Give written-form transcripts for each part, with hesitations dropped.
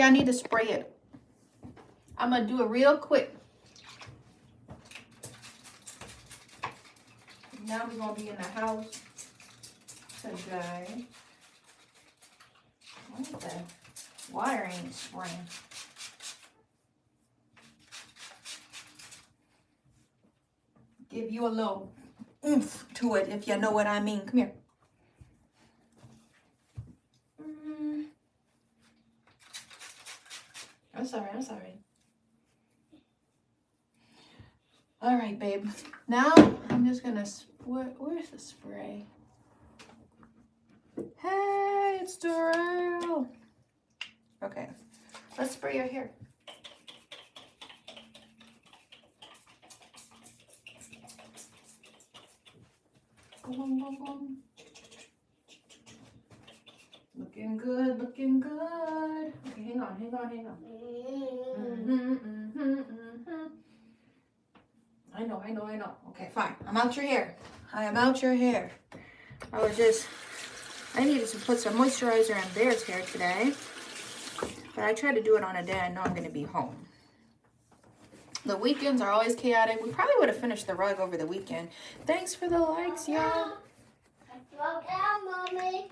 I need to spray it. I'm going to do it real quick. Now we're going to be in the house today. What the water ain't spraying. Give you a little oomph to it, if you know what I mean. Come here. I'm sorry, I'm sorry. All right, babe. Now I'm just gonna, where's the spray? Hey, it's Dorel. Okay, let's spray your hair. Looking good, looking good. Okay, hang on. I know. Okay, fine. I'm out your hair. I am out your hair. I needed to put some moisturizer on Bear's hair today. But I tried to do it on a day I know I'm going to be home. The weekends are always chaotic. We probably would have finished the rug over the weekend. Thanks for the likes, y'all. I fell down, Mommy.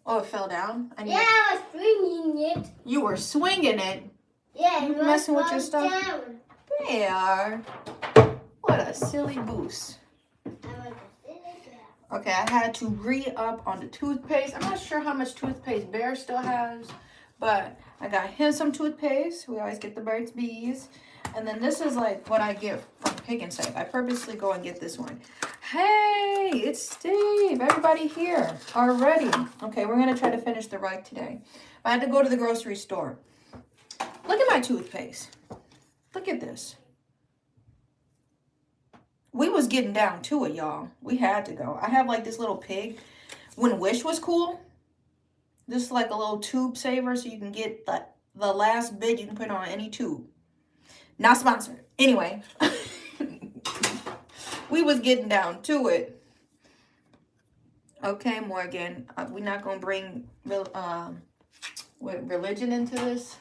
Oh, it fell down? I was swinging it. You were swinging it? Yeah, You messing with your stuff? Down. There. What a silly goose. Okay, I had to re-up on the toothpaste. I'm not sure how much toothpaste Bear still has, but I got him some toothpaste. We always get the Burt's Bees. And then this is like what I get from Pick and Save. I purposely go and get this one. Hey, it's Steve. Everybody here already. Okay, we're going to try to finish the rug today. I had to go to the grocery store. Look at my toothpaste. Look at this. We was getting down to it, y'all. We had to go. I have like this little pig. When Wish was cool, this is like a little tube saver so you can get the last bit. You can put it on any tube. Not sponsored. Anyway, we was getting down to it. Okay, Morgan, we're not going to bring religion into this.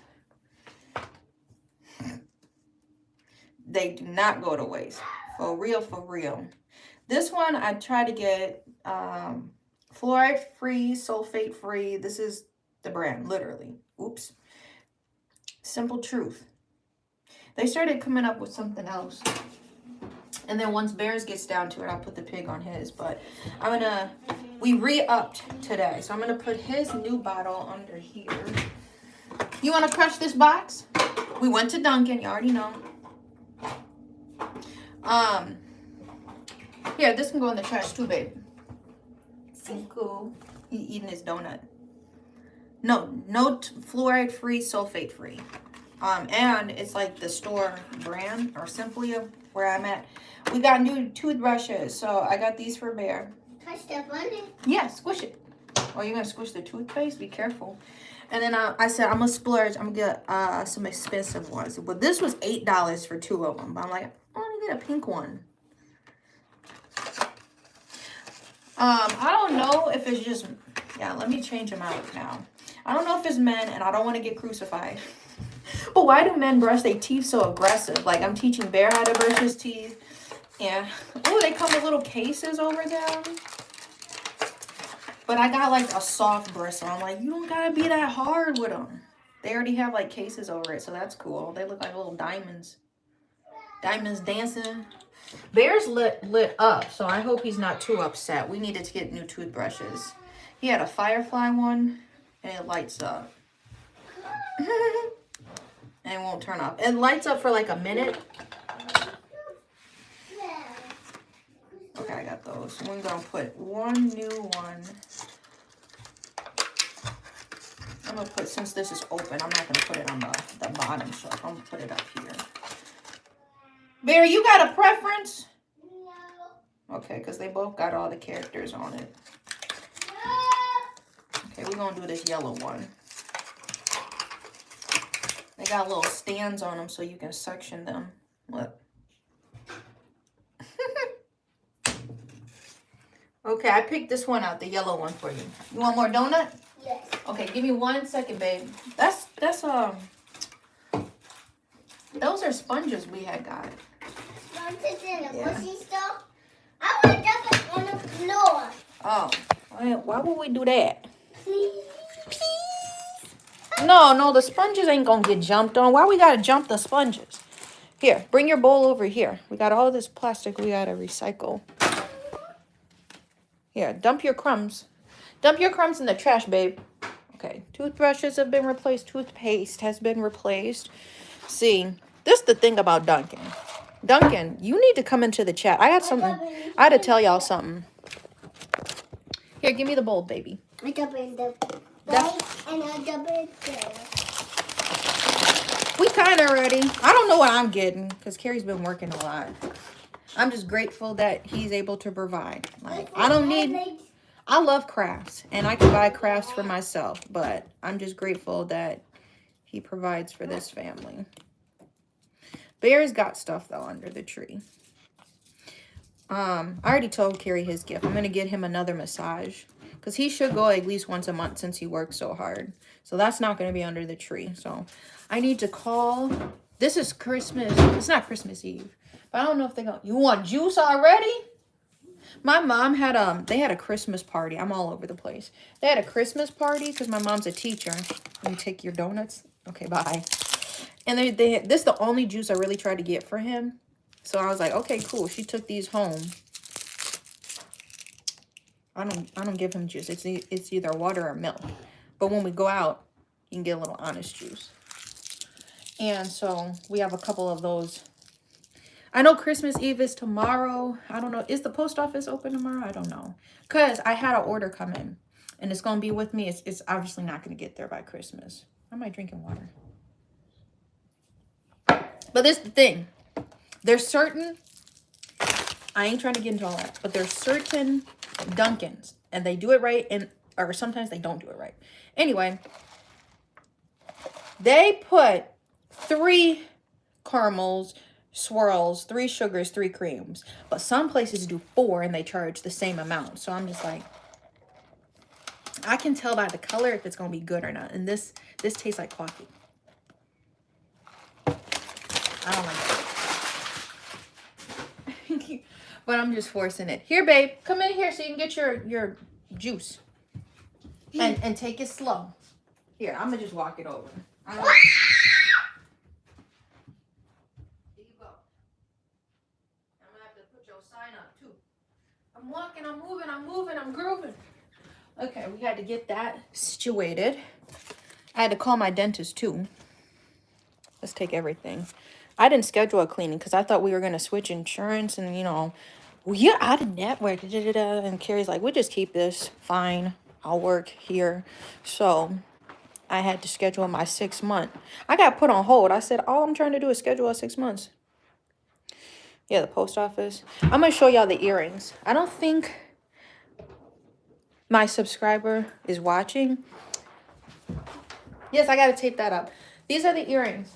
They do not go to waste. For real, for real. This one, I try to get fluoride-free, sulfate-free. This is the brand, literally. Oops. Simple Truth. They started coming up with something else. And then once Bears gets down to it, I'll put the pig on his. But we re-upped today. So I'm going to put his new bottle under here. You want to crush this box? We went to Dunkin', you already know. Here, this can go in the trash too, babe. Cool. He eating his donut. No fluoride-free, sulfate-free. And it's like the store brand, or Simply where I'm at. We got new toothbrushes, so I got these for Bear. Can I step on it? Yeah, squish it. Oh, you're gonna squish the toothpaste? Be careful. And then I said I'm gonna splurge. I'm gonna get some expensive ones. But this was $8 for 2 of them. But I'm like, I want to get a pink one. I don't know if it's just, yeah, let me change them out now. I don't know if it's men, and I don't want to get crucified. But why do men brush their teeth so aggressive? Like, I'm teaching Bear how to brush his teeth. Yeah. Oh, they come with little cases over them. But I got, like, a soft bristle. I'm like, you don't got to be that hard with them. They already have, like, cases over it, so that's cool. They look like little diamonds. Diamonds dancing. Bear's lit up, so I hope he's not too upset. We needed to get new toothbrushes. He had a Firefly one, and it lights up. And it won't turn off. It lights up for like a minute. Okay, I got those. We're going to put one new one. I'm going to put, since this is open, I'm not going to put it on the bottom shelf. I'm going to put it up here. Bear, you got a preference? No. Okay, because they both got all the characters on it. No. Okay, we're going to do this yellow one. They got little stands on them so you can suction them. Look. Okay, I picked this one out, the yellow one for you. You want more donut? Yes. Okay, give me 1 second, babe. That's That's those are sponges we had got. Sponges in a Yeah. bushy store. I want to dump it on the floor. Oh, why would we do that? Please. No, the sponges ain't gonna get jumped on. Why we gotta jump the sponges? Here, bring your bowl over here. We got all this plastic we gotta recycle. Here, dump your crumbs. Dump your crumbs in the trash, babe. Okay, toothbrushes have been replaced. Toothpaste has been replaced. See, this is the thing about Duncan. Duncan, you need to come into the chat. I had to tell y'all something. Here, give me the bowl, baby. I dump it in the bag and I dump it there. We kind of ready. I don't know what I'm getting because Carrie's been working a lot. I'm just grateful that he's able to provide. Like, I love crafts and I can buy crafts for myself, but I'm just grateful that he provides for this family. Bear's got stuff though under the tree. I already told Carrie his gift. I'm going to get him another massage because he should go at least once a month since he works so hard. So that's not going to be under the tree. So I need to call. This is Christmas. It's not Christmas Eve. But I don't know if they're going to. You want juice already? My mom had they had a Christmas party. I'm all over the place. They had a Christmas party because my mom's a teacher. Let me take your donuts. Okay, bye. And this is the only juice I really tried to get for him. So I was like, okay, cool. She took these home. I don't give him juice. It's either water or milk. But when we go out, you can get a little honest juice. And so we have a couple of those. I know Christmas Eve is tomorrow. I don't know. Is the post office open tomorrow? I don't know. Because I had an order come in. And it's going to be with me. It's obviously not going to get there by Christmas. Why am I drinking water? But this is the thing. There's certain, I ain't trying to get into all that, but there's certain Dunkins, and they do it right, or sometimes they don't do it right. Anyway, they put 3 caramels, swirls, 3 sugars, 3 creams, but some places do 4 and they charge the same amount. So I'm just like, I can tell by the color if it's going to be good or not. And this tastes like coffee. I don't like it. But I'm just forcing it. Here, babe. Come in here so you can get your juice. And take it slow. Here, I'm going to just walk it over. Here you go. I'm going to have to put your sign up, too. I'm walking, I'm moving, I'm grooving. Okay, we had to get that situated. I had to call my dentist, too. Let's take everything. I didn't schedule a cleaning because I thought we were going to switch insurance and, you know, well, you're out of network. And Carrie's like, we'll just keep this. Fine. I'll work here. So I had to schedule my 6 month. I got put on hold. I said, all I'm trying to do is schedule a 6 months. Yeah, the post office. I'm going to show y'all the earrings. I don't think my subscriber is watching. Yes, I got to tape that up. These are the earrings.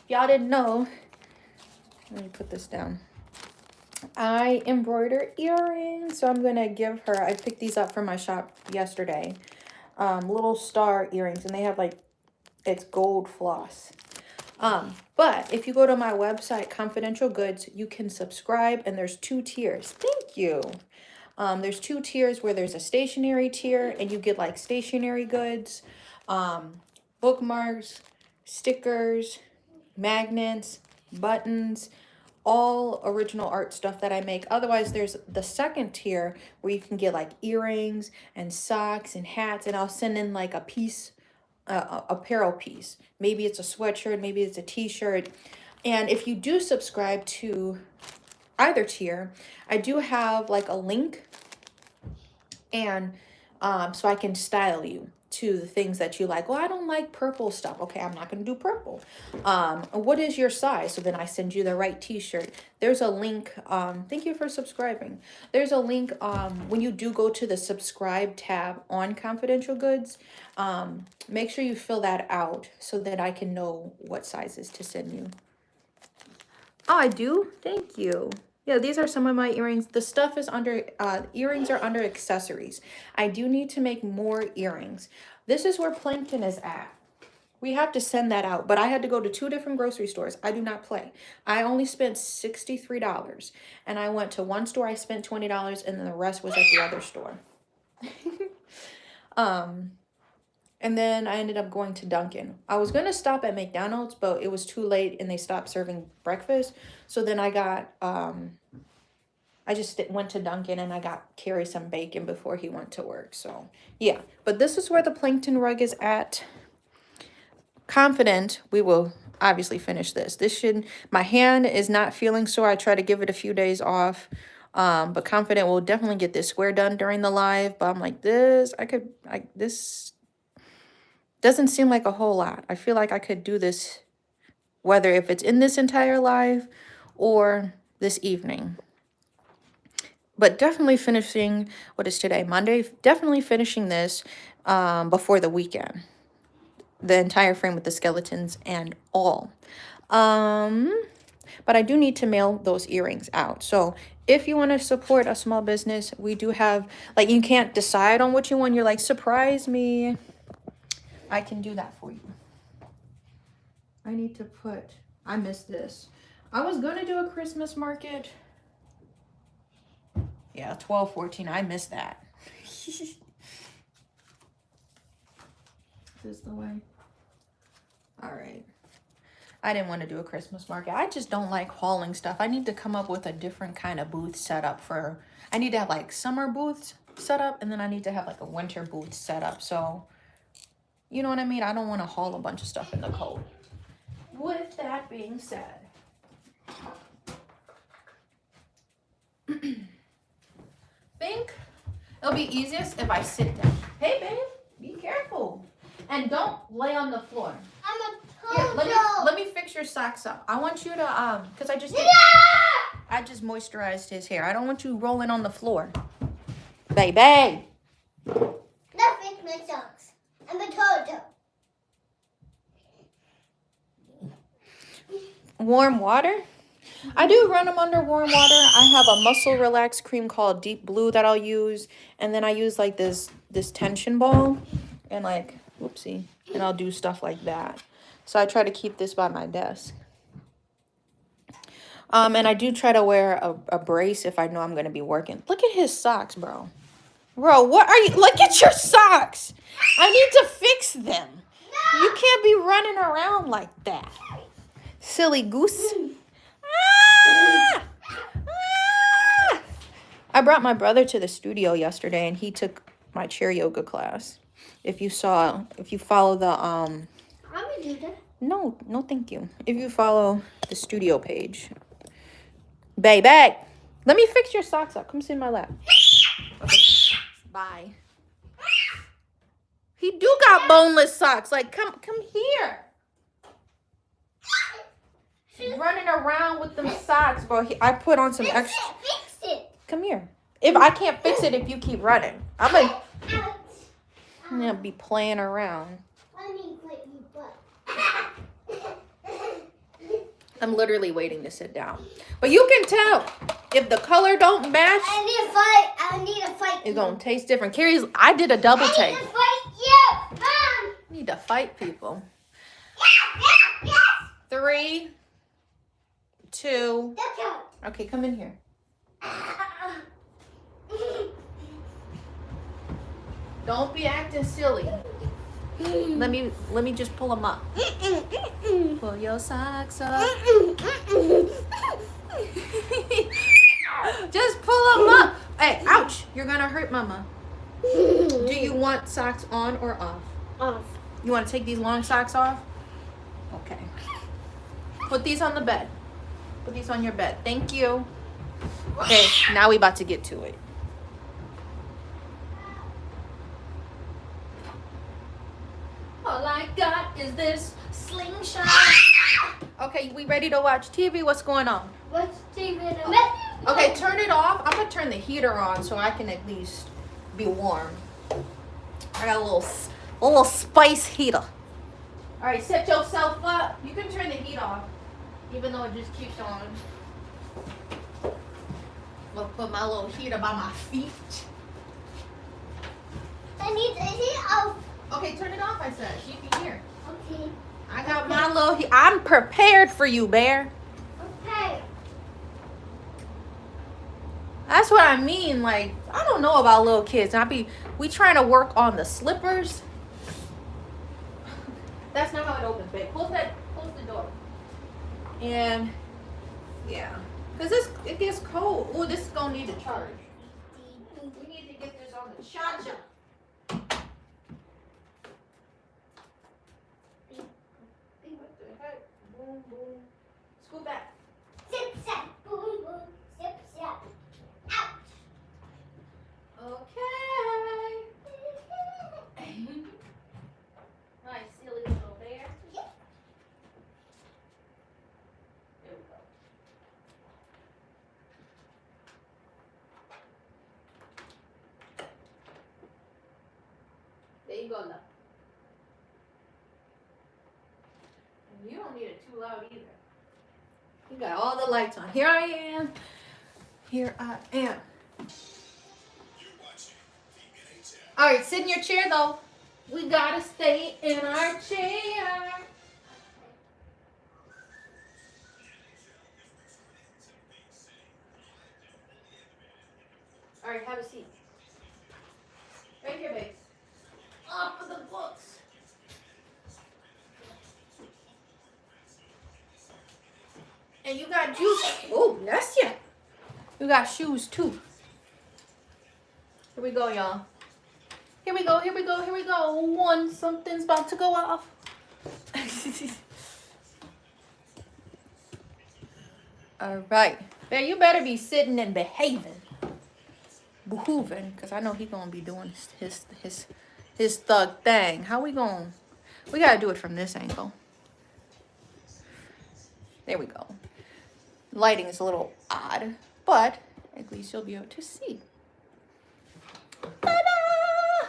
Y'all didn't know. Let me put this down. I embroider earrings. So I'm going to give her, I picked these up from my shop yesterday. Little star earrings. And they have like, it's gold floss. But if you go to my website, Confidential Goods, you can subscribe. And there's 2 tiers. Thank you. There's 2 tiers where there's a stationary tier. And you get like stationary goods. Bookmarks, stickers, magnets, buttons, all original art stuff that I make. Otherwise, there's the second tier where you can get like earrings and socks and hats, and I'll send in like a piece, apparel piece. Maybe it's a sweatshirt, maybe it's a t-shirt. And if you do subscribe to either tier, I do have like a link, and so I can style you to the things that you like. Well, I don't like purple stuff. Okay, I'm not going to do purple. What is your size? So then I send you the right t-shirt. There's a link. Thank you for subscribing. There's a link when you do go to the subscribe tab on Confidential Goods. Make sure you fill that out so that I can know what sizes to send you. Oh, I do? Thank you. Yeah, these are some of my earrings. The stuff is under, earrings are under accessories. I do need to make more earrings. This is where Plankton is at. We have to send that out, but I had to go to 2 different grocery stores. I do not play. I only spent $63, and I went to one store. I spent $20, and then the rest was at the other store. And then I ended up going to Dunkin'. I was gonna stop at McDonald's, but it was too late, and they stopped serving breakfast. So then I got I just went to Dunkin' and I got Carrie some bacon before he went to work. So yeah, but this is where the Plankton rug is at. Confident we will obviously finish this. My hand is not feeling sore. I try to give it a few days off. But confident we'll definitely get this square done during the live. But I'm like, this doesn't seem like a whole lot. I feel like I could do this whether if it's in this entire live or this evening. But definitely finishing, what is today? Monday. Definitely finishing this before the weekend. The entire frame with the skeletons and all. But I do need to mail those earrings out. So if you want to support a small business, we do have, like, you can't decide on what you want. You're like, surprise me. I can do that for you. I need to I missed this. I was going to do a Christmas market. Yeah, 12/14. I missed that. Is this the way? All right. I didn't want to do a Christmas market. I just don't like hauling stuff. I need to come up with a different kind of booth set up for... I need to have, like, summer booths set up, and then I need to have, like, a winter booth set up. So, you know what I mean? I don't want to haul a bunch of stuff in the cold. With that being said... think it'll be easiest if I sit down. Hey, babe, be careful. And don't lay on the floor. I'm a Here, total. let me fix your socks up. I want you to, because I just moisturized his hair. I don't want you rolling on the floor. Baby. Don't fix my socks. I'm a total. Warm water? I do run them under warm water. I have a muscle relax cream called Deep Blue that I'll use. And then I use like this tension ball and like, whoopsie. And I'll do stuff like that. So I try to keep this by my desk. And I do try to wear a brace if I know I'm going to be working. Look at his socks, bro. Bro, what are you? Look at your socks. I need to fix them. No. You can't be running around like that. Silly goose. Ah! Ah! I brought my brother to the studio yesterday and he took my chair yoga class. If you follow the I'm gonna do that. No, thank you. If you follow the studio page. Baby, let me fix your socks up. Come sit in my lap. Okay. Bye. He do got boneless socks. Like, come here. Running around with them socks, bro. I put on some extra. Fix it. Come here. If I can't fix it, if you keep running, I'm gonna be playing around. I need to fight you, but. I'm literally waiting to sit down. But you can tell if the color don't match. I need to fight. It's gonna taste different. I did a double take. I need to fight you, Mom. Need to fight people. Yeah. 3, 2. Look out. Okay, come in here. Don't be acting silly. Let me just pull them up. Pull your socks up. Just pull them up. Hey, ouch! You're gonna hurt Mama. Do you want socks on or off? Off. You want to take these long socks off? Okay. Put these on the bed. Put these on your bed. Thank you. Okay, now we about to get to it. All I got is this slingshot. Okay, we ready to watch TV? What's going on? What's TV? Okay, turn it off. I'm gonna turn the heater on so I can at least be warm. I got a little spice heater. All right, set yourself up. You can turn the heat off, even though it just keeps on. I'm gonna put my little heater by my feet. I need the heat off. Okay, turn it off, I said. She can hear. Okay. little, I'm prepared for you, Bear. Okay. That's what I mean. Like, I don't know about little kids. We trying to work on the slippers. That's not how it opens, babe. Close the door. And yeah, cause it gets cold. Oh, this is gonna need to charge. We need to get this on the charger. What the heck? Boom, boom. Scoot back. Zip, zap, boom, boom. Zip, zap. Ouch. Okay. Nice, silly little bear. Yep. There we go. There you go, love. And you don't need it too loud either. You got all the lights on. Here I am. Here I am. All right, sit in your chair though. We gotta stay in our chair. All right, have a seat. Right here, babe. Off of the books. And you got juice. Oh, bless you. You got shoes too. Here we go, y'all. Here we go, here we go, here we go. Something's about to go off. All right. Bear, you better be sitting and behaving. Behooving, because I know he gonna be doing his thug thing. How we going? We gotta do it from this angle. There we go. Lighting is a little odd, but at least you'll be able to see. Ta-da!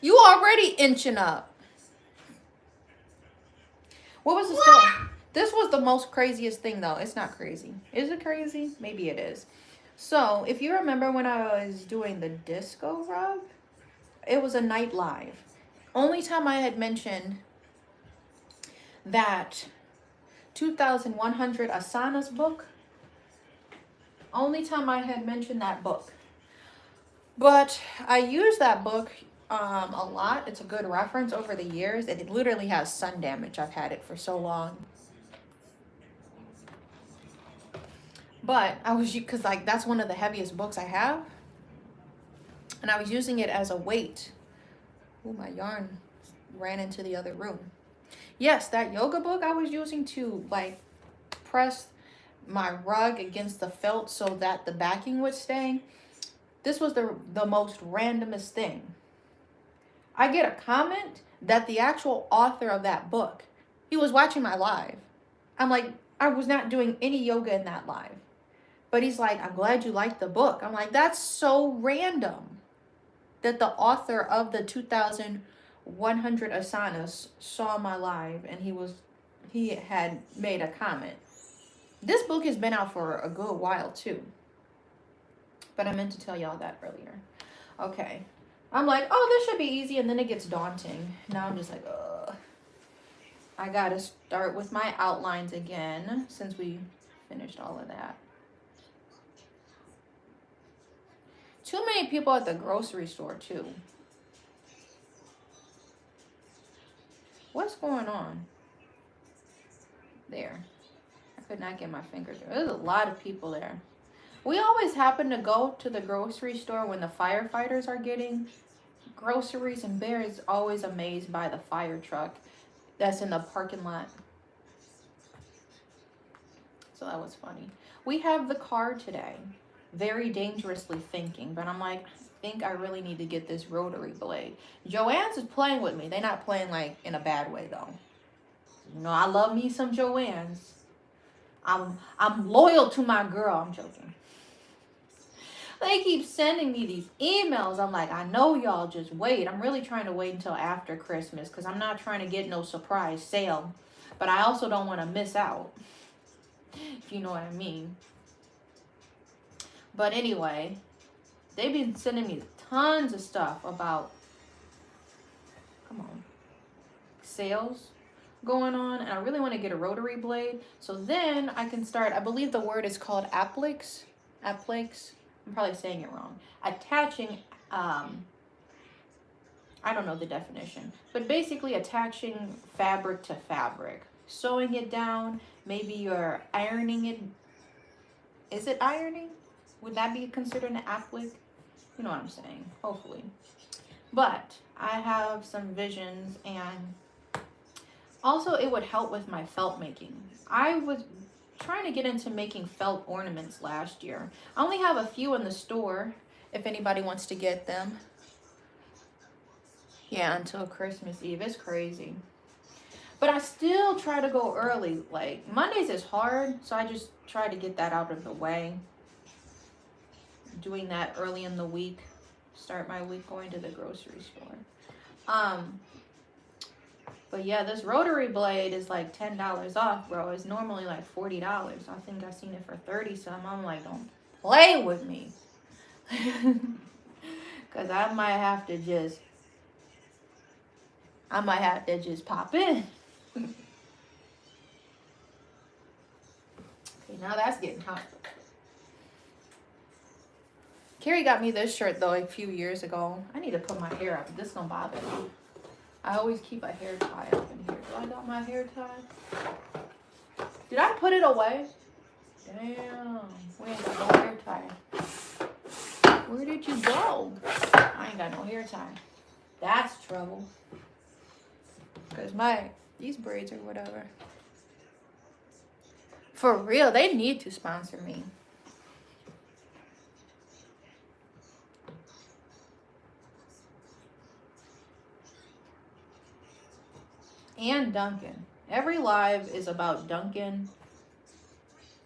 You already inching up. What was the story? This was the most craziest thing though. It's not crazy. Is it crazy? Maybe it is. So if you remember when I was doing the disco rub, it was a night live. Only time I had mentioned that 2100 Asana's book. Only time I had mentioned that book. But I use that book a lot. It's a good reference over the years. And it literally has sun damage. I've had it for so long. But I was, because like that's one of the heaviest books I have. And I was using it as a weight. Oh, my yarn ran into the other room. Yes, that yoga book I was using to like press my rug against the felt so that the backing would stay. This was the most randomest thing. I get a comment that the actual author of that book, he was watching my live. I'm like, I was not doing any yoga in that live. But he's like, I'm glad you liked the book. I'm like, that's so random that the author of the 2100 Asanas saw my live and he had made a comment. This book has been out for a good while too. But I meant to tell y'all that earlier. Okay. I'm like, oh, this should be easy. And then it gets daunting. Now I'm just like, ugh. I got to start with my outlines again since we finished all of that. Too many people at the grocery store too. What's going on? There. I could not get my finger through. There's a lot of people there. We always happen to go to the grocery store when the firefighters are getting groceries, and Bear is always amazed by the fire truck that's in the parking lot. So that was funny. We have the car today. Very dangerously thinking, but I'm like, I think I really need to get this rotary blade. Joanne's is playing with me. They're not playing like in a bad way though. You know, I love me some Joanne's. I'm loyal to my girl. I'm joking. They keep sending me these emails. I'm like, I know y'all, just wait. I'm really trying to wait until after Christmas because I'm not trying to get no surprise sale. But I also don't want to miss out. If you know what I mean. But anyway, they've been sending me tons of stuff about, come on, sales going on, and I really want to get a rotary blade. So then I can start, I believe the word is called appliques. Appliques. I'm probably saying it wrong. Attaching, I don't know the definition, but basically attaching fabric to fabric, sewing it down. Maybe you're ironing it. Is it ironing? Would that be considered an applique? You know what I'm saying, hopefully. But I have some visions, and also it would help with my felt making. I was trying to get into making felt ornaments last year. I only have a few in the store if anybody wants to get them. Yeah, until Christmas Eve. It's crazy. But I still try to go early. Like, Mondays is hard, so I just try to get that out of the way. Doing that early in the week. Start my week going to the grocery store. But yeah, this rotary blade is like $10 off, bro. It's normally like $40. I think I seen it for 30 some. I'm like, don't play with me. Cause I might have to just pop in. Okay, now that's getting hot. Carrie got me this shirt though a few years ago. I need to put my hair up. This is gonna bother me. I always keep a hair tie up in here. Do I got my hair tie? Did I put it away? Damn. We ain't got no hair tie. Where did you go? I ain't got no hair tie. That's trouble. Because these braids or whatever. For real, they need to sponsor me. And Duncan. Every live is about Duncan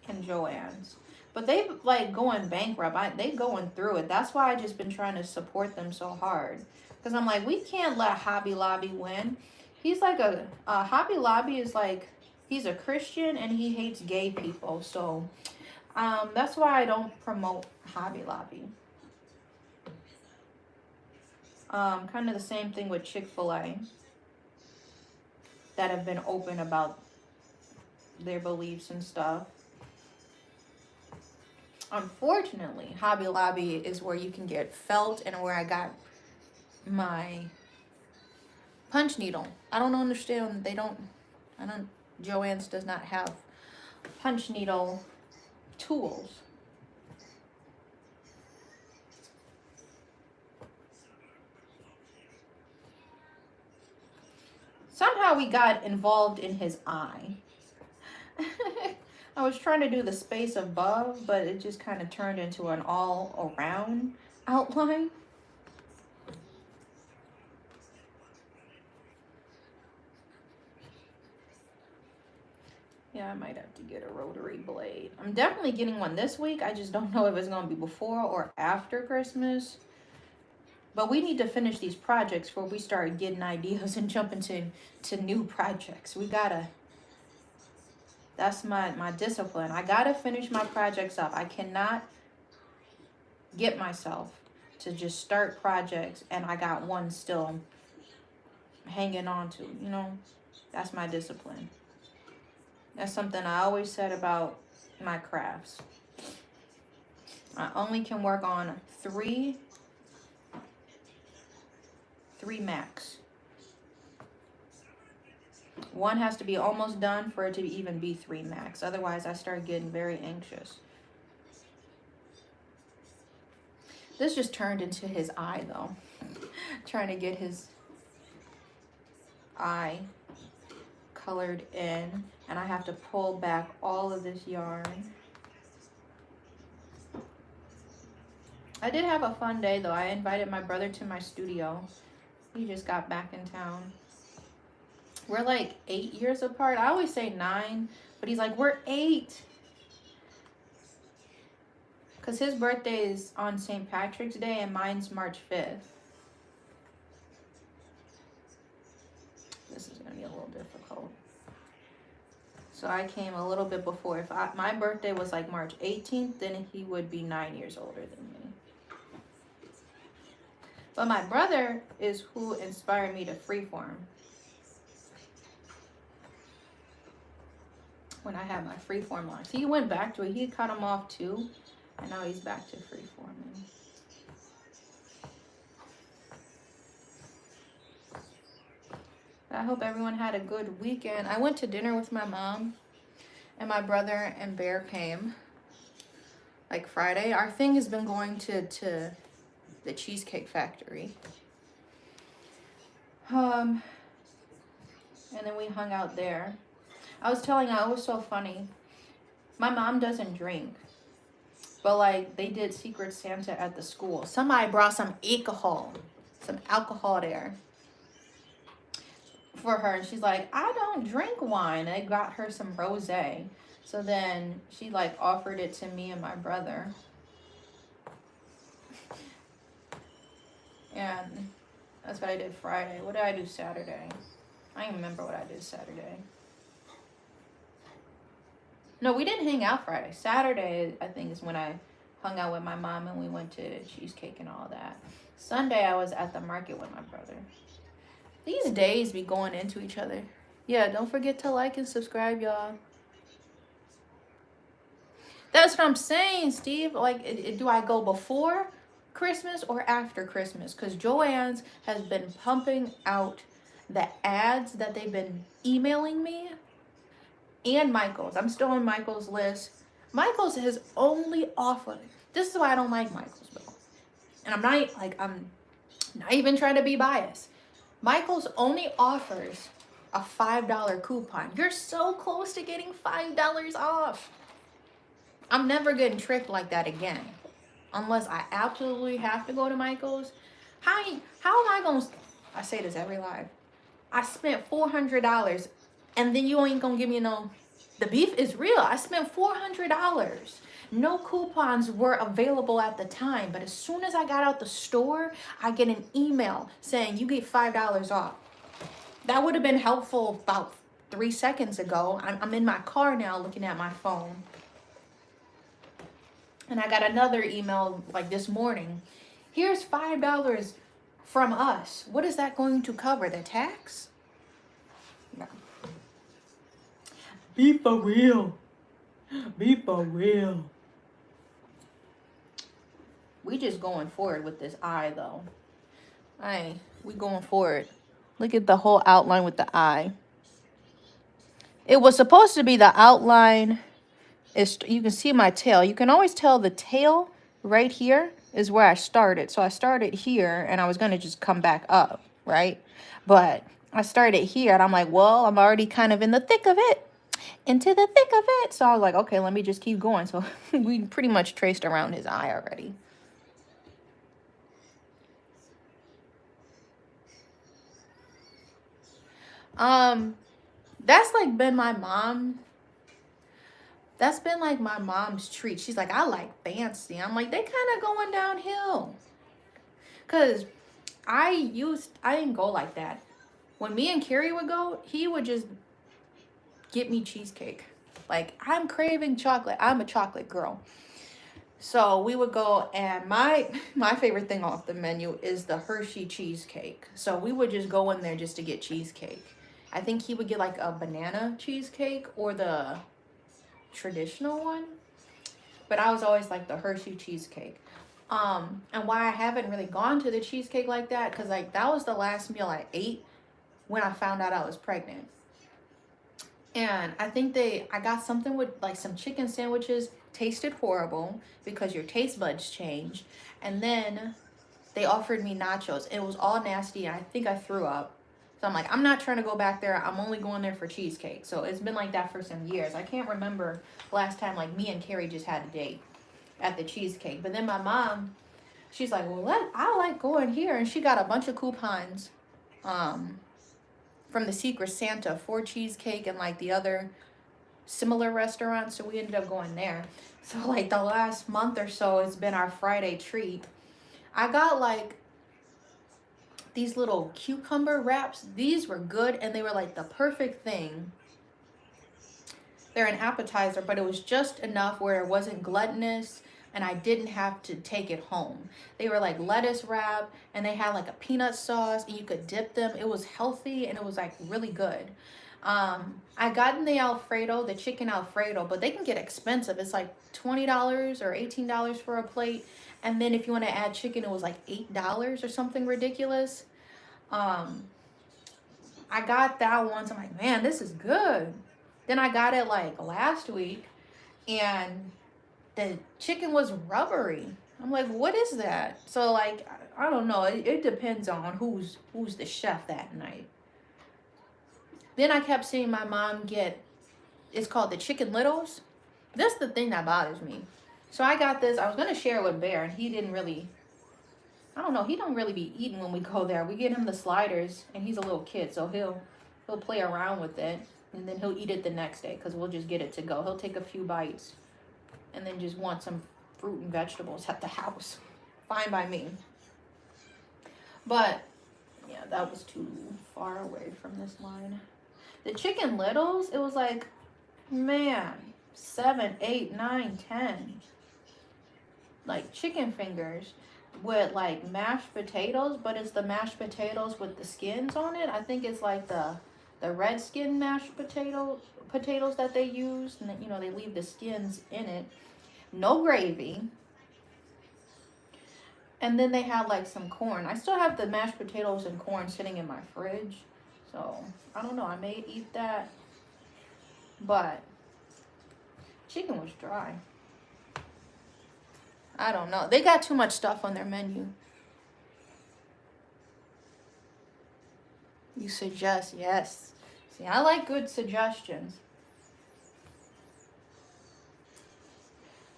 and Joann's. But they like going bankrupt. They going through it. That's why I just been trying to support them so hard. Because I'm like, we can't let Hobby Lobby win. He's like Hobby Lobby is like, he's a Christian and he hates gay people. So that's why I don't promote Hobby Lobby. Kind of the same thing with Chick-fil-A. That have been open about their beliefs and stuff. Unfortunately, Hobby Lobby is where you can get felt and where I got my punch needle. I don't understand. Joann's does not have punch needle tools. Somehow we got involved in his eye. I was trying to do the space above, but it just kind of turned into an all-around outline. Yeah, I might have to get a rotary blade. I'm definitely getting one this week. I just don't know if it's going to be before or after Christmas. But we need to finish these projects before we start getting ideas and jumping to new projects. We gotta, that's my discipline. I gotta finish my projects up. I cannot get myself to just start projects and I got one still hanging on to, you know? That's my discipline. That's something I always said about my crafts. I only can work on three max. One has to be almost done for it to even be 3 max. Otherwise, I start getting very anxious. This just turned into his eye, though. Trying to get his eye colored in. And I have to pull back all of this yarn. I did have a fun day, though. I invited my brother to my studio. He just got back in town. We're like 8 years apart. I always say 9, but he's like, we're 8. Because his birthday is on St. Patrick's Day and mine's March 5th. This is going to be a little difficult. So I came a little bit before. If my birthday was like March 18th, then he would be 9 years older than me. But my brother is who inspired me to freeform. when I had my freeform locks. He went back to it. He cut them off too. And now he's back to freeforming. I hope everyone had a good weekend. I went to dinner with my mom. And my brother and Bear came. Like Friday. Our thing has been going to the Cheesecake Factory. And then we hung out there. I was telling her, it was so funny. My mom doesn't drink. But like, they did Secret Santa at the school. Somebody brought some alcohol there for her. And she's like, I don't drink wine. And they got her some rosé. So then she like offered it to me and my brother. And that's what I did Friday. What did I do Saturday? I don't remember what I did Saturday. No, we didn't hang out Friday. Saturday, I think, is when I hung out with my mom and we went to cheesecake and all that. Sunday, I was at the market with my brother. These days be going into each other. Yeah, don't forget to like and subscribe, y'all. That's what I'm saying, Steve. Like, do I go before Christmas or after Christmas? Because Joann's has been pumping out the ads that they've been emailing me. And Michael's. I'm still on Michael's list. Michael's has only offered. This is why I don't like Michael's, though. And I'm not even trying to be biased. Michael's only offers a $5 coupon. You're so close to getting $5 off. I'm never getting tricked like that again. Unless I absolutely have to go to Michael's. How am I going to... I say this every live. I spent $400 and then you ain't going to give me no... The beef is real. I spent $400. No coupons were available at the time. But as soon as I got out the store, I get an email saying you get $5 off. That would have been helpful about 3 seconds ago. I'm in my car now looking at my phone. And I got another email like this morning. Here's $5 from us. What is that going to cover? The tax? No. Be for real. Be for real. We just going forward with this eye though. We going forward. Look at the whole outline with the eye. It was supposed to be the outline. You can see my tail. You can always tell the tail right here is where I started. So I started here and I was going to just come back up, right? But I started here and I'm like, well, I'm already kind of in the thick of it. Into the thick of it. So I was like, okay, let me just keep going. So we pretty much traced around his eye already. That's like been my mom. That's been like my mom's treat. She's like, I like fancy. I'm like, they kind of going downhill. Cause I didn't go like that. When me and Carrie would go, he would just get me cheesecake. Like, I'm craving chocolate. I'm a chocolate girl. So we would go, and my favorite thing off the menu is the Hershey cheesecake. So we would just go in there just to get cheesecake. I think he would get like a banana cheesecake or the traditional one. But I was always like the Hershey cheesecake. And why I haven't really gone to the cheesecake like that, because like that was the last meal I ate when I found out I was pregnant. And I think I got something with like some chicken sandwiches, tasted horrible because your taste buds change. And then they offered me nachos. It was all nasty and I think I threw up. So I'm like, I'm not trying to go back there. I'm only going there for cheesecake. So it's been like that for some years. I can't remember last time like me and Carrie just had a date at the cheesecake. But then my mom, she's like, well, I like going here. And she got a bunch of coupons from the Secret Santa for cheesecake and like the other similar restaurants. So we ended up going there. So like the last month or so, it's been our Friday treat. I got like these little cucumber wraps. These were good and they were like the perfect thing. They're an appetizer, but it was just enough where it wasn't gluttonous and I didn't have to take it home. They were like lettuce wrap and they had like a peanut sauce and you could dip them. It was healthy and it was like really good. I got the Alfredo, the chicken Alfredo, but they can get expensive. It's like $20 or $18 for a plate. And then if you want to add chicken, it was like $8 or something ridiculous. I got that once. I'm like, man, this is good. Then I got it like last week, and the chicken was rubbery. I'm like, what is that? So like, I don't know. It depends on who's the chef that night. Then I kept seeing my mom get, it's called the Chicken Littles. That's the thing that bothers me. So I got this. I was gonna share it with Bear, and he didn't really. I don't know. He don't really be eating when we go there. We get him the sliders, and he's a little kid, so he'll play around with it, and then he'll eat it the next day because we'll just get it to go. He'll take a few bites, and then just want some fruit and vegetables at the house. Fine by me. But yeah, that was too far away from this line. The Chicken Littles, it was like, man, 7, 8, 9, 10. Like chicken fingers with like mashed potatoes, but it's the mashed potatoes with the skins on it. I think it's like the red skin mashed potatoes that they use, and you know, they leave the skins in it. No gravy. And then they had like some corn. I still have the mashed potatoes and corn sitting in my fridge, so I don't know, I may eat that. But chicken was dry. I don't know. They got too much stuff on their menu. You suggest, yes. See, I like good suggestions.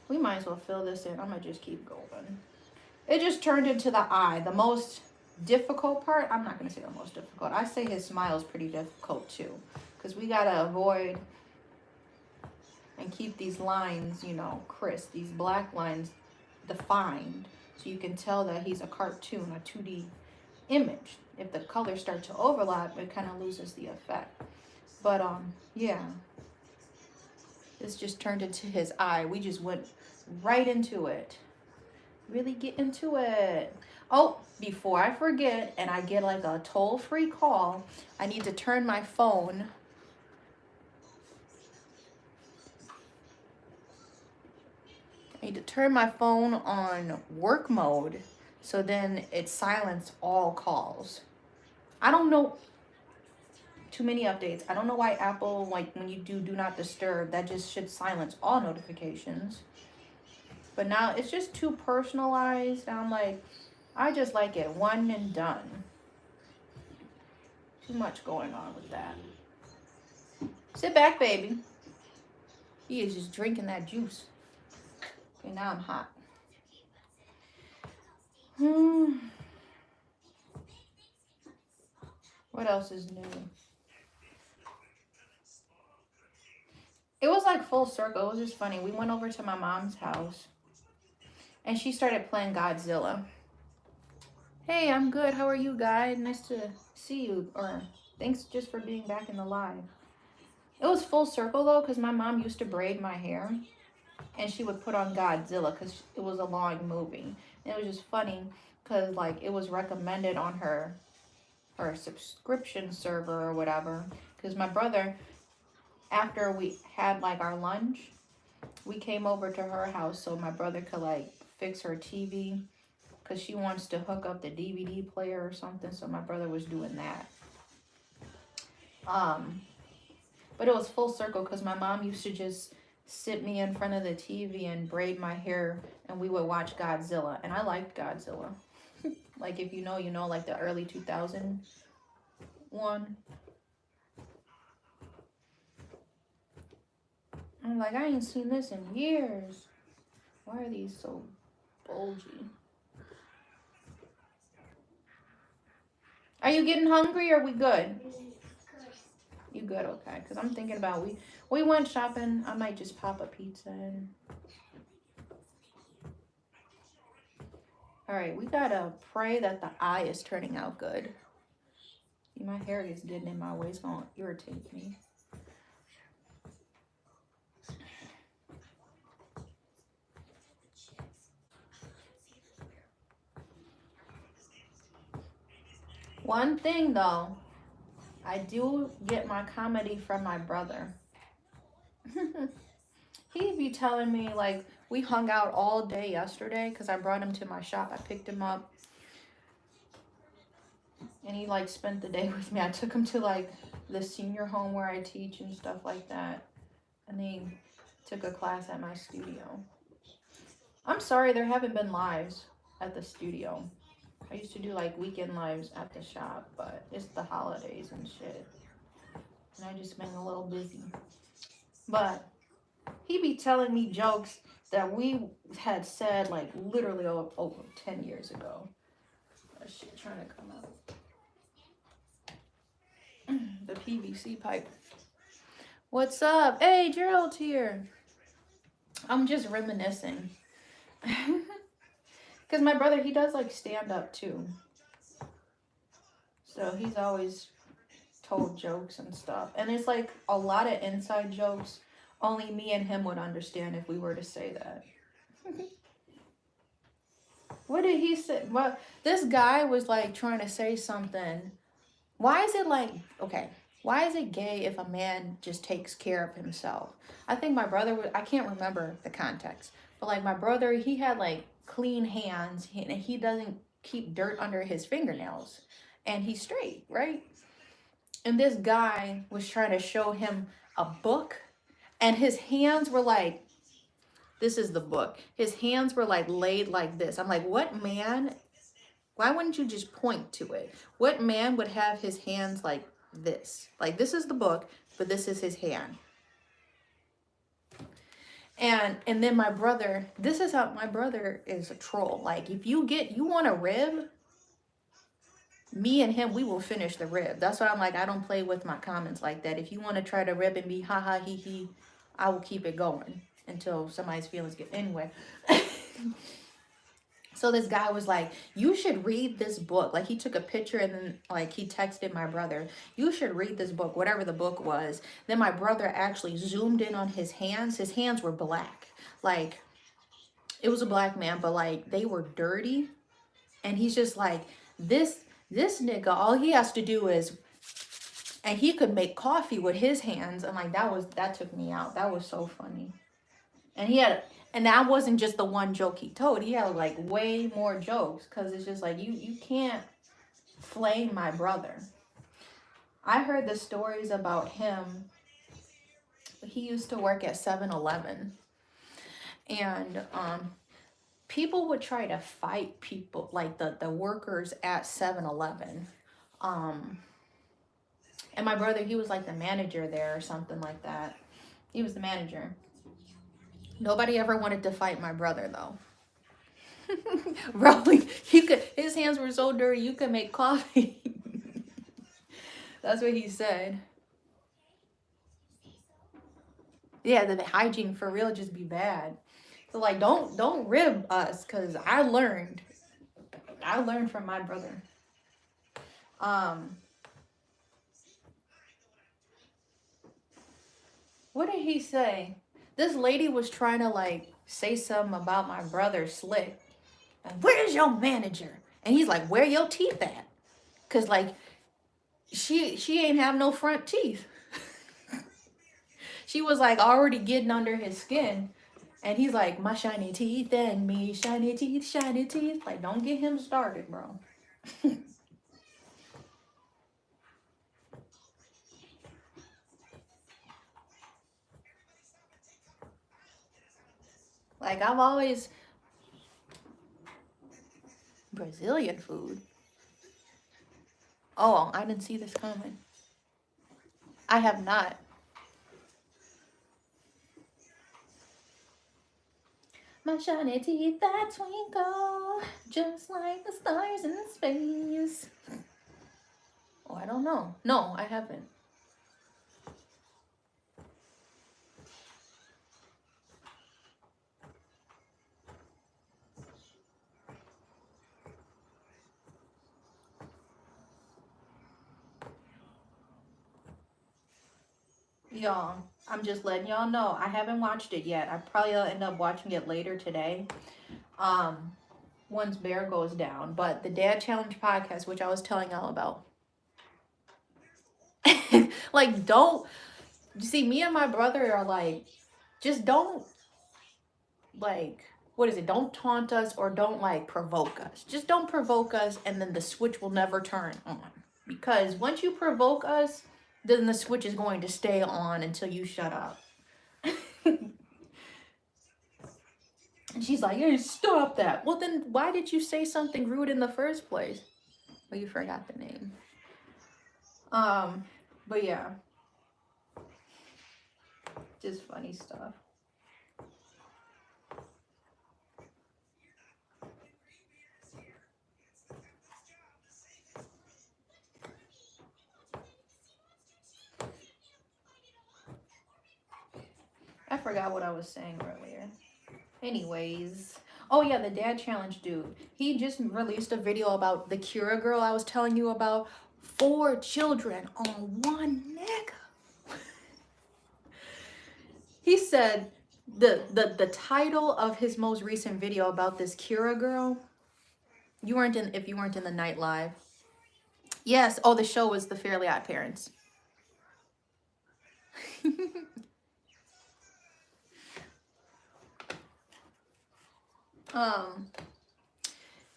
We might as well fill this in. I'm going to just keep going. It just turned into the eye. The most difficult part, I'm not going to say the most difficult. I say his smile is pretty difficult too. Because we got to avoid and keep these lines, you know, crisp. These black lines defined, so you can tell that he's a cartoon, a 2D image. If the colors start to overlap, it kind of loses the effect. But yeah, this just turned into his eye. We just went right into it. Really get into it. Oh, before I forget and I get like a toll-free call, I need to turn my phone on work mode, so then it silenced all calls. I don't know, too many updates. I don't know why Apple, like when you do not disturb, that just should silence all notifications. But now it's just too personalized. I'm like, I just like it one and done. Too much going on with that. Sit back, baby. He is just drinking that juice. Okay, now I'm hot. What else is new? It was like full circle. It was just funny. We went over to my mom's house, and she started playing Godzilla. Hey, I'm good. How are you, guys? Nice to see you. Or thanks just for being back in the live. It was full circle, though, because my mom used to braid my hair, and she would put on Godzilla because it was a long movie. And it was just funny because, like, it was recommended on her subscription server or whatever. Because my brother, after we had, like, our lunch, we came over to her house so my brother could, like, fix her TV. Because she wants to hook up the DVD player or something. So my brother was doing that. But it was full circle because my mom used to just sit me in front of the TV and braid my hair, and we would watch Godzilla. And I liked Godzilla. Like, if you know, like the early 2000 one. I'm like, I ain't seen this in years. Why are these so bulgy? Are you getting hungry or are we good? You good? Okay. Because I'm thinking about, we went shopping. I might just pop a pizza in. All right. We got to pray that the eye is turning out good. See, my hair is getting in my way. It's going to irritate me. One thing, though. I do get my comedy from my brother. He'd be telling me, like, we hung out all day yesterday because I brought him to my shop. I picked him up and he, like, spent the day with me. I took him to, like, the senior home where I teach and stuff like that. And he took a class at my studio. I'm sorry there haven't been lives at the studio. I used to do, like, weekend lives at the shop, but it's the holidays and shit. And I just been a little busy. But he be telling me jokes that we had said, like, literally over 10 years ago. That shit trying to come out. The PVC pipe. What's up? Hey, Gerald's here. I'm just reminiscing. Because my brother, he does, like, stand up too. So he's always told jokes and stuff. And it's, like, a lot of inside jokes. Only me and him would understand if we were to say that. What did he say? Well, this guy was, like, trying to say something. Why is it, like, okay, why is it gay if a man just takes care of himself? I think my brother would, I can't remember the context, but, like, my brother, he had, like, clean hands, and he doesn't keep dirt under his fingernails, and he's straight, right? And this guy was trying to show him a book, and his hands were like, this is the book. His hands were, like, laid like this. I'm like, what man? Why wouldn't you just point to it? What man would have his hands like this? Like, this is the book, but this is his hand. And then my brother, this is how my brother is a troll. Like, if you want a rib, me and him, we will finish the rib. That's why I'm like, I don't play with my comments like that. If you want to try to rib and be ha ha he he, I will keep it going until somebody's feelings get anyway. So this guy was like, you should read this book. Like, he took a picture and then, like, he texted my brother, you should read this book, whatever the book was. Then my brother actually zoomed in on his hands. His hands were black. Like, it was a black man, but, like, they were dirty. And he's just like, this nigga, all he has to do is, and he could make coffee with his hands. And, like, that took me out. That was so funny. And that wasn't just the one joke he told. He had, like, way more jokes. Because it's just like, you can't flame my brother. I heard the stories about him. He used to work at 7-Eleven. And people would try to fight people, like the workers at 7-Eleven. And my brother, he was, like, the manager there or something like that. He was the manager. Nobody ever wanted to fight my brother, though. Bro, his hands were so dirty, you could make coffee. That's what he said. Yeah, the hygiene for real just be bad. So, like, don't rib us, because I learned from my brother. What did he say? This lady was trying to, like, say something about my brother Slick. And, where's your manager? And he's like, where your teeth at? Because, like, she ain't have no front teeth. She was, like, already getting under his skin. And he's like, my shiny teeth and me, shiny teeth, shiny teeth. Like, don't get him started, bro. Like, I've always... Brazilian food? Oh, I didn't see this coming. I have not. My shiny teeth that twinkle, just like the stars in space. Oh, I don't know. No, I haven't. Y'all, I'm just letting y'all know, I haven't watched it yet. I probably will end up watching it later today. Once Bear goes down. But the Dad Challenge podcast, which I was telling y'all about. Like, don't, you see, me and my brother are like, just don't, like, what is it? Don't taunt us or don't like provoke us. Just don't provoke us, and then the switch will never turn on. Because once you provoke us, then the switch is going to stay on until you shut up. And she's like, hey, stop that. Well, then why did you say something rude in the first place? Well, you forgot the name. But yeah. Just funny stuff. I forgot what I was saying earlier. Anyways. Oh yeah, the dad challenge dude. He just released a video about the Cura girl I was telling you about. 4 children on one nigga. He said the title of his most recent video about this Cura girl. You weren't in, if you weren't in the night live. Yes, oh, the show was The Fairly Odd Parents.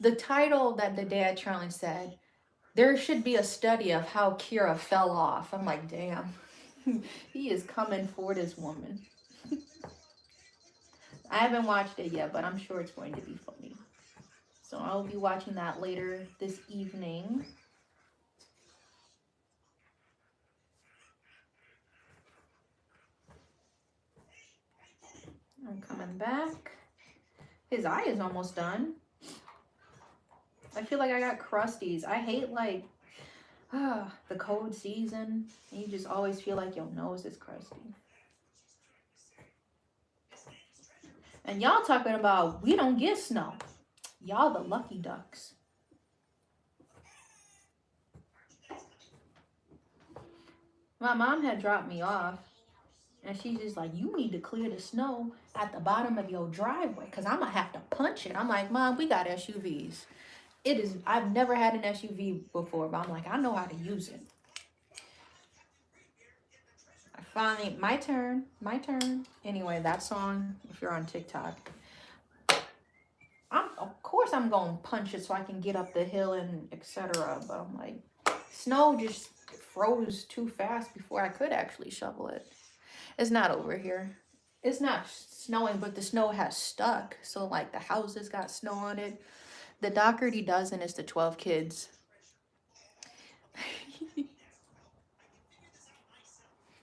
The title that the dad challenge said, there should be a study of how Kira fell off. I'm like, damn. He is coming for this woman. I haven't watched it yet, but I'm sure it's going to be funny. So I'll be watching that later this evening. I'm coming back. His eye is almost done. I feel like I got crusties. I hate like the cold season. You just always feel like your nose is crusty. And y'all talking about we don't get snow. Y'all the lucky ducks. My mom had dropped me off. And she's just like, you need to clear the snow at the bottom of your driveway because I'm going to have to punch it. I'm like, Mom, we got SUVs. I've never had an SUV before, but I'm like, I know how to use it. I finally, my turn. Anyway, that song, if you're on TikTok, of course I'm going to punch it so I can get up the hill and etc. But I'm like, snow just froze too fast before I could actually shovel it. It's not over here. It's not snowing, but the snow has stuck. So, like, the houses got snow on it. The Doherty dozen is the 12 kids.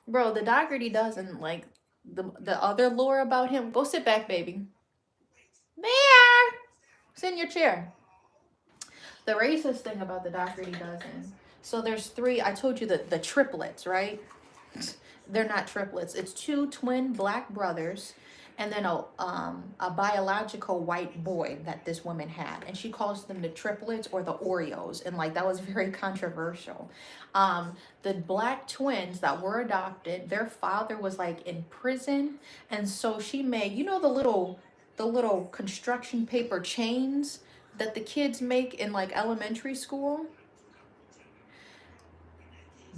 Bro, the Doherty dozen, like, the other lore about him. Go sit back, baby. There! Sit in your chair. The racist thing about the Doherty dozen. So, there's 3. I told you the triplets, right? They're not triplets. It's 2 twin black brothers and then a biological white boy that this woman had. And she calls them the triplets or the Oreos. And like, that was very controversial. The black twins that were adopted, their father was like in prison. And so she made, you know, the little construction paper chains that the kids make in like elementary school.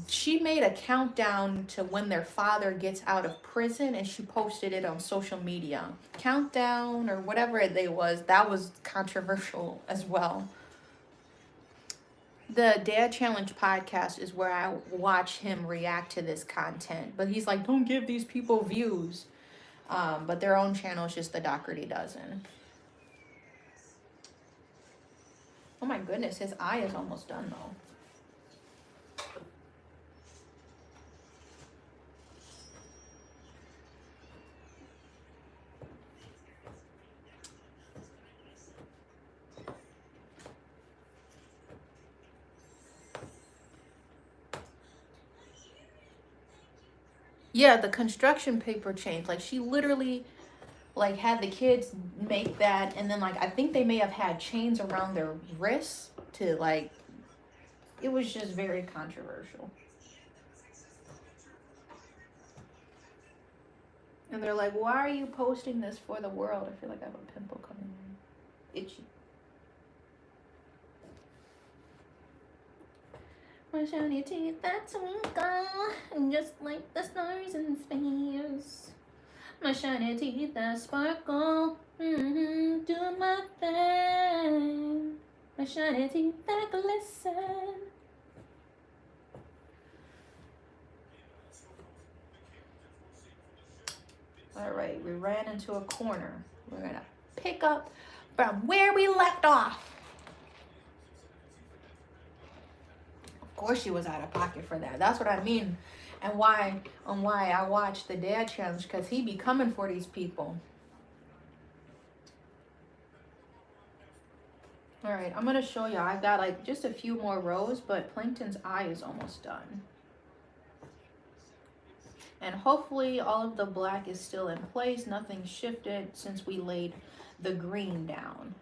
She made a countdown to when their father gets out of prison and she posted it on social media. Countdown or whatever it was, that was controversial as well. The Dad Challenge podcast is where I watch him react to this content. But he's like, don't give these people views. But their own channel is just the Doherty dozen. Oh my goodness, his eye is almost done though. Yeah, the construction paper chains. Like, she literally, like, had the kids make that. And then, like, I think they may have had chains around their wrists to, like, it was just very controversial. And they're like, why are you posting this for the world? I feel like I have a pimple coming in. Itchy. My shiny teeth that twinkle, just like the stars in space. My shiny teeth that sparkle, do my thing. My shiny teeth that glisten. All right, we ran into a corner. We're gonna pick up from where we left off. Of course she was out of pocket for that. That's what I mean. And why I watch the dad challenge, because he be coming for these people. All right, I'm gonna show y'all. I've got like just a few more rows, but Plankton's eye is almost done. And hopefully all of the black is still in place. Nothing shifted since we laid the green down.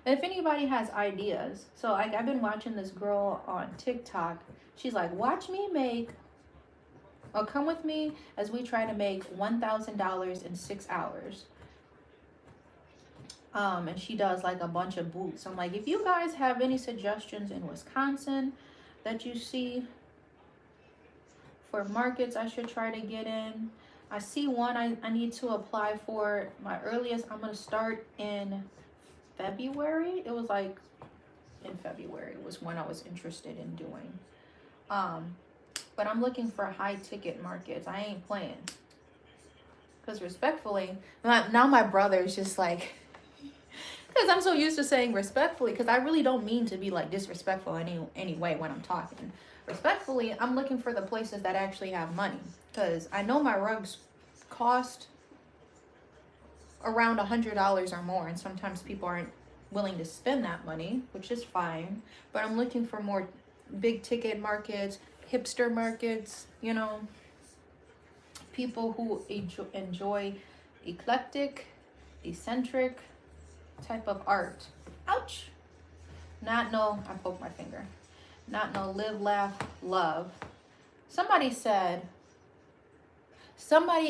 If anybody has ideas, so I've been watching this girl on TikTok. She's like, watch me make, or come with me as we try to make $1,000 in 6 hours. And she does like a bunch of boots. I'm like, if you guys have any suggestions in Wisconsin that you see for markets I should try to get in. I see one I need to apply for. My earliest, I'm going to start in February. It was like in February was when I was interested in doing. But I'm looking for high ticket markets. I ain't playing. Because respectfully, now my brother is just like, because I'm so used to saying respectfully, because I really don't mean to be like disrespectful any way when I'm talking. Respectfully, I'm looking for the places that actually have money, because I know my rugs cost around $100 or more, and sometimes people aren't willing to spend that money, which is fine. But I'm looking for more big ticket markets, hipster markets, you know, people who enjoy eclectic, eccentric type of art. Ouch! Not no, I poked my finger. Not no live, laugh, love. Somebody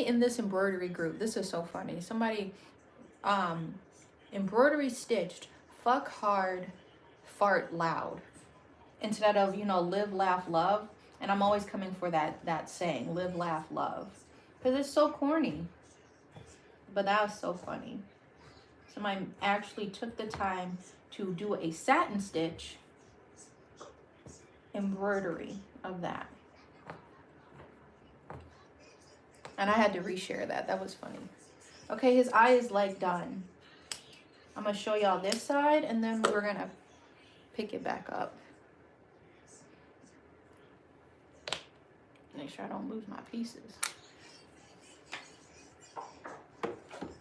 in this embroidery group, this is so funny. Somebody embroidery stitched fuck hard, fart loud, instead of, you know, live, laugh, love. And I'm always coming for that saying, live, laugh, love, because it's so corny. But that was so funny. Somebody actually took the time to do a satin stitch embroidery of that. And I had to reshare that. That was funny. Okay, his eye is like done. I'm going to show y'all this side, and then we're going to pick it back up. Make sure I don't lose my pieces.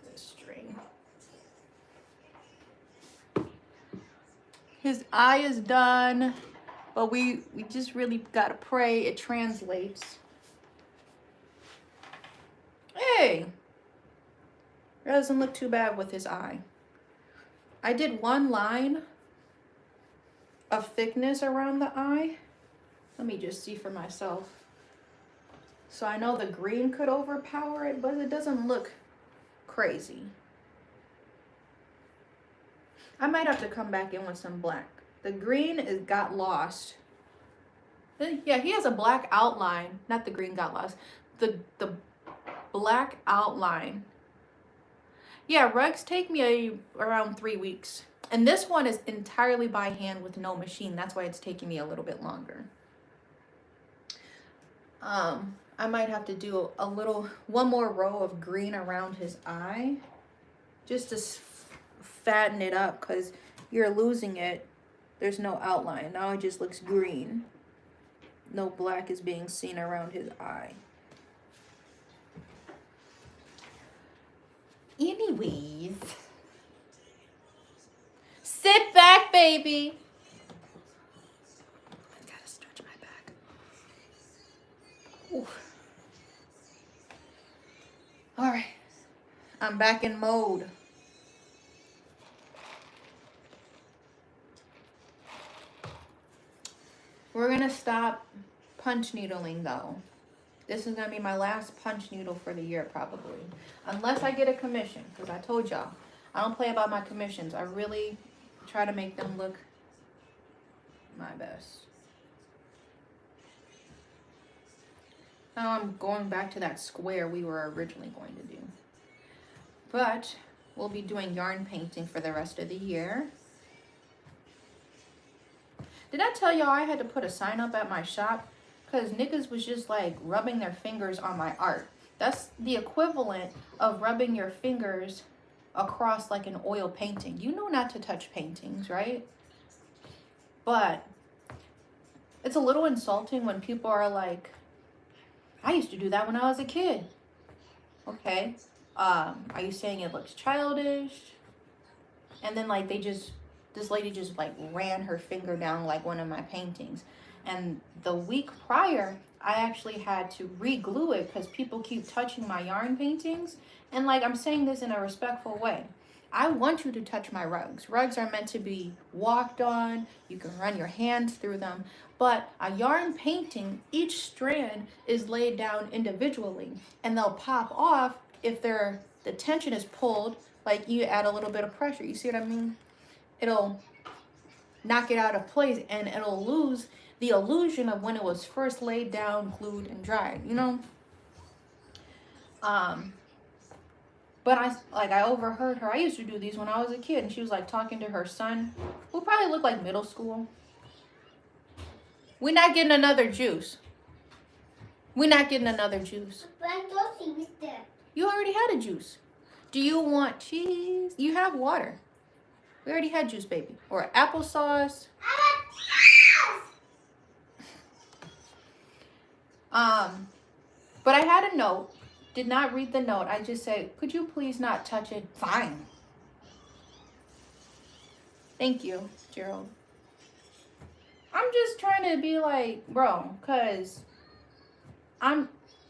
This string. His eye is done, but we just really got to pray it translates. Hey! It doesn't look too bad with his eye. I did one line of thickness around the eye. Let me just see for myself. So I know the green could overpower it, but it doesn't look crazy. I might have to come back in with some black. The green got lost. Yeah, he has a black outline. Not the green got lost. The black outline. Yeah, rugs take me around 3 weeks. And this one is entirely by hand with no machine. That's why it's taking me a little bit longer. I might have to do one more row of green around his eye, just to fatten it up, because you're losing it. There's no outline. Now it just looks green. No black is being seen around his eye. Anyways, sit back, baby. I gotta stretch my back. Ooh. All right, I'm back in mode. We're gonna stop punch needling though. This is going to be my last punch needle for the year probably. Unless I get a commission. Because I told y'all, I don't play about my commissions. I really try to make them look my best. Now I'm going back to that square we were originally going to do. But we'll be doing yarn painting for the rest of the year. Did I tell y'all I had to put a sign up at my shop? Because niggas was just like rubbing their fingers on my art. That's the equivalent of rubbing your fingers across like an oil painting. You know not to touch paintings, right? But it's a little insulting when people are like, I used to do that when I was a kid. Okay. Are you saying it looks childish? And then like this lady just like ran her finger down like one of my paintings. And the week prior, I actually had to re-glue it because people keep touching my yarn paintings. And like, I'm saying this in a respectful way. I want you to touch my rugs. Rugs are meant to be walked on. You can run your hands through them. But a yarn painting, each strand is laid down individually. And they'll pop off if the tension is pulled. Like you add a little bit of pressure. You see what I mean? It'll knock it out of place and it'll lose the illusion of when it was first laid down, glued, and dried, you know? But I overheard her. I used to do these when I was a kid, and she was like talking to her son, who probably looked like middle school. We're not getting another juice. We're not getting another juice. You already had a juice. Do you want cheese? You have water. We already had juice, baby. Or applesauce. But I had a note. Did not read the note. I just said, could you please not touch it? Fine. Thank you, Gerald. I'm just trying to be like, bro, because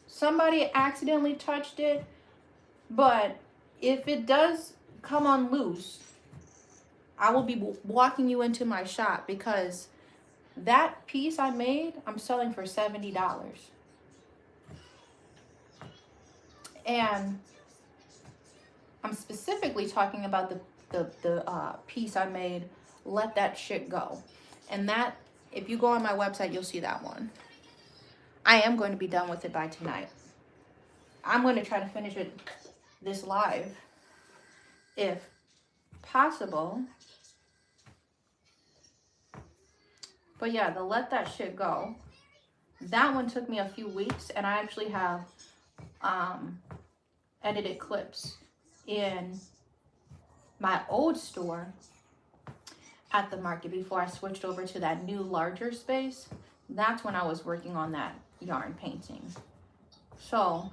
somebody accidentally touched it, but if it does come on loose, I will be walking you into my shop because that piece I made, I'm selling for $70. And I'm specifically talking about the piece I made, Let That Shit Go. And that, if you go on my website, you'll see that one. I am going to be done with it by tonight. I'm going to try to finish it this live, if possible. But yeah, the Let That Shit Go. That one took me a few weeks, and I actually have edited clips in my old store at the market before I switched over to that new larger space. That's when I was working on that yarn painting. So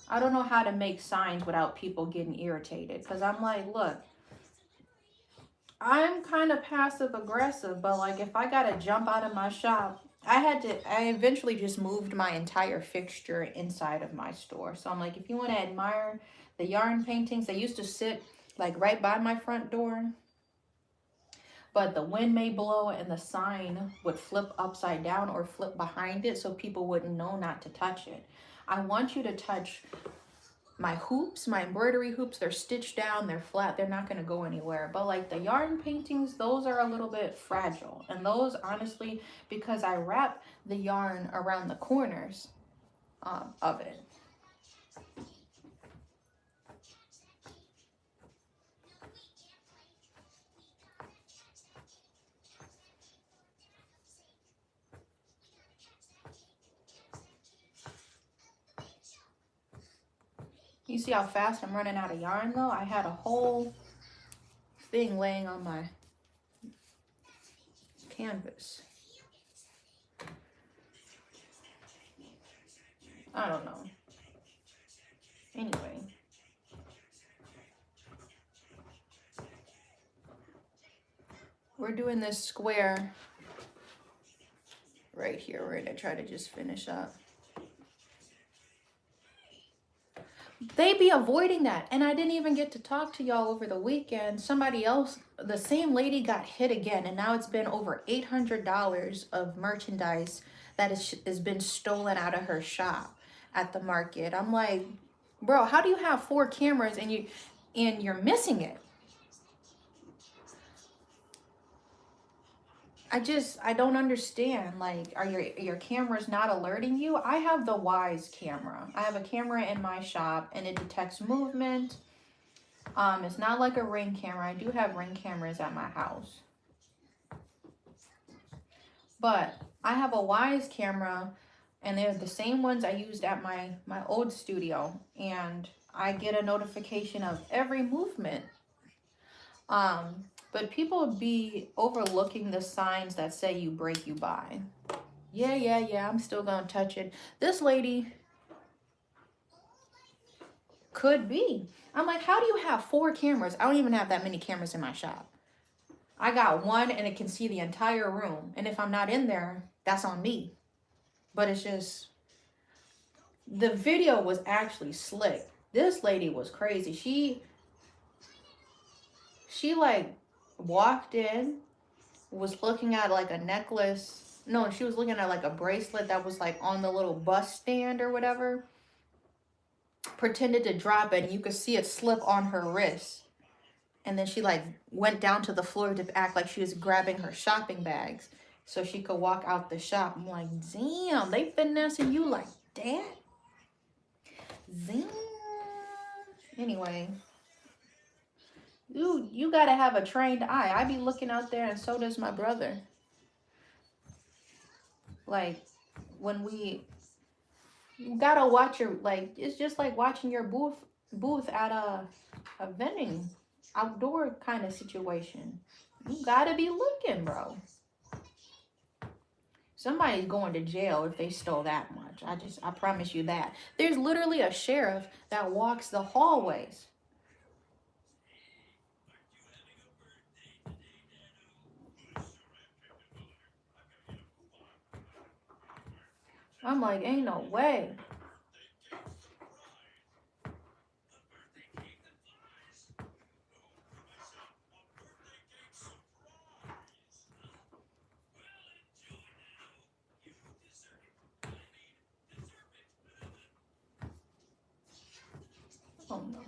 I don't know how to make signs without people getting irritated, because I'm like, look, I'm kind of passive aggressive, but like if I gotta jump out of my shop, I eventually just moved my entire fixture inside of my store. So I'm like, if you want to admire the yarn paintings, they used to sit like right by my front door, but the wind may blow and the sign would flip upside down or flip behind it so people wouldn't know not to touch it. I want you to touch my hoops, my embroidery hoops. They're stitched down, they're flat, they're not going to go anywhere. But like the yarn paintings, those are a little bit fragile. And those, honestly, because I wrap the yarn around the corners of it. You see how fast I'm running out of yarn though? I had a whole thing laying on my canvas. I don't know. Anyway. We're doing this square right here. We're gonna try to just finish up. They be avoiding that. And I didn't even get to talk to y'all over the weekend. Somebody else, the same lady got hit again. And now it's been over $800 of merchandise that has been stolen out of her shop. at the market. I'm like, bro, how do you have 4 cameras and you're missing it? I don't understand. Like, are your cameras not alerting you? I have the Wise camera. I have a camera in my shop and it detects movement. It's not like a Ring camera. I do have Ring cameras at my house. But I have a Wise camera and they're the same ones I used at my old studio, and I get a notification of every movement. But people be overlooking the signs that say you break, you buy. Yeah, I'm still gonna touch it. This lady could be. I'm like, how do you have 4 cameras? I don't even have that many cameras in my shop. I got one and it can see the entire room. And if I'm not in there, that's on me. But it's just, the video was actually slick. This lady was crazy. She like walked in, was looking at like a necklace. No, she was looking at like a bracelet that was like on the little bus stand or whatever. Pretended to drop it and you could see it slip on her wrist. And then she like went down to the floor to act like she was grabbing her shopping bags so she could walk out the shop. I'm like, damn, they finessing you like that? Damn. Anyway, you gotta have a trained eye. I be looking out there and so does my brother. Like, you gotta watch your, like, it's just like watching your booth at a vending outdoor kind of situation. You gotta be looking, bro. Somebody's going to jail if they stole that much. I promise you that. There's literally a sheriff that walks the hallways. I'm like, ain't no way. Oh no.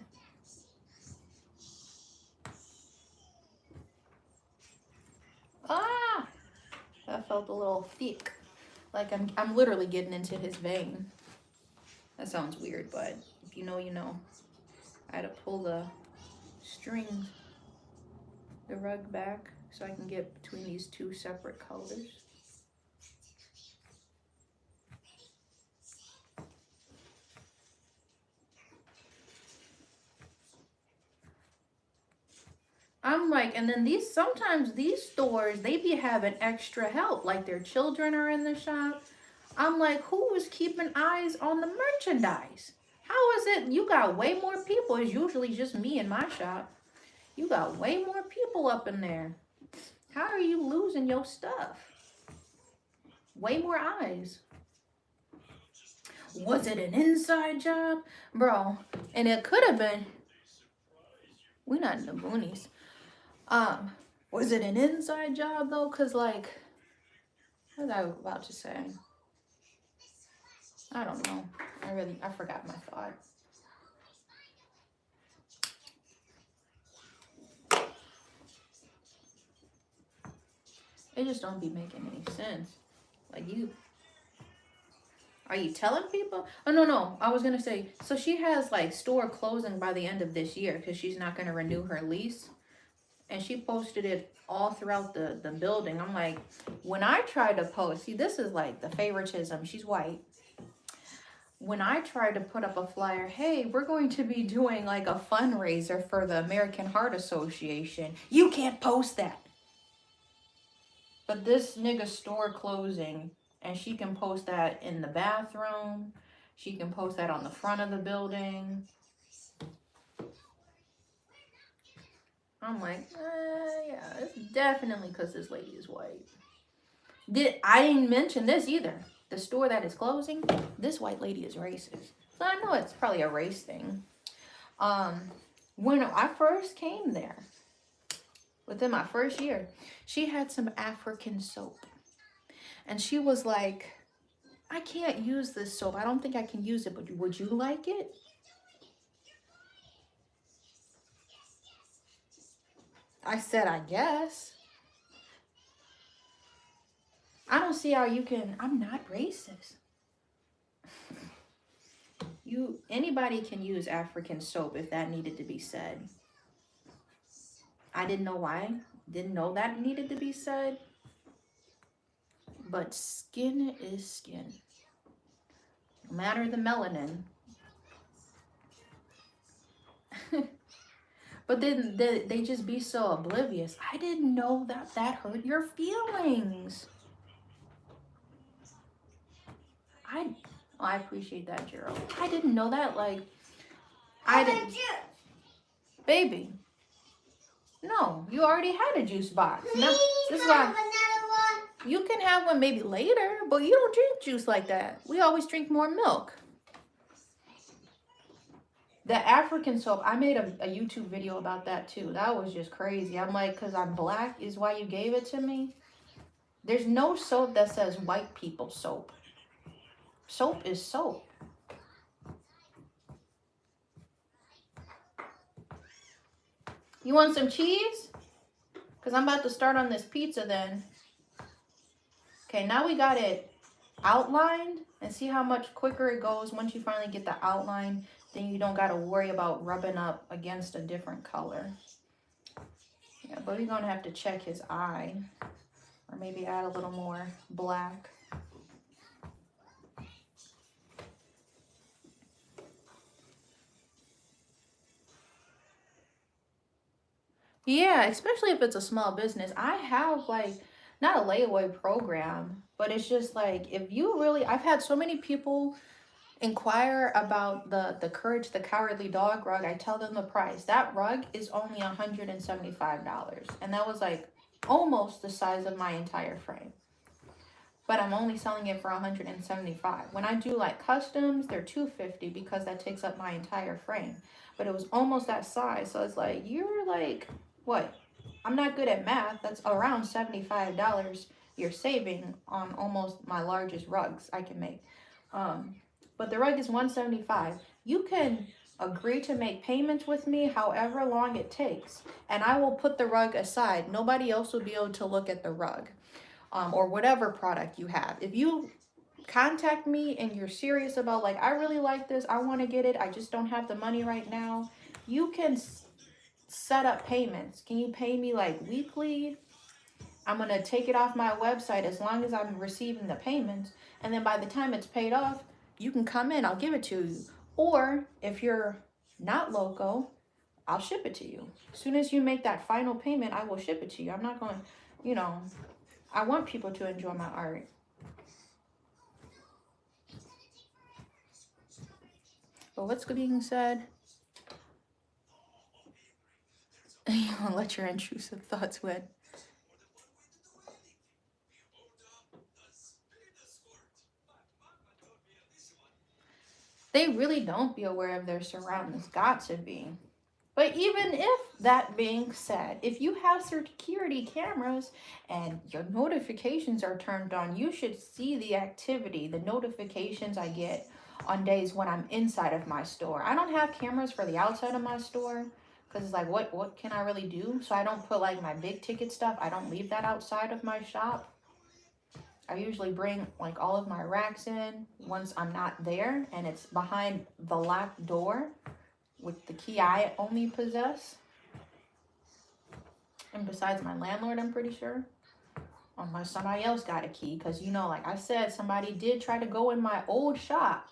Ah! That felt a little thick. Like I'm literally getting into his vein. That sounds weird, but if you know, you know. I had to pull the strings, the rug back so I can get between these 2 separate colors. I'm like, and then sometimes these stores, they be having extra help, like their children are in the shop. I'm like, who is keeping eyes on the merchandise? How is it you got way more people? It's usually just me in my shop. You got way more people up in there. How are you losing your stuff? Way more eyes. Was it an inside job? Bro, and it could have been. We're not in the boonies. Was it an inside job though? Cause like, what was I about to say? I don't know. I forgot my thought. It just don't be making any sense. Like, are you telling people? Oh, no. I was going to say, so she has like store closing by the end of this year because she's not going to renew her lease. And she posted it all throughout the building. I'm like, when I try to post, see, this is like the favoritism. She's white. When I try to put up a flyer, hey, we're going to be doing like a fundraiser for the American Heart Association. You can't post that. But this nigga store closing, and she can post that in the bathroom. She can post that on the front of the building. I'm like, yeah, it's definitely because this lady is white. I didn't mention this either. The store that is closing, this white lady is racist. So I know it's probably a race thing. When I first came there, within my first year, she had some African soap. And she was like, I can't use this soap. I don't think I can use it, but would you like it? I said, I guess. I don't see how you can. I'm not racist. Anybody can use African soap if that needed to be said. I didn't know why. Didn't know that needed to be said. But skin is skin. No matter the melanin. But then they just be so oblivious. I didn't know that hurt your feelings. I appreciate that, Gerald. I didn't know that. Like, I didn't. Baby. No, you already had a juice box. No, this is why. You can have one maybe later, but you don't drink juice like that. We always drink more milk. The African soap, I made a YouTube video about that too. That was just crazy. I'm like, because I'm black is why you gave it to me. There's no soap that says white people soap. Soap is soap. You want some cheese? Because I'm about to start on this pizza then. Okay, now we got it outlined. And see how much quicker it goes once you finally get the outline. Then you don't got to worry about rubbing up against a different color. Yeah, but we're going to have to check his eye. Or maybe add a little more black. Yeah, especially if it's a small business. I have like, not a layaway program, but it's just like, if you really, I've had so many people inquire about the Courage the Cowardly Dog rug. I tell them the price. That rug is only $175. And that was like almost the size of my entire frame. But I'm only selling it for $175. When I do like customs, they're $250 because that takes up my entire frame. But it was almost that size. So it's like, you're like, what? I'm not good at math. That's around $75 you're saving on almost my largest rugs I can make. But the rug is $175. You can agree to make payments with me however long it takes. And I will put the rug aside. Nobody else will be able to look at the rug. Or whatever product you have. If you contact me and you're serious about like, I really like this, I want to get it, I just don't have the money right now, you can set up payments. Can you pay me like weekly? I'm going to take it off my website as long as I'm receiving the payments. And then by the time it's paid off, you can come in, I'll give it to you. Or if you're not local, I'll ship it to you. As soon as you make that final payment, I will ship it to you. I'm not going, you know, I want people to enjoy my art. But what's being said? You want to let your intrusive thoughts win. They really don't be aware of their surroundings. Got to be. But even if that being said, if you have security cameras and your notifications are turned on, you should see the activity, the notifications I get on days when I'm inside of my store. I don't have cameras for the outside of my store because it's like, what can I really do? So I don't put like my big ticket stuff. I don't leave that outside of my shop. I usually bring like all of my racks in once I'm not there and it's behind the locked door with the key I only possess. And besides my landlord, I'm pretty sure. Unless somebody else got a key. Because, you know, like I said, somebody did try to go in my old shop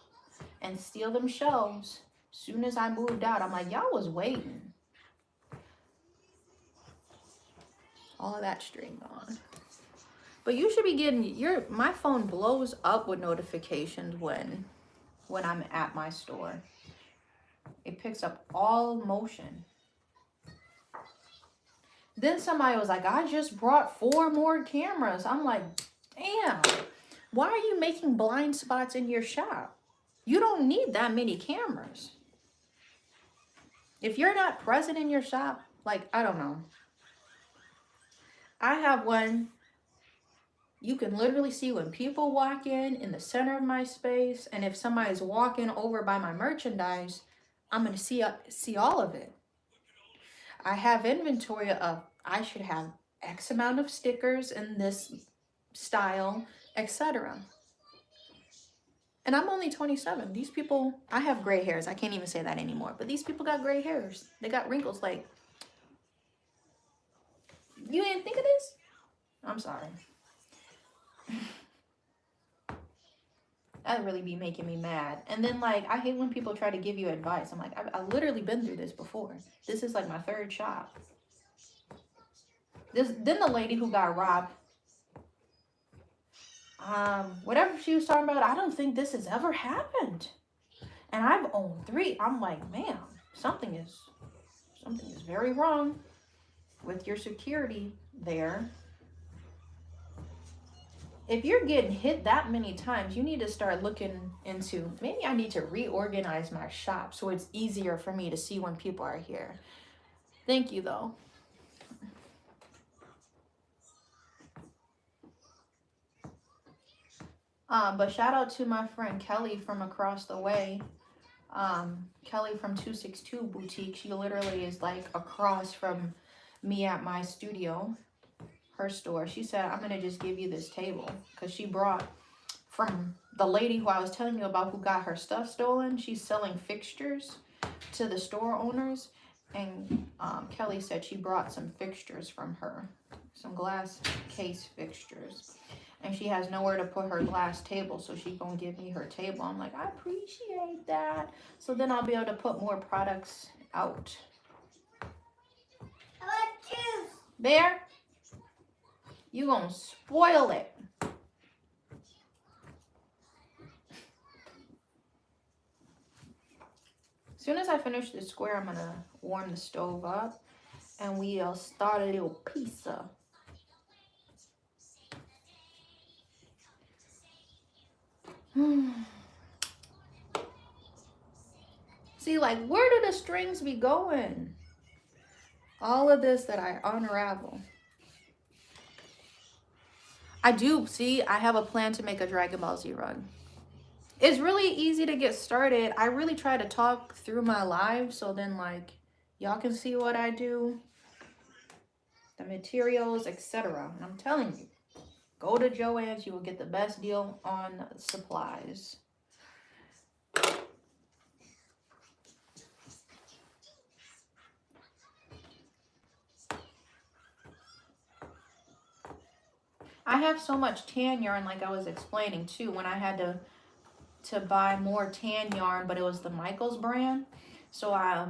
and steal them shelves. As soon as I moved out, I'm like, y'all was waiting. All of that string on. But you should be getting my phone blows up with notifications when I'm at my store. It picks up all motion. Then somebody was like, I just brought 4 more cameras. I'm like, damn, why are you making blind spots in your shop? You don't need that many cameras. If you're not present in your shop, like, I don't know. I have one You can literally see when people walk in the center of my space, and if somebody's walking over by my merchandise, I'm going to see all of it. I have inventory of, I should have X amount of stickers in this style, etc. And I'm only 27. These people, I have gray hairs. I can't even say that anymore. But these people got gray hairs. They got wrinkles. Like, you didn't think of this? I'm sorry. That really be making me mad. And then, like, I hate when people try to give you advice. I'm like, I've literally been through this before. This is like my third shop. Then the lady who got robbed, whatever she was talking about, I don't think this has ever happened. And I've owned 3. I'm like, ma'am, something is very wrong with your security there. If you're getting hit that many times, you need to start looking into, maybe I need to reorganize my shop so it's easier for me to see when people are here. Thank you, though. But shout out to my friend Kelly from across the way. Kelly from 262 Boutique. She literally is like across from me at my studio, her store. She said, I'm going to just give you this table, because she brought from the lady who I was telling you about who got her stuff stolen. She's selling fixtures to the store owners. And Kelly said she brought some fixtures from her, some glass case fixtures. And she has nowhere to put her glass table, so she's going to give me her table. I'm like, I appreciate that. So then I'll be able to put more products out. I want juice. Bear, you going to spoil it. As soon as I finish this square, I'm going to warm the stove up. And we'll start a little pizza. See, like, where do the strings be going? All of this that I unravel. I have a plan to make a Dragon Ball Z rug. It's really easy to get started. I really try to talk through my live, so then, like, y'all can see what I do, the materials, etc. And I'm telling you, go to Joann's, you will get the best deal on supplies. I have so much tan yarn, like I was explaining too, when I had to buy more tan yarn, but it was the Michaels brand. So I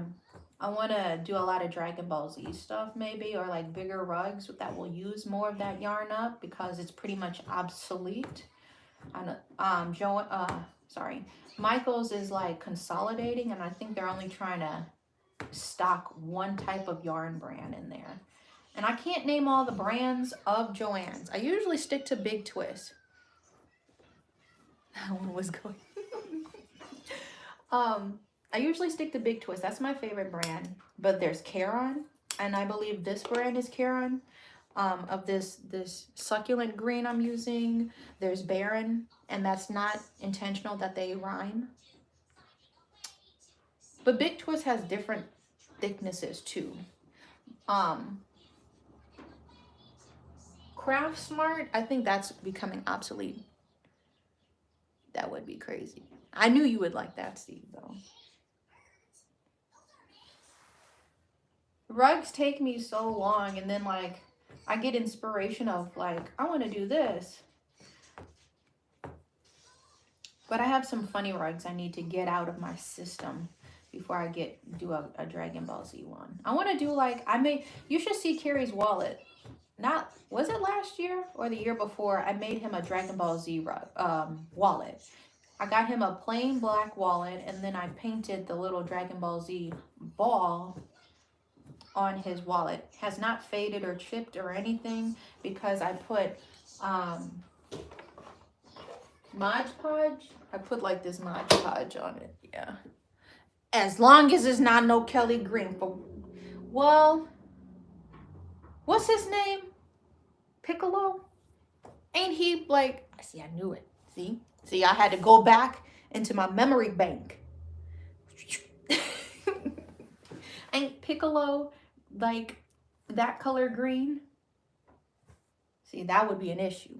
want to do a lot of Dragon Ball Z stuff maybe, or like bigger rugs that will use more of that yarn up, because it's pretty much obsolete. Michaels is like consolidating, and I think they're only trying to stock one type of yarn brand in there. And I can't name all the brands of Joann's. I usually stick to Big Twist. That one was going. I usually stick to Big Twist. That's my favorite brand. But there's Caron, and I believe this brand is Caron. Of this succulent green I'm using. There's Baron, and that's not intentional that they rhyme. But Big Twist has different thicknesses too. Craft Smart, I think that's becoming obsolete. That would be crazy. I knew you would like that, Steve, though. Rugs take me so long, and then, like, I get inspiration of, like, I want to do this. But I have some funny rugs I need to get out of my system before I do a Dragon Ball Z one. I want to do, like, you should see Carrie's wallet. Was it last year or the year before? I made him a Dragon Ball Z wallet. I got him a plain black wallet, and then I painted the little Dragon Ball Z ball on his wallet. Has not faded or chipped or anything, because I put Mod Podge. I put like this Mod Podge on it. Yeah. As long as it's not no Kelly Green. Well, what's his name? Piccolo? Ain't he like, see, I knew it. See, I had to go back into my memory bank. Ain't Piccolo like that color green? See, that would be an issue.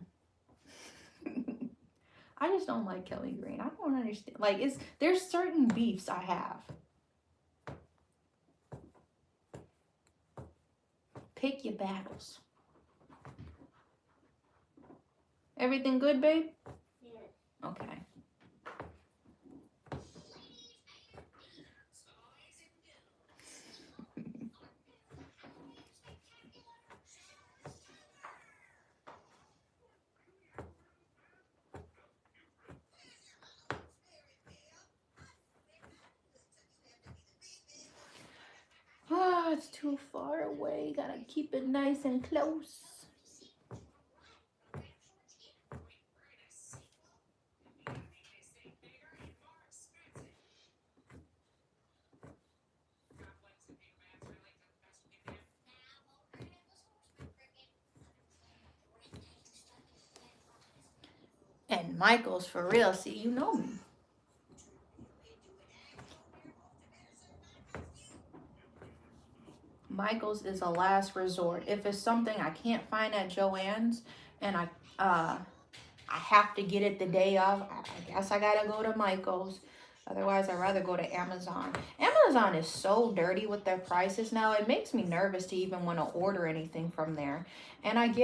I just don't like Kelly Green. I don't understand. Like, there's certain beefs I have. Pick your battles. Everything good, babe? Yeah. Okay. Oh, it's too far away. Gotta keep it nice and close. And Michael's for real. See, you know me. Michael's is a last resort. If it's something I can't find at Joann's and I have to get it the day of, I guess I gotta go to Michael's. Otherwise, I'd rather go to Amazon. Amazon is so dirty with their prices now. It makes me nervous to even want to order anything from there. And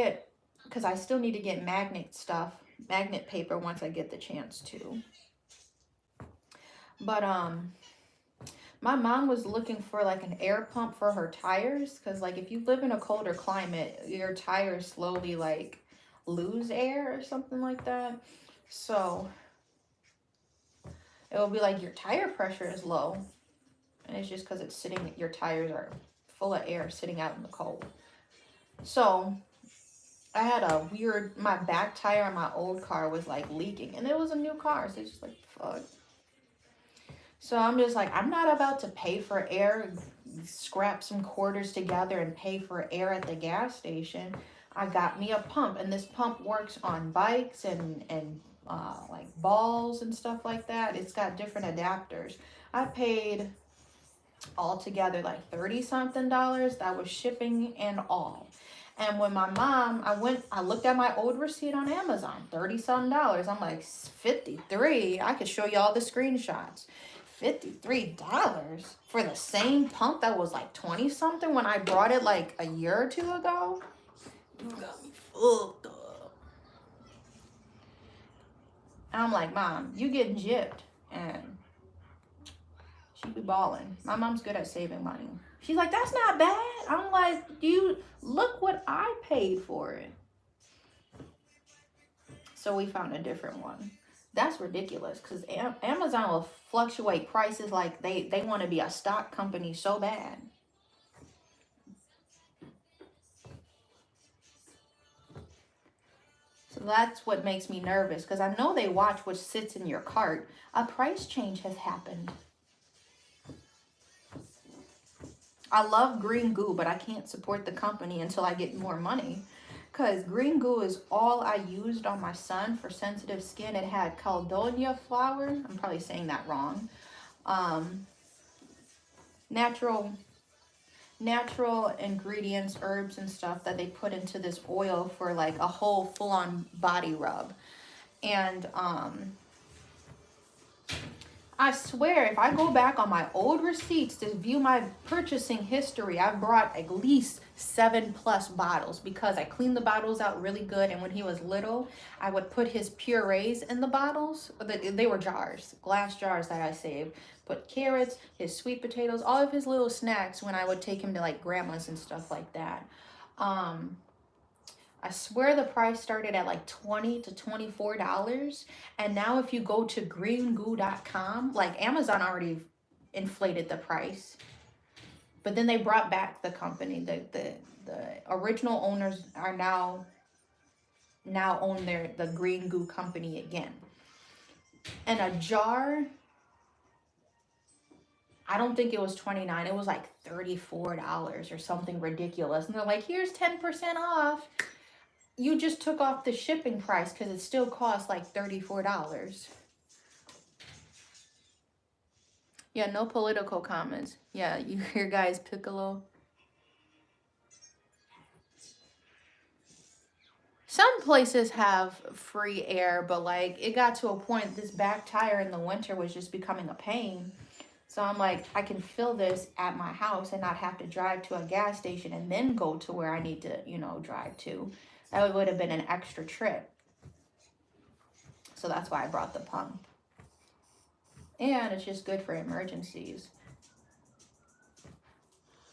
because I still need to get magnet paper once I get the chance to. But my mom was looking for like an air pump for her tires, because like if you live in a colder climate, your tires slowly like lose air or something like that. So it will be like your tire pressure is low, and it's just because it's sitting, your tires are full of air sitting out in the cold. So I had my back tire on my old car was like leaking, and it was a new car, so it's just like, fuck. So I'm just like, I'm not about to pay for air, scrap some quarters together and pay for air at the gas station. I got me a pump, and this pump works on bikes and like balls and stuff like that. It's got different adapters. I paid altogether like $30 something. That was shipping and all. And when my mom, I looked at my old receipt on Amazon, $30 something. I'm like, 53. I could show you all the screenshots. $53 for the same pump that was like 20 something when I brought it like a year or two ago. You got me fucked up. And I'm like, Mom, you getting gypped. And she be balling. My mom's good at saving money. She's like, that's not bad. I'm like, look what I paid for it. So we found a different one. That's ridiculous, because Amazon will fluctuate prices like they want to be a stock company so bad. So that's what makes me nervous, because I know they watch what sits in your cart. A price change has happened. I love green goo, but I can't support the company until I get more money. Because green goo is all I used on my son for sensitive skin. It had caldonia flower. I'm probably saying that wrong. Natural ingredients, herbs and stuff that they put into this oil for like a whole full-on body rub. And I swear, if I go back on my old receipts to view my purchasing history, I brought at least 7+ bottles, because I cleaned the bottles out really good. And when he was little, I would put his purees in the bottles. They were jars, glass jars that I saved. Put carrots, his sweet potatoes, all of his little snacks when I would take him to like grandma's and stuff like that. I swear the price started at like $20 to $24. And now if you go to greengoo.com, like Amazon already inflated the price. But then they brought back the company. The original owners are now own the Green Goo company again. And a jar, I don't think it was $29. It was like $34 or something ridiculous. And they're like, here's 10% off. you just took off the shipping price because it still costs like $34. Yeah, no political comments. Yeah, you hear guys Piccolo. Some places have free air, but like it got to a point this back tire in the winter was just becoming a pain. So I'm like, I can fill this at my house and not have to drive to a gas station and then go to where I need to, drive to. That would have been an extra trip. So that's why I brought the pump. And it's just good for emergencies.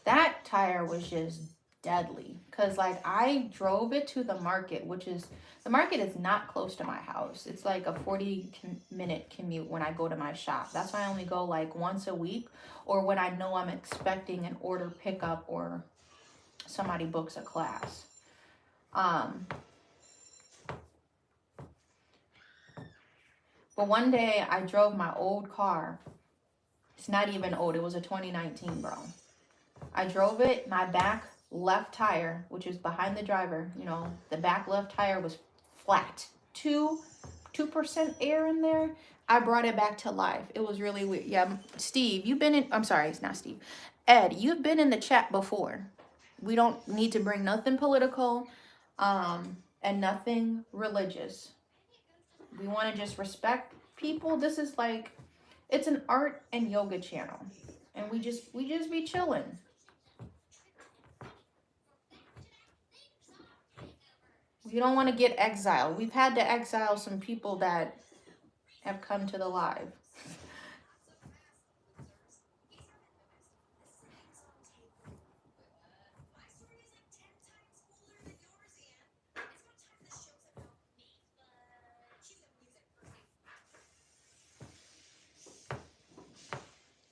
That tire was just deadly because like I drove it to the market, the market is not close to my house. It's like a 40-minute commute when I go to my shop. That's why I only go like once a week, or when I know I'm expecting an order pickup or somebody books a class. But one day I drove my old car. It's not even old. It was a 2019, bro. I drove it. My back left tire, which is behind the driver, the back left tire was flat. 2% air in there. I brought it back to life. It was really weird. Yeah, Steve, I'm sorry, it's not Steve. Ed, you've been in the chat before. We don't need to bring nothing political and nothing religious. We want to just respect people. This is like, it's an art and yoga channel. And we just be chilling. You don't want to get exiled. We've had to exile some people that have come to the live.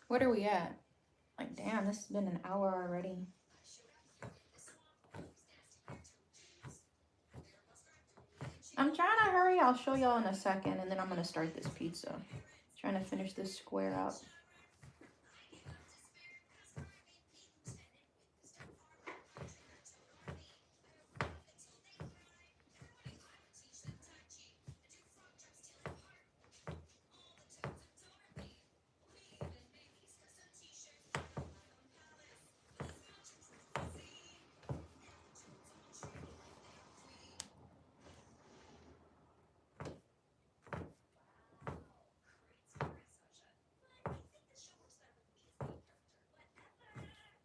What are we at? Like, damn, this has been an hour already. I'm trying to hurry. I'll show y'all in a second, and then I'm going to start this pizza. Trying to finish this square up.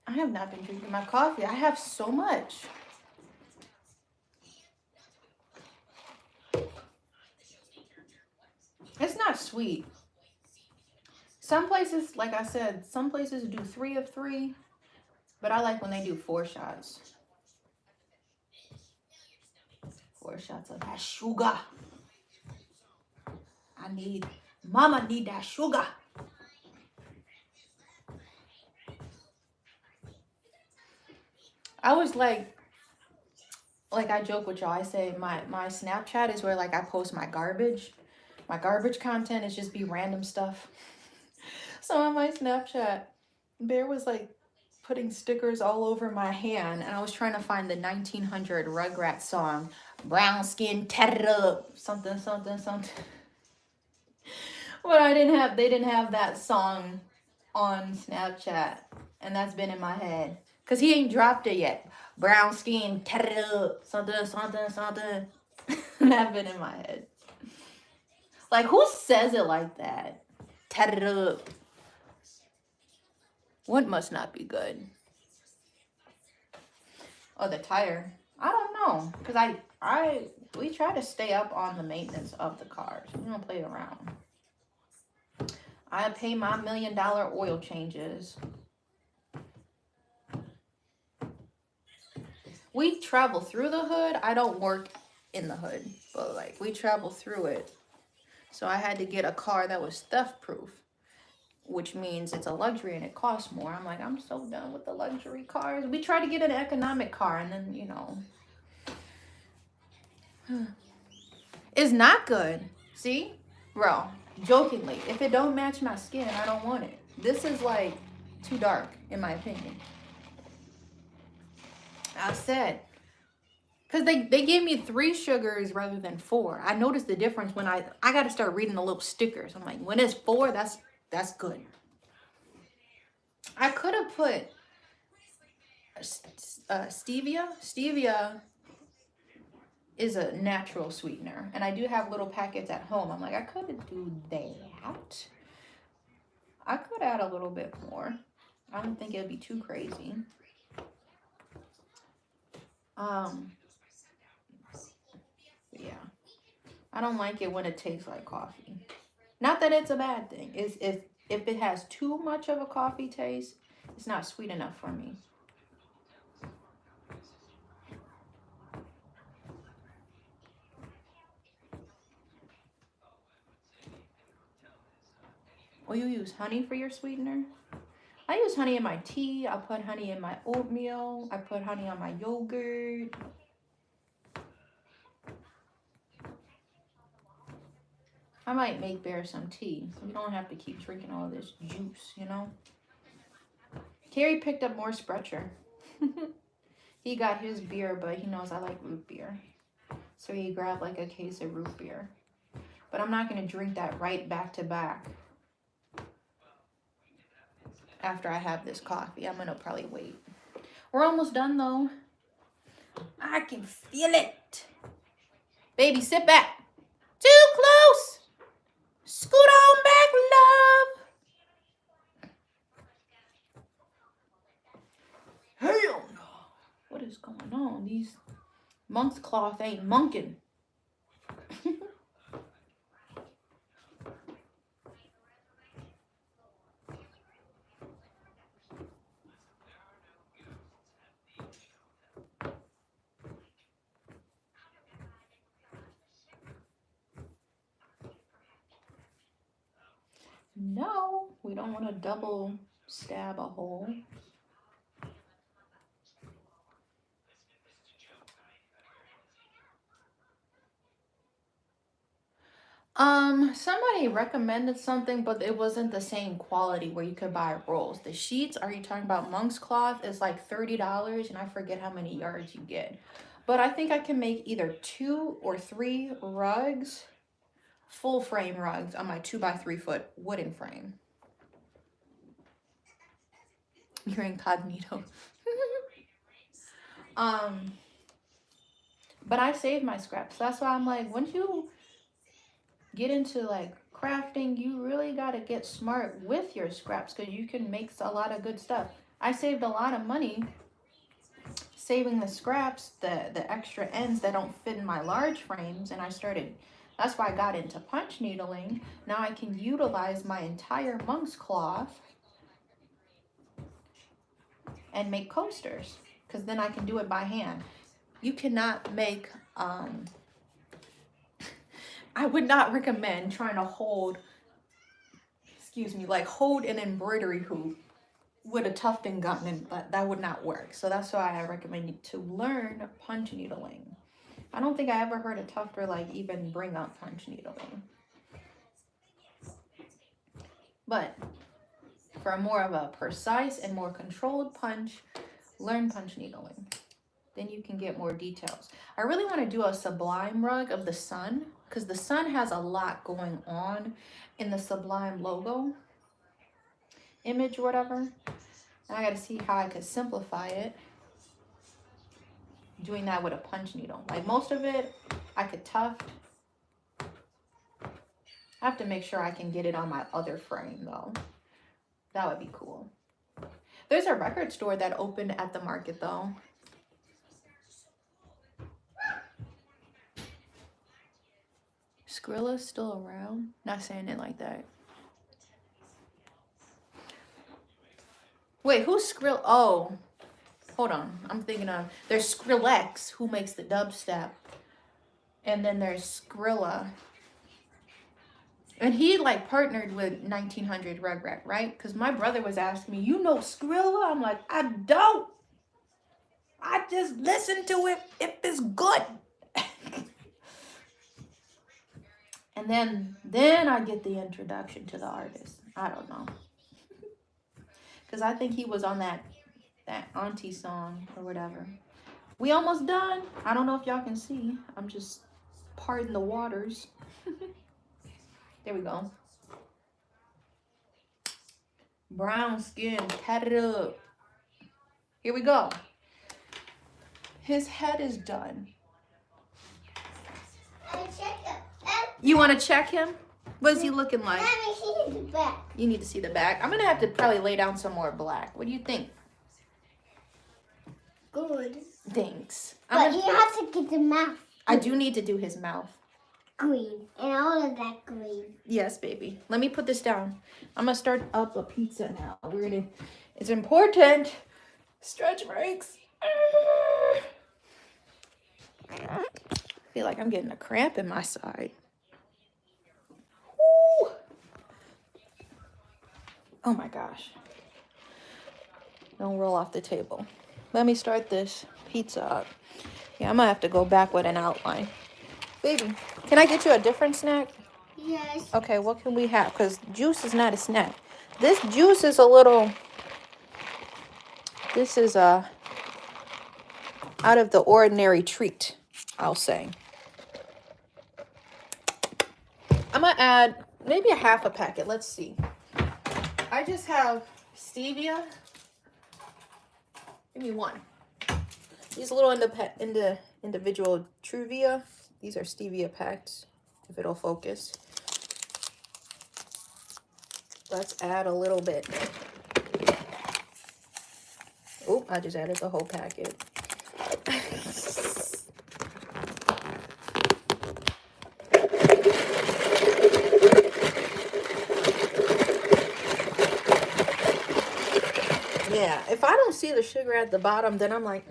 I have not been drinking my coffee. I have so much. It's not sweet. Some places, like I said, some places do 3 of 3, but I like when they do 4 shots. 4 shots of that sugar. Mama need that sugar. I was like I joke with y'all. I say my Snapchat is where like I post my garbage. My garbage content is just be random stuff. So on my Snapchat, Bear was like putting stickers all over my hand, and I was trying to find the 1900 Rugrats song, brown skin tatted up, something. But they didn't have that song on Snapchat, and that's been in my head. Because he ain't dropped it yet. Brown skin, tatted up, something. That's been in my head. Like, who says it like that? Tatted up. What must not be good? Oh, the tire. I don't know. Because we try to stay up on the maintenance of the cars. We don't play around. I pay my $1 million oil changes. We travel through the hood. I don't work in the hood, but like we travel through it. So I had to get a car that was theft proof, which means it's a luxury and it costs more. I'm like, I'm so done with the luxury cars. We try to get an economic car, and then, it's not good. See? Bro, jokingly, if it don't match my skin, I don't want it. This is like too dark, in my opinion. I said, Because they gave me 3 sugars rather than 4. I noticed the difference when I got to start reading the little stickers. I'm like, when it's 4, that's good. I could have put stevia. Stevia is a natural sweetener. And I do have little packets at home. I'm like, I could do that. I could add a little bit more. I don't think it would be too crazy. Yeah. I don't like it when it tastes like coffee. Not that it's a bad thing. It's if it has too much of a coffee taste, it's not sweet enough for me. Or you use honey for your sweetener? I use honey in my tea. I put honey in my oatmeal. I put honey on my yogurt. I might make Bear some tea. So we don't have to keep drinking all this juice, you know? Carrie picked up more Sprecher. He got his beer, but he knows I like root beer. So he grabbed like a case of root beer. But I'm not going to drink that right back to back. After I have this coffee, I'm going to probably wait. We're almost done though. I can feel it. Baby, sit back. Too close. Scoot on back, love. Hell no. What is going on? These monk's cloth ain't monking. No, we don't want to double stab a hole. Somebody recommended something, but it wasn't the same quality where you could buy rolls. The sheets, are you talking about monk's cloth, is like $30, and I forget how many yards you get. But I think I can make either 2 or 3 rugs, full frame rugs on my 2x3 foot wooden frame. You're incognito. But I save my scraps. That's why I'm like, once you get into like crafting, you really got to get smart with your scraps because you can make a lot of good stuff. I saved a lot of money saving the scraps, the extra ends that don't fit in my large frames, and that's why I got into punch needling. Now I can utilize my entire monk's cloth and make coasters, because then I can do it by hand. You cannot make I would not recommend trying to hold an embroidery hoop with a tufting gun, but that would not work. So that's why I recommend you to learn punch needling. I don't think I ever heard a tufter like even bring up punch needling. But for more of a precise and more controlled punch, learn punch needling. Then you can get more details. I really want to do a sublime rug of the sun, because the sun has a lot going on in the sublime logo image or whatever. And I got to see how I could simplify it doing that with a punch needle. Like most of it I could tuft. I have to make sure I can get it on my other frame though. That would be cool. There's a record store that opened at the market though. Skrilla's still around? Not saying it like that. Wait, who's Skrill? Oh, hold on. I'm thinking of, there's Skrillex, who makes the dubstep. And then there's Skrilla. And he like partnered with 1900 Rugrat, right? Because my brother was asking me, you know Skrilla? I'm like, I don't. I just listen to it if it's good. And then I get the introduction to the artist. I don't know. Because I think he was on that auntie song or whatever. We almost done. I don't know if y'all can see. I'm just parting the waters. There we go. Brown skin, tatted up. Here we go. His head is done. You want to check him? What is he looking like? Let me see the back. You need to see the back. I'm going to have to probably lay down some more black. What do you think? Good. Thanks. But you have to get the mouth. I do need to do his mouth. Green. And all of that green. Yes, baby. Let me put this down. I'm going to start up a pizza now. It's important. Stretch breaks. I feel like I'm getting a cramp in my side. Woo. Oh my gosh. Don't roll off the table. Let me start this pizza up. Yeah, I'm gonna have to go back with an outline. Baby, can I get you a different snack? Yes. Okay, what can we have? Because juice is not a snack. This juice is a little... This is a out of the ordinary treat, I'll say. I'm gonna add maybe a half a packet. Let's see. I just have stevia. Give me one. These little individual Truvia. These are stevia packs, if it'll focus. Let's add a little bit. Oh, I just added the whole packet. Yeah, if I don't see the sugar at the bottom, then I'm like,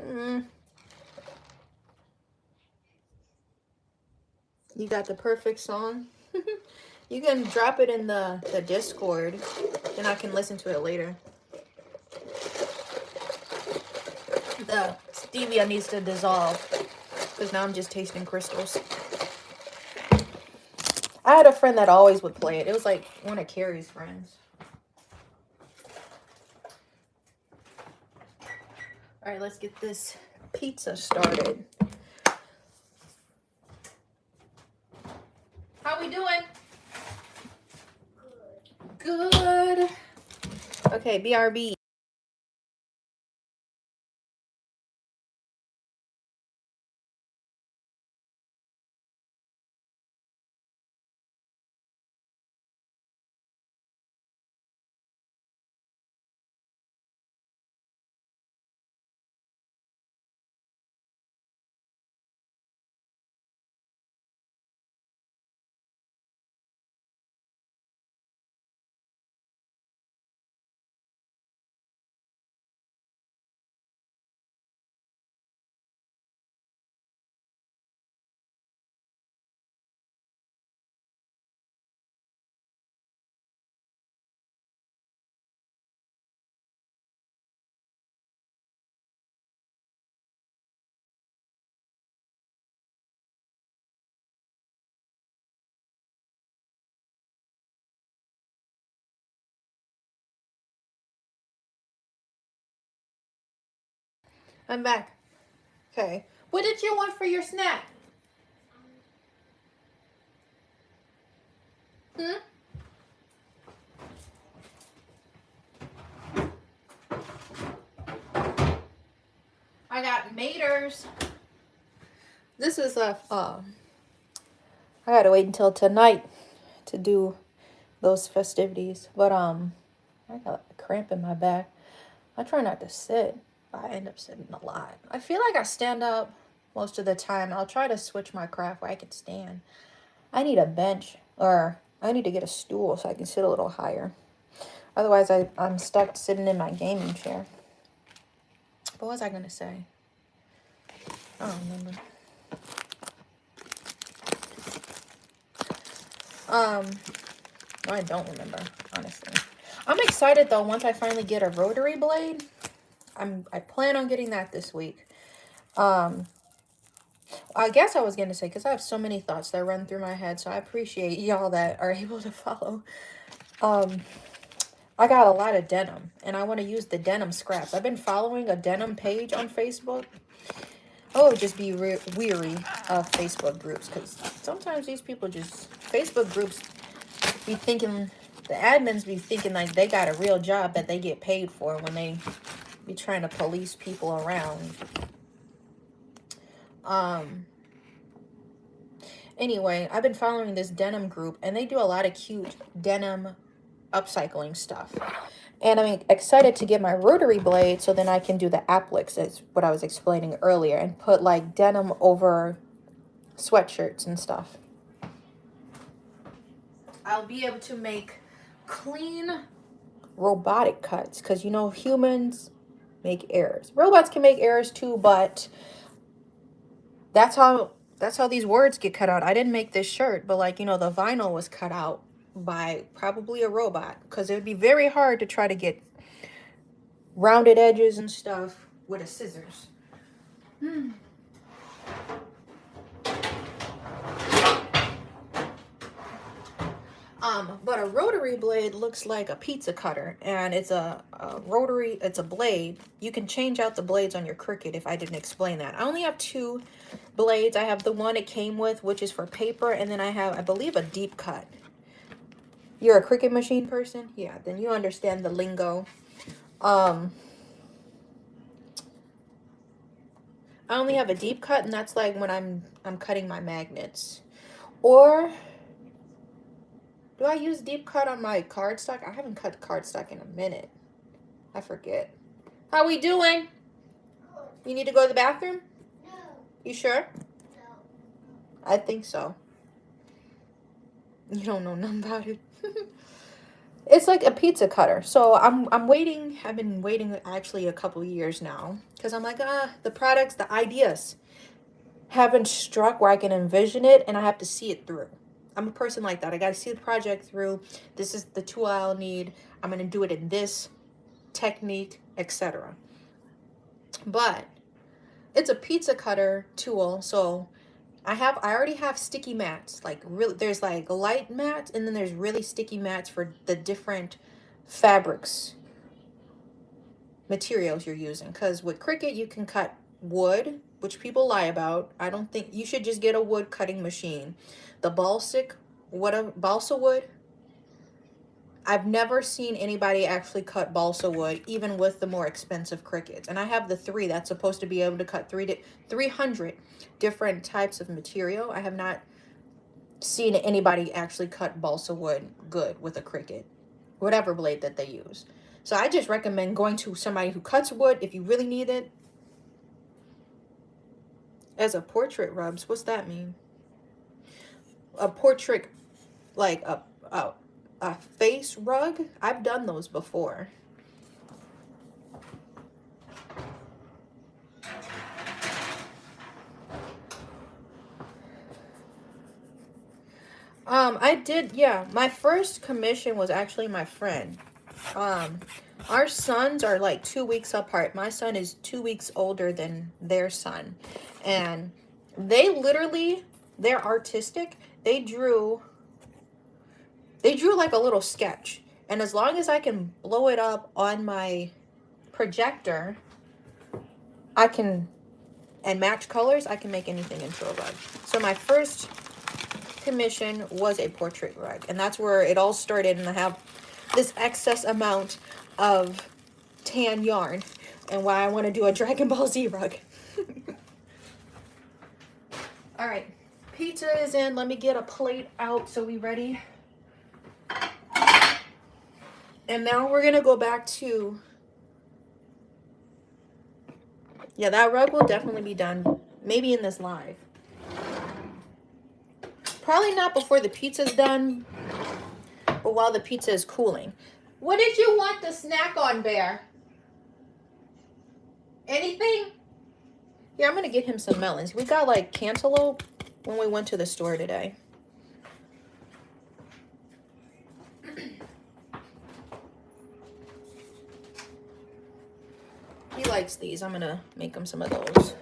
You got the perfect song. You can drop it in the Discord, and I can listen to it later. The stevia needs to dissolve, because now I'm just tasting crystals. I had a friend that always would play it. It was like one of Carrie's friends. All right, let's get this pizza started. How we doing? Good. Okay, BRB. I'm back. Okay. What did you want for your snack? I got maters. This is a I gotta wait until tonight to do those festivities. But I got a cramp in my back. I try not to sit, but I end up sitting a lot. I feel like I stand up most of the time. I'll try to switch my craft where I can stand. I need a bench, or I need to get a stool so I can sit a little higher. Otherwise, I'm stuck sitting in my gaming chair. What was I gonna say? I don't remember. I don't remember, honestly. I'm excited though. Once I finally get a rotary blade, I plan on getting that this week. I guess I was gonna say, because I have so many thoughts that run through my head, so I appreciate y'all that are able to follow. I got a lot of denim, and I want to use the denim scraps. I've been following a denim page on Facebook. I would just be weary of Facebook groups, because sometimes these people just, Facebook groups be thinking, the admins be thinking like they got a real job that they get paid for when they be trying to police people around. Anyway, I've been following this denim group, and they do a lot of cute denim upcycling stuff. And I'm excited to get my rotary blade so then I can do the appliques, that's what I was explaining earlier, and put like denim over sweatshirts and stuff. I'll be able to make clean robotic cuts, because you know humans make errors. Robots can make errors too, but that's how these words get cut out. I didn't make this shirt, but like, you know, the vinyl was cut out by probably a robot, because it would be very hard to try to get rounded edges and stuff with a scissors. But a rotary blade looks like a pizza cutter, and it's a rotary, it's a blade. You can change out the blades on your Cricut if I didn't explain that. I only have 2 blades. I have the one it came with, which is for paper, and then I have, I believe, a deep cut. You're a Cricut machine person? Yeah, then you understand the lingo. I only have a deep cut, and that's like when I'm cutting my magnets. Or do I use deep cut on my cardstock? I haven't cut cardstock in a minute. I forget. How we doing? You need to go to the bathroom? No. You sure? No. I think so. You don't know nothing about it. It's like a pizza cutter. So I'm waiting. I've been waiting actually a couple years now, because I'm like, the products, the ideas haven't struck where I can envision it, and I have to see it through. I'm a person like that. I got to see the project through. This is the tool I'll need. I'm going to do it in this technique, etc. But it's a pizza cutter tool, so I already have sticky mats. Like, really, there's like light mats, and then there's really sticky mats for the different fabrics, materials you're using. Because with Cricut, you can cut wood, which people lie about. I don't think you should just get a wood cutting machine. The balsa wood. I've never seen anybody actually cut balsa wood, even with the more expensive Cricuts. And I have the 3 that's supposed to be able to cut 300 different types of material. I have not seen anybody actually cut balsa wood good with a Cricut, whatever blade that they use. So I just recommend going to somebody who cuts wood if you really need it. As a portrait rubs, what's that mean? A portrait, like a face rug? I've done those before. I did, yeah. My first commission was actually my friend. Our sons are like 2 weeks apart. My son is 2 weeks older than their son. And they literally, they're artistic. They drew like a little sketch. And as long as I can blow it up on my projector, and match colors, I can make anything into a rug. So my first commission was a portrait rug, and that's where it all started. And I have this excess amount of tan yarn, and why I want to do a Dragon Ball Z rug. All right, pizza is in. Let me get a plate out so we ready. And now we're gonna go back to, yeah, that rug will definitely be done maybe in this live. Probably not before the pizza's done, but while the pizza is cooling. What did you want the snack on, Bear? Anything? Yeah, I'm gonna get him some melons. We got like cantaloupe when we went to the store today. He likes these. I'm gonna make him some of those.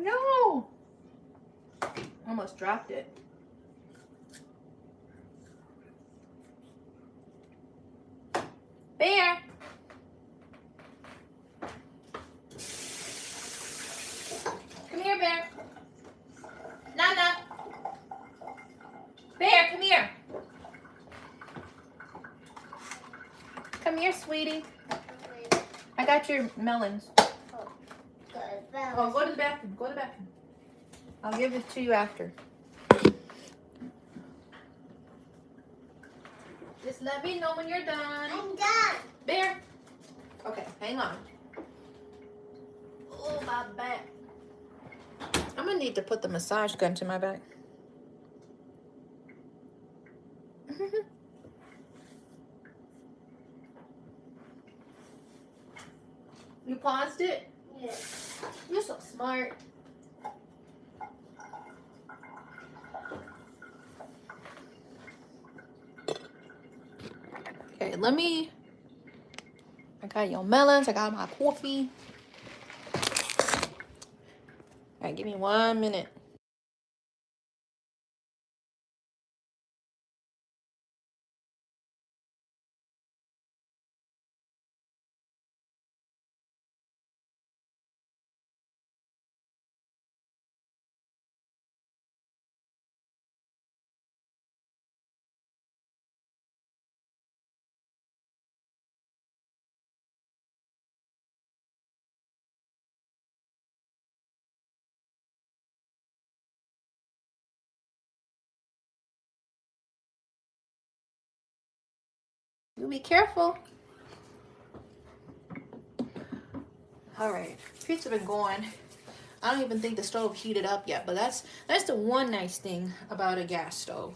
know. Almost dropped it. Bear. Come here, Bear. Nana. Bear, come here. Come here, sweetie. I got your melons. Oh, go to the bathroom. Go to the bathroom. I'll give it to you after. Just let me know when you're done. I'm done. Bear. Okay, hang on. Oh, my back. I'm gonna need to put the massage gun to my back. You paused it? Yes. You're so smart. Okay, I got your melons, I got my coffee. All right, give me 1 minute. You be careful. All right, pizza been going. I don't even think the stove heated up yet, but that's the one nice thing about a gas stove.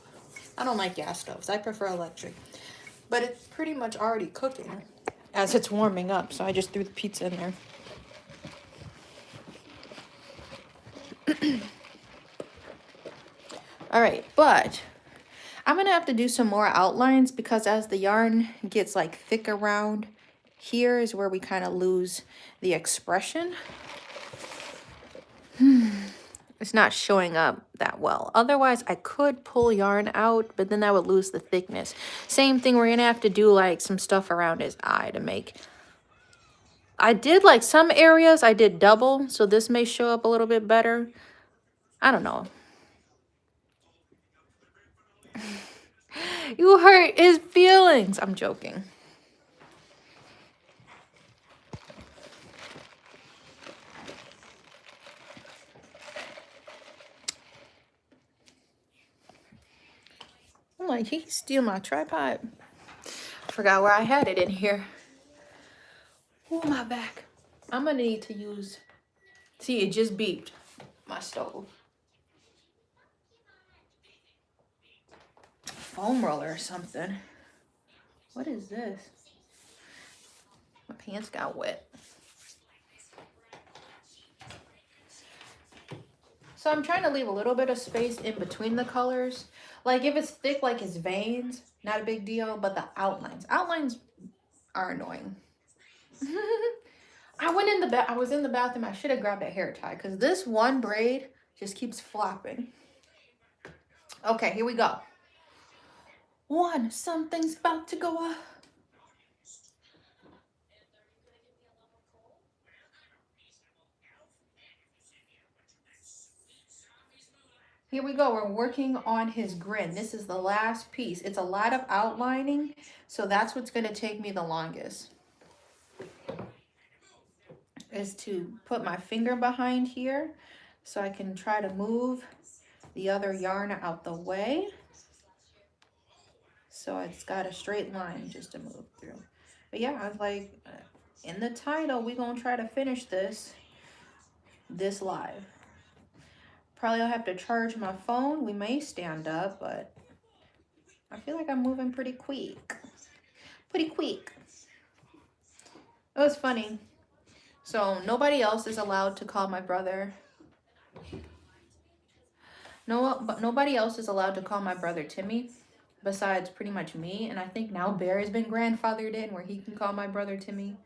I don't like gas stoves. I prefer electric. But it's pretty much already cooking as it's warming up, so I just threw the pizza in there. All right, but I'm gonna have to do some more outlines because as the yarn gets like thick around here is where we kind of lose the expression. It's not showing up that well. Otherwise, I could pull yarn out, but then I would lose the thickness. Same thing, we're gonna have to do like some stuff around his eye to make. I did like some areas, I did double, so this may show up a little bit better. I don't know. You hurt his feelings. I'm joking. I'm like, he steal my tripod. Forgot where I had it in here. Oh, my back. I'm gonna need to use, see, it just beeped my stove. Foam roller or something. What is this? My pants got wet. So I'm trying to leave a little bit of space in between the colors. Like if it's thick like his veins, not a big deal, but the outlines. Outlines are annoying. I was in the bathroom. I should have grabbed a hair tie because this one braid just keeps flopping. Okay, here we go. One, something's about to go up. Here we go. We're working on his grin. This is the last piece. It's a lot of outlining, so that's what's going to take me the longest. Is to put my finger behind here so I can try to move the other yarn out the way. So it's got a straight line just to move through. But yeah, I was like, in the title, we're going to try to finish this live. Probably I'll have to charge my phone. We may stand up, but I feel like I'm moving pretty quick. Pretty quick. It was funny. So nobody else is allowed to call my brother. No, but nobody else is allowed to call my brother Timmy besides pretty much me. And I think now Bear has been grandfathered in where he can call my brother Timmy.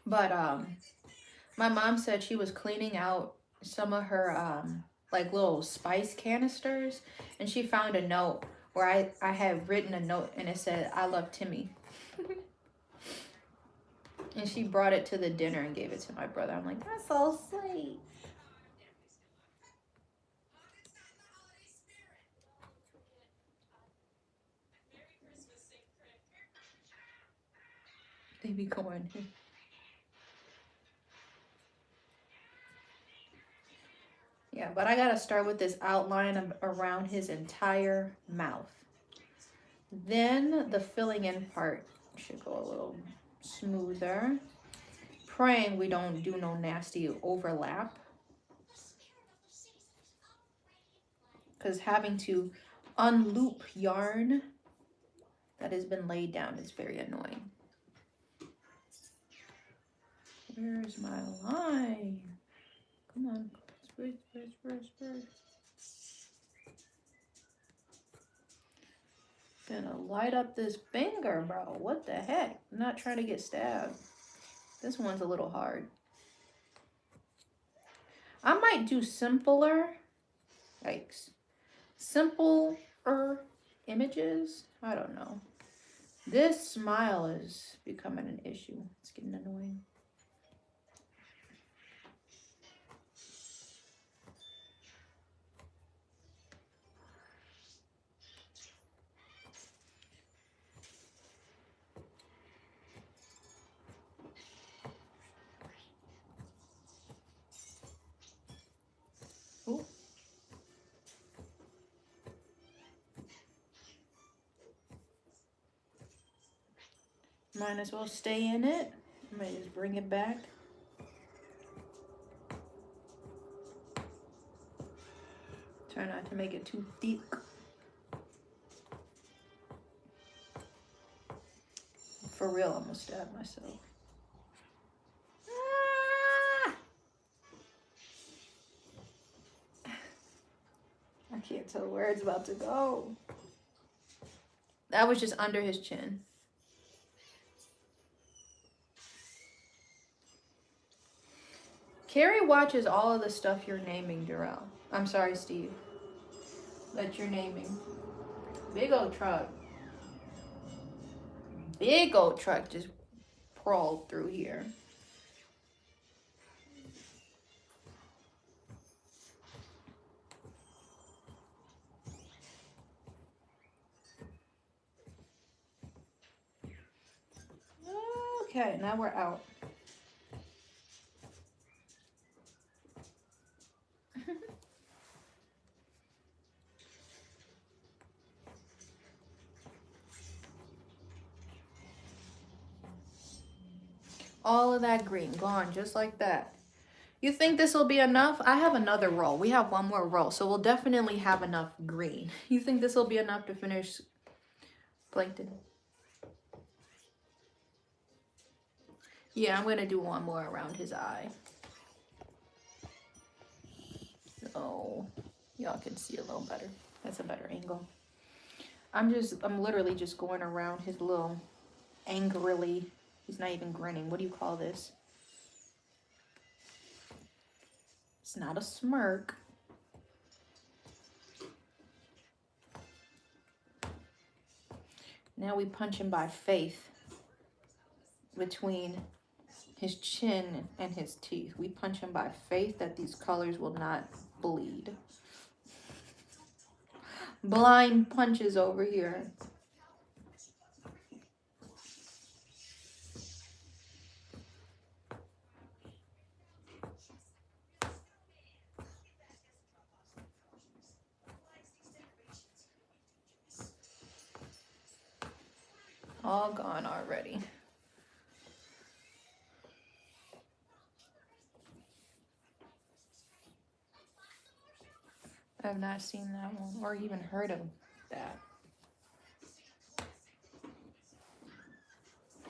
But My mom said she was cleaning out some of her like little spice canisters, and she found a note where I had written a note and it said, "I love Timmy." And she brought it to the dinner and gave it to my brother. I'm like, that's so sweet. They be going. Yeah, but I gotta start with this outline around his entire mouth. Then the filling in part should go a little smoother. Praying we don't do no nasty overlap. Because having to unloop yarn that has been laid down is very annoying. Where's my line? Come on. Spruce. Gonna light up this finger, bro. What the heck? I'm not trying to get stabbed. This one's a little hard. I might do simpler. Yikes. Simpler images. I don't know. This smile is becoming an issue. It's getting annoying. Ooh. Might as well stay in it. I might just bring it back. Try not to make it too thick. For real, I'm gonna stab myself. Ah! I can't tell where it's about to go. That was just under his chin. Carrie watches all of the stuff you're naming, Jarrell. I'm sorry, Steve. That you're naming. Big old truck. Big old truck just crawled through here. Okay, now we're out. All of that green gone just like that. You think this will be enough? I have another roll. We have one more roll, so we'll definitely have enough green. You think this will be enough to finish Plankton? Yeah, I'm gonna do one more around his eye. So y'all can see a little better. That's a better angle. I'm literally just going around his little angrily. He's not even grinning. What do you call this? It's not a smirk. Now we punch him by faith between his chin and his teeth. We punch him by faith that these colors will not bleed. Blind punches over here. All gone already. I have not seen that one or even heard of that.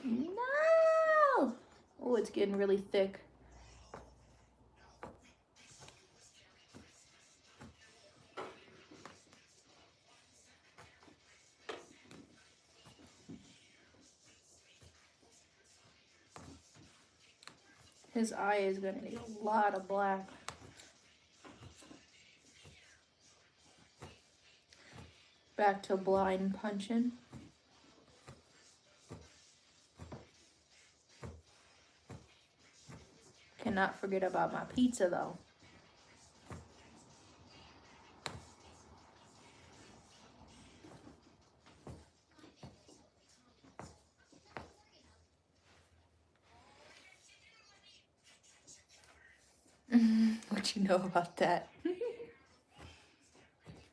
No! Oh, it's getting really thick. His eye is gonna need a lot of black. Back to blind punching. Cannot forget about my pizza though. What you know about that?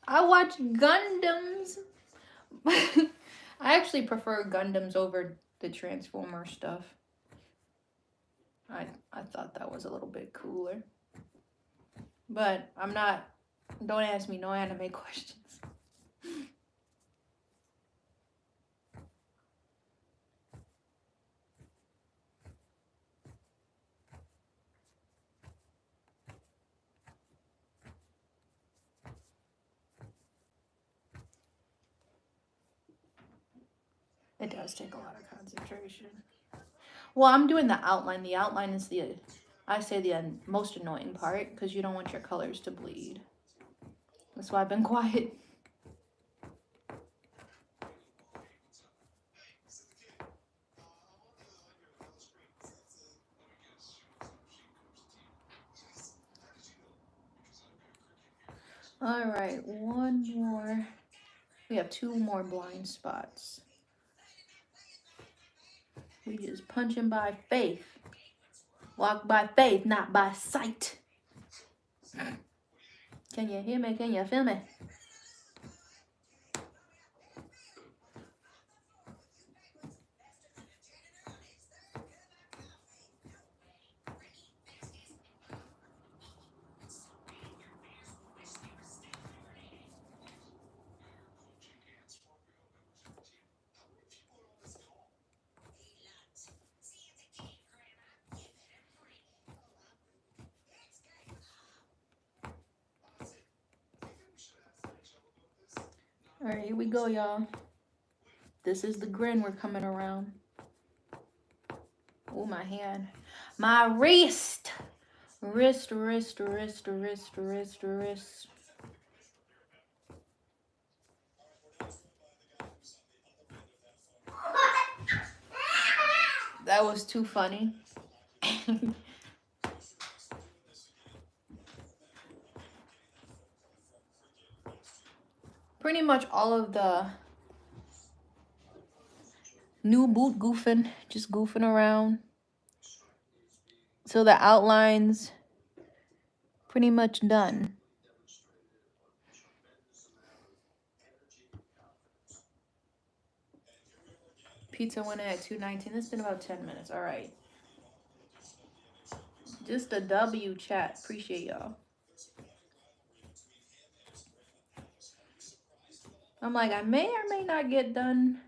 I watch Gundams. I actually prefer Gundams over the Transformer stuff. I thought that was a little bit cooler. But I'm not, don't ask me no anime questions. It does take a lot of concentration. Well, I'm doing the outline. The outline is I say the most annoying part because you don't want your colors to bleed. That's why I've been quiet. All right, one more. We have 2 more blind spots. We just punching by faith. Walk by faith, not by sight. Can you hear me? Can you feel me? All right, here we go, y'all. This is the grin we're coming around. Oh, my hand. My wrist. Wrist. That was too funny. Pretty much all of the new boot goofing, just goofing around. So the outline's pretty much done. Pizza went in at $2.19. It's been about 10 minutes. All right. Just a W, chat. Appreciate y'all. I'm like, I may or may not get done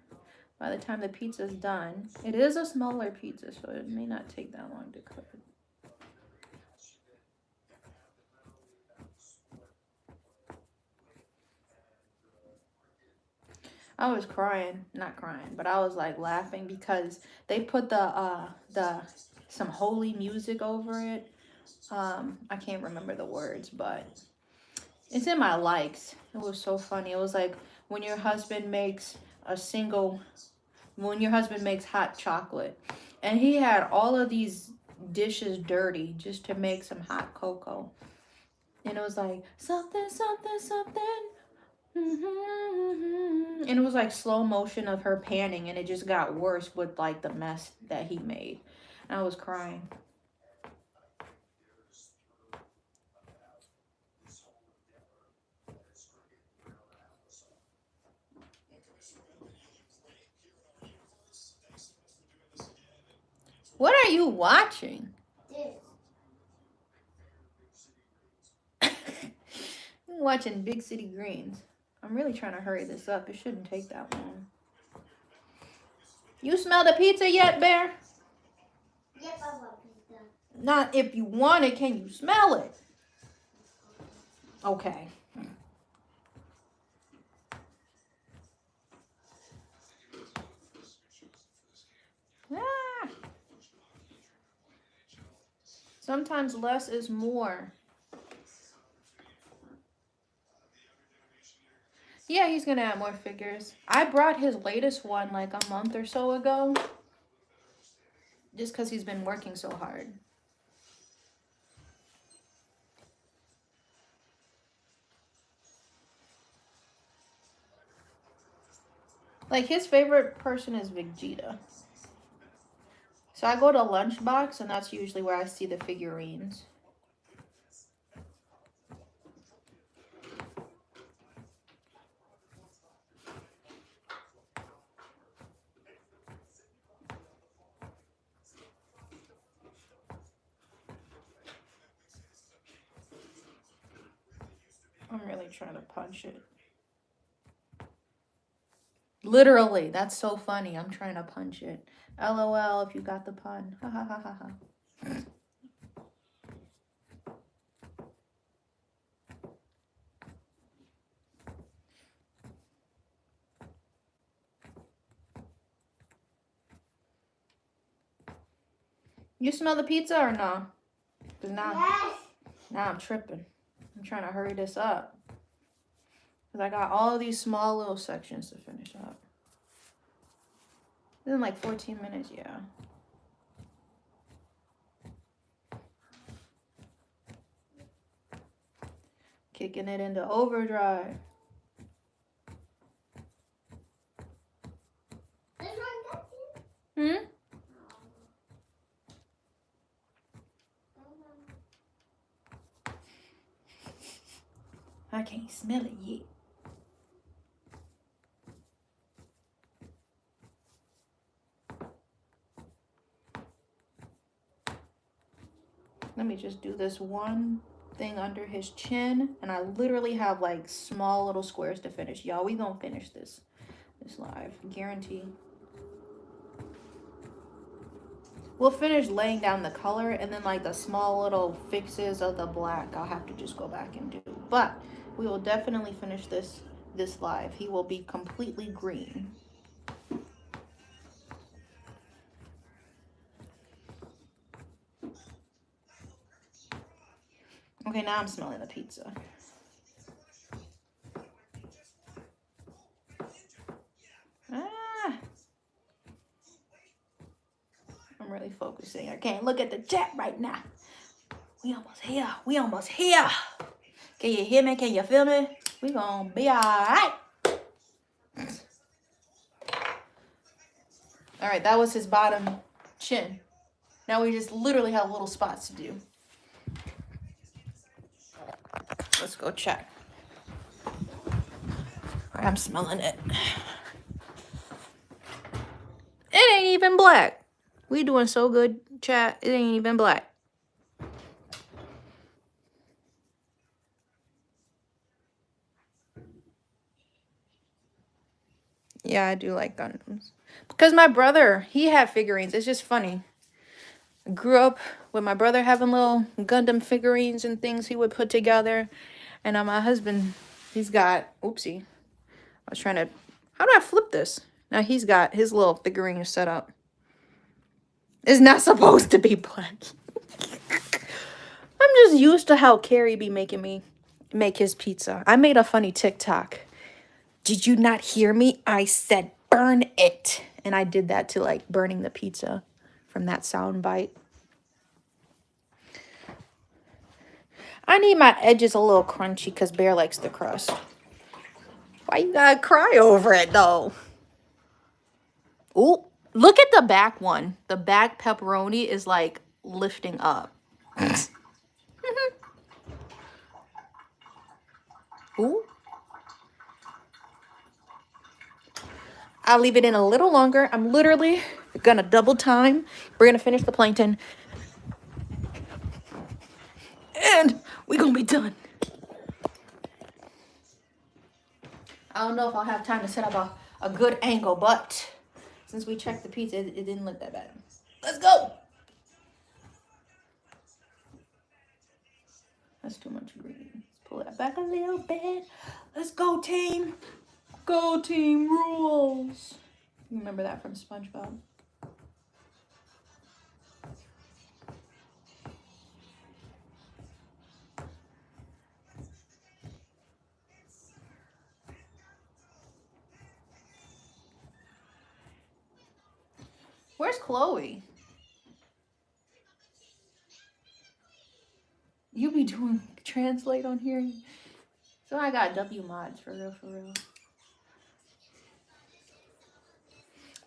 by the time the pizza's done. It is a smaller pizza, so it may not take that long to cook. I was crying, not crying, but I was like laughing because they put some holy music over it. I can't remember the words, but it's in my likes. It was so funny. It was like when your husband makes hot chocolate, and he had all of these dishes dirty just to make some hot cocoa, and it was like something. And it was like slow motion of her panning, and it just got worse with like the mess that he made. And I was crying. What are you watching? I'm watching Big City Greens. I'm really trying to hurry this up. It shouldn't take that long. You smell the pizza yet, Bear? Yep, I want pizza. Not if you want it, can you smell it? Okay. Ah. Sometimes less is more. Yeah, he's gonna add more figures. I brought his latest one like a month or so ago. Just because he's been working so hard. Like, his favorite person is Vegeta. So I go to Lunchbox, and that's usually where I see the figurines. I'm really trying to punch it. Literally, that's so funny. I'm trying to punch it. LOL if you got the pun. Ha ha ha ha ha. You smell the pizza or no? Cause now I'm tripping. I'm trying to hurry this up. Cause I got all of these small little sections to finish up. It's in like 14 minutes, yeah. Kicking it into overdrive. Hmm? I can't smell it yet. Let me just do this one thing under his chin, and I literally have like small little squares to finish. Y'all, we gonna finish this live, guarantee. We'll finish laying down the color, and then like the small little fixes of the black I'll have to just go back and do. But we will definitely finish this live. He will be completely green. Okay, now I'm smelling the pizza. I'm really focusing. I can't look at the chat right now. We almost here. We almost here. Can you hear me? Can you feel me? We gonna be all right. All right, that was his bottom chin. Now we just literally have little spots to do. Let's go check. All right, I'm smelling it. It ain't even black. We doing so good, chat. It ain't even black. Yeah, I do like Gundams. Because my brother, he had figurines. It's just funny. I grew up with my brother having little Gundam figurines and things he would put together. And my husband, he's got, oopsie. I was trying to, how do I flip this? Now he's got his little figurine set up. It's not supposed to be black. I'm just used to how Carrie be making me make his pizza. I made a funny TikTok. Did you not hear me? I said burn it. And I did that to like burning the pizza from that sound bite. I need my edges a little crunchy because Bear likes the crust. Why you gotta cry over it though? Ooh, look at the back one. The back pepperoni is like lifting up. Ooh. I'll leave it in a little longer. I'm literally gonna double time. We're gonna finish the Plankton. And we're gonna be done. I don't know if I'll have time to set up a good angle, but since we checked the pizza, it didn't look that bad. Let's go. That's too much green. Let's pull it back a little bit. Let's go, team. Go, team rules. You remember that from SpongeBob? Where's Chloe? You be doing translate on here? So I got W mods for real, for real.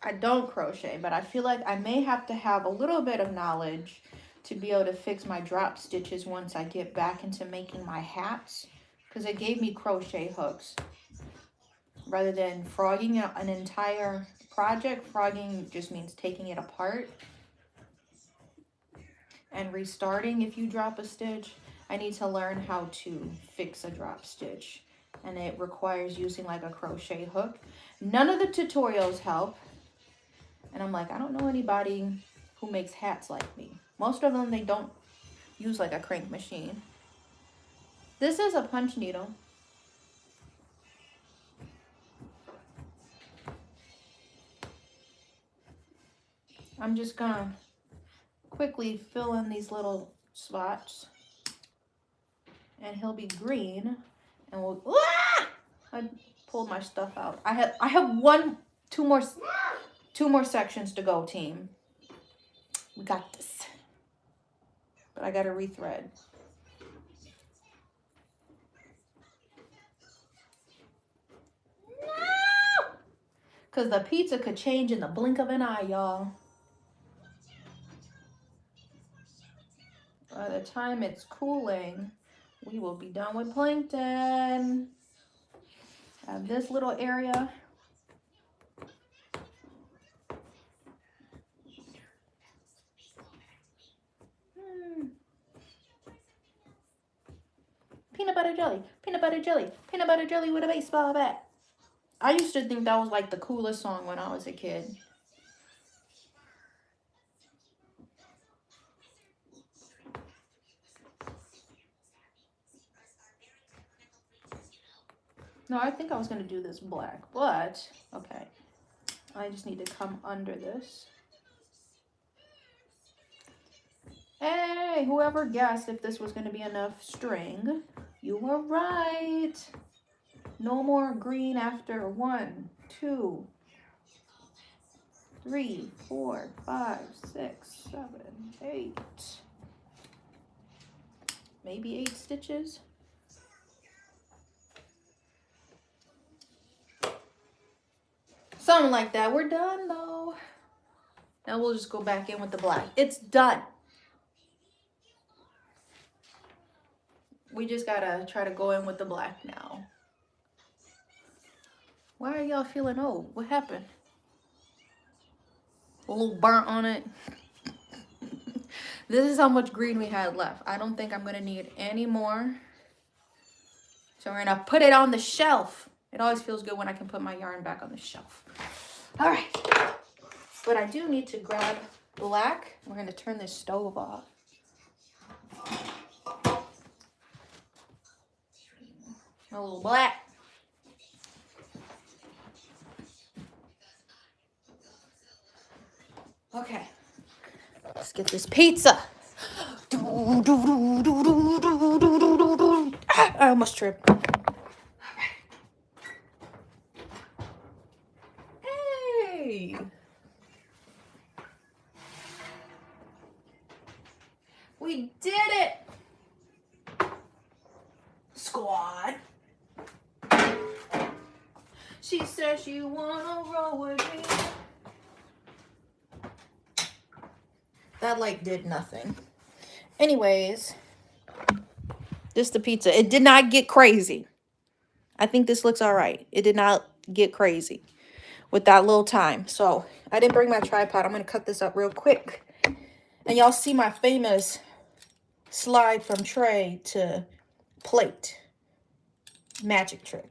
I don't crochet, but I feel like I may have to have a little bit of knowledge to be able to fix my drop stitches once I get back into making my hats, because it gave me crochet hooks. Rather than frogging an entire project, frogging just means taking it apart and restarting if you drop a stitch. I need to learn how to fix a drop stitch, and it requires using like a crochet hook. None of the tutorials help. And I'm like, I don't know anybody who makes hats like me. Most of them, they don't use like a crank machine. This is a punch needle. I'm just gonna quickly fill in these little spots. And he'll be green. And we'll, ah! I pulled my stuff out. I have two more sections to go, team. We got this. But I gotta rethread. No! Because the pizza could change in the blink of an eye, y'all. By the time it's cooling, we will be done with Plankton. I have this little area. Peanut butter jelly, peanut butter jelly, peanut butter jelly with a baseball bat. I used to think that was like the coolest song when I was a kid. No, I think I was going to do this black, but okay. I just need to come under this. Hey, whoever guessed if this was going to be enough string, you were right. No more green after 1, 2, 3, 4, 5, 6, 7, 8. Maybe 8 stitches. Something like that. We're done though. Now we'll just go back in with the black. It's done. We just gotta try to go in with the black now. Why are y'all feeling old? What happened? A little burnt on it. This is how much green we had left. I don't think I'm gonna need any more. So we're gonna put it on the shelf. It always feels good when I can put my yarn back on the shelf. All right. But I do need to grab black. We're gonna turn this stove off. A little black. Okay. Let's get this pizza. I almost tripped. Hey. We did it. Squad. She says she wanna roll with me. That like did nothing. Anyways, this is the pizza. It did not get crazy. I think this looks all right. It did not get crazy with that little time. So I didn't bring my tripod. I'm going to cut this up real quick. And y'all see my famous slide from tray to plate magic trick.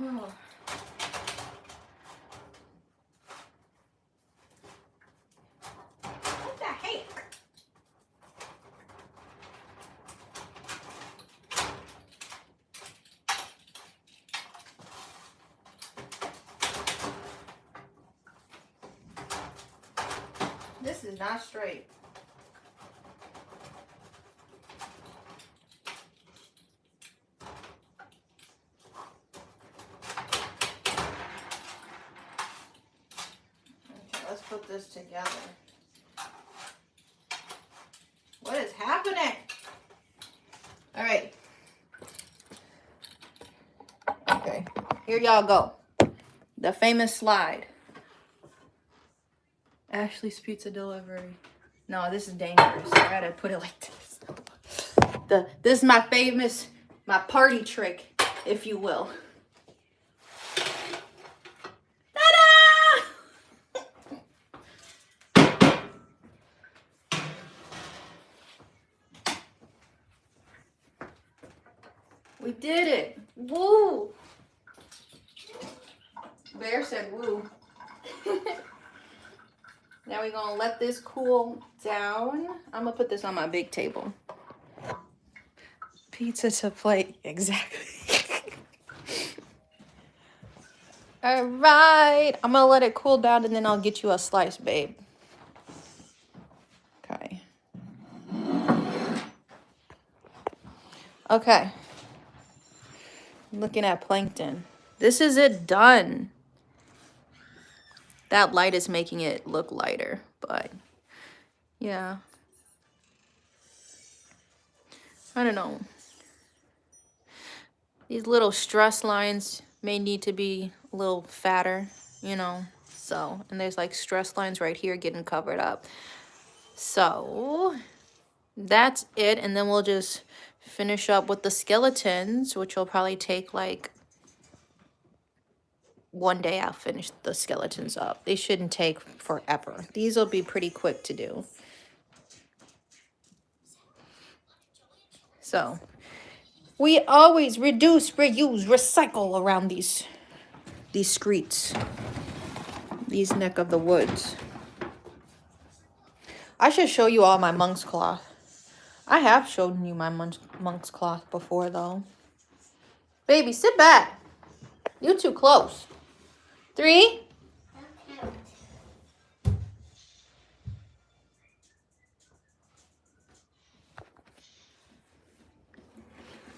Oh. What the heck? This is not straight. this together. What is happening? All right. Okay, here y'all go. The famous slide. Ashlee's pizza delivery. No, this is dangerous. I gotta put it like this. This is my party trick, if you will. Ta-da! We did it. Woo! Bear said woo. Now we're gonna let this cool down. I'm gonna put this on my big table. Pizza to plate, exactly. All right, I'm gonna let it cool down and then I'll get you a slice, babe. Okay. Okay. I'm looking at Plankton. This is it done. That light is making it look lighter, but yeah. I don't know. These little stress lines may need to be a little fatter, you know. So, and there's like stress lines right here getting covered up. So, that's it. And then we'll just finish up with the skeletons, which will probably take like one day. I'll finish the skeletons up. They shouldn't take forever. These will be pretty quick to do. So, we always reduce, reuse, recycle around these streets, these neck of the woods. I should show you all my monk's cloth. I have shown you my monk's cloth before, though. Baby, sit back. You too close. 3.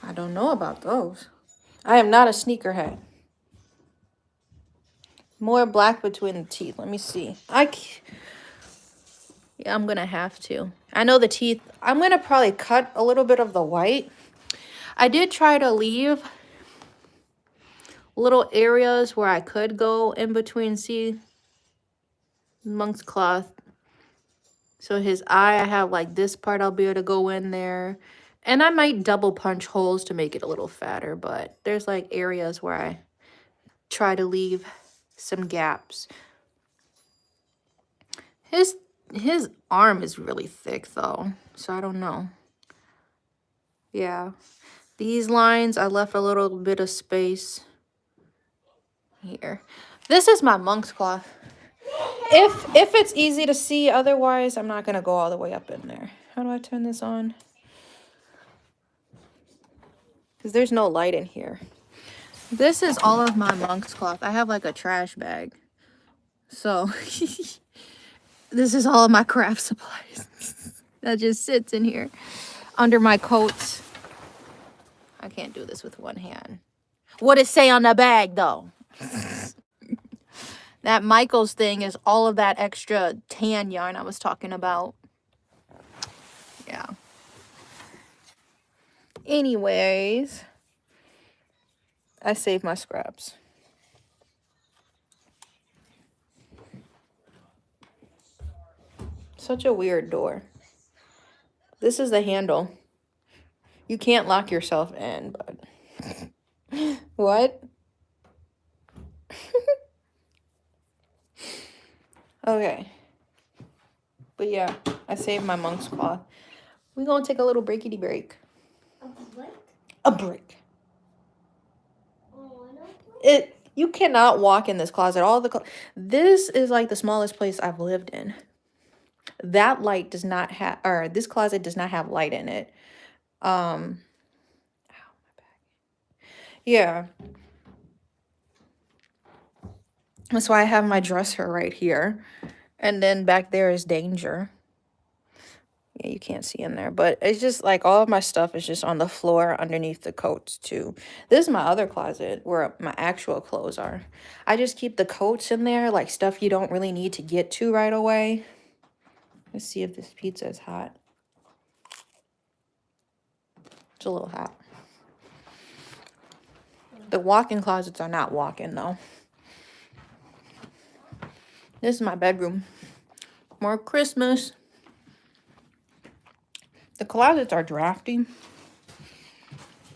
I don't know about those. I am not a sneakerhead. More black between the teeth. Let me see. Yeah, I'm going to have to. I know the teeth. I'm going to probably cut a little bit of the white. I did try to leave little areas where I could go in between. See? Monk's cloth. So his eye, I have like this part I'll be able to go in there. And I might double punch holes to make it a little fatter. But there's like areas where I try to leave some gaps. His arm is really thick though, so I don't know. Yeah, these lines I left a little bit of space here. This is my monk's cloth. If it's easy to see, otherwise I'm not gonna go all the way up in there. How do I turn this on? Because there's no light in here. This is all of my monk's cloth. I have like a trash bag. So this is all of my craft supplies that just sits in here under my coats. I can't do this with one hand. What it say on the bag though? That Michael's thing is all of that extra tan yarn I was talking about. Yeah. Anyways, I saved my scraps. Such a weird door. This is the handle. You can't lock yourself in, but... What? Okay. But yeah, I saved my monk's cloth. We're gonna take a little breakity break. A break? A break. Oh, You cannot walk in this closet. This is like the smallest place I've lived in. That light does not have, or this closet does not have light in it. Ow, my back. Yeah. That's why I have my dresser right here. And then back there is danger. Yeah, you can't see in there, but it's just like all of my stuff is just on the floor underneath the coats too. This is my other closet where my actual clothes are. I just keep the coats in there, like stuff you don't really need to get to right away. Let's see if this pizza is hot. It's a little hot. The walk-in closets are not walk-in though. This is my bedroom. More Christmas. The closets are drafty,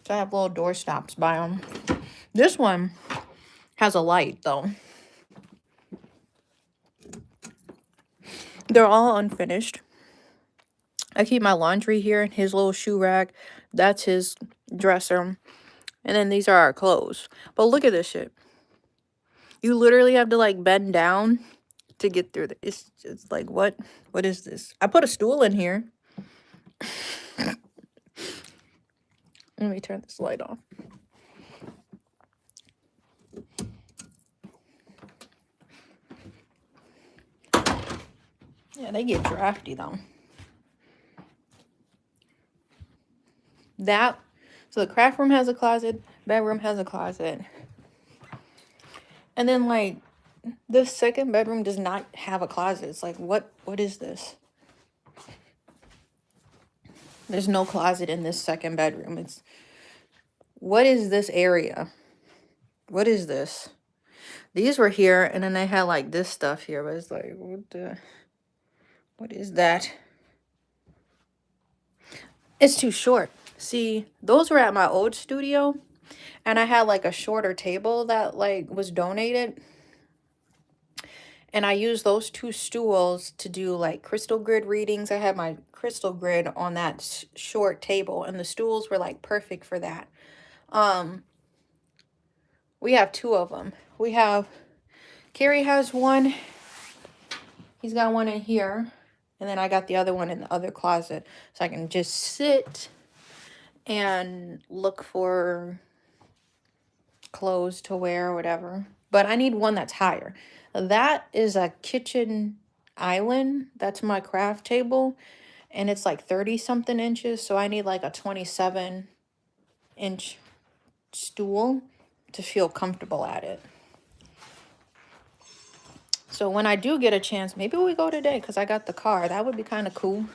so I have little door stops by them. This one has a light though. They're all unfinished. I keep my laundry here in his little shoe rack. That's his dresser. And then these are our clothes. But look at this shit. You literally have to like bend down to get through this. It's like, what? What is this? I put a stool in here. Let me turn this light off. Yeah, they get drafty though. So the craft room has a closet, bedroom has a closet. And then like the second bedroom does not have a closet. It's like, what is this? There's no closet in this second bedroom. What is this area? What is this? These were here, and then they had like this stuff here, but it's like, what is that? It's too short. See, those were at my old studio, and I had like a shorter table that like was donated. And I used those 2 stools to do like crystal grid readings. I had my crystal grid on that short table, and the stools were like perfect for that. We have 2 of them. Carrie has one. He's got one in here. And then I got the other one in the other closet. So I can just sit and look for clothes to wear or whatever. But I need one that's higher. That is a kitchen island. That's my craft table. And it's like 30-something inches. So I need like a 27-inch stool to feel comfortable at it. So when I do get a chance, maybe we go today because I got the car. That would be kind of cool.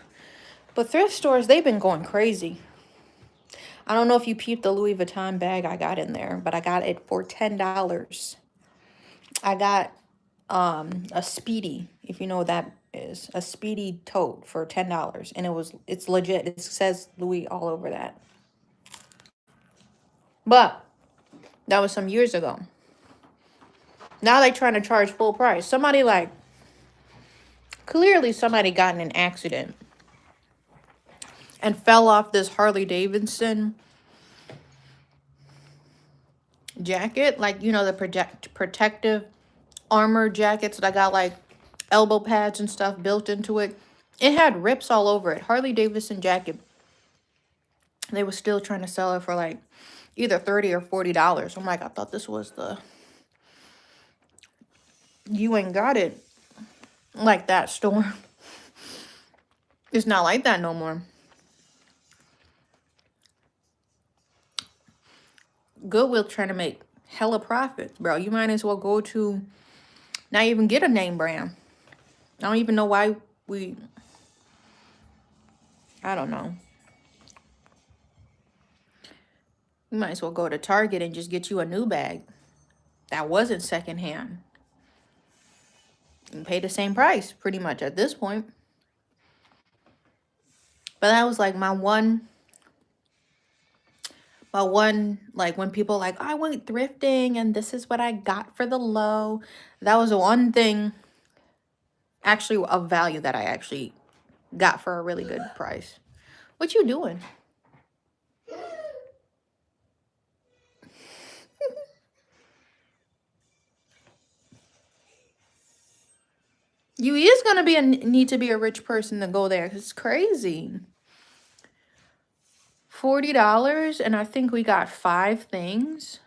But thrift stores, they've been going crazy. I don't know if you peeped the Louis Vuitton bag I got in there, but I got it for $10. I got a Speedy, if you know what that is, a Speedy tote for $10, and it's legit. It says Louis all over that. But that was some years ago. Now they trying to charge full price. Clearly somebody got in an accident and fell off this Harley Davidson jacket, like, you know, the protective armor jackets that got like elbow pads and stuff built into it. It had rips all over it. Harley Davidson jacket. They were still trying to sell it for like either $30 or $40. I'm like, I thought this was you ain't got it like that store. It's not like that no more. Goodwill trying to make hella profits, bro. You might as well go to not even get a name brand. I don't even know why I don't know. You might as well go to Target and just get you a new bag that wasn't secondhand. You can pay the same price pretty much at this point. But that was like my one, like when people like, I went thrifting and this is what I got for the low. That was the one thing actually of value that I actually got for a really good price. What you doing? You is gonna need to be a rich person to go there. It's crazy. $40, and I think we got 5 things.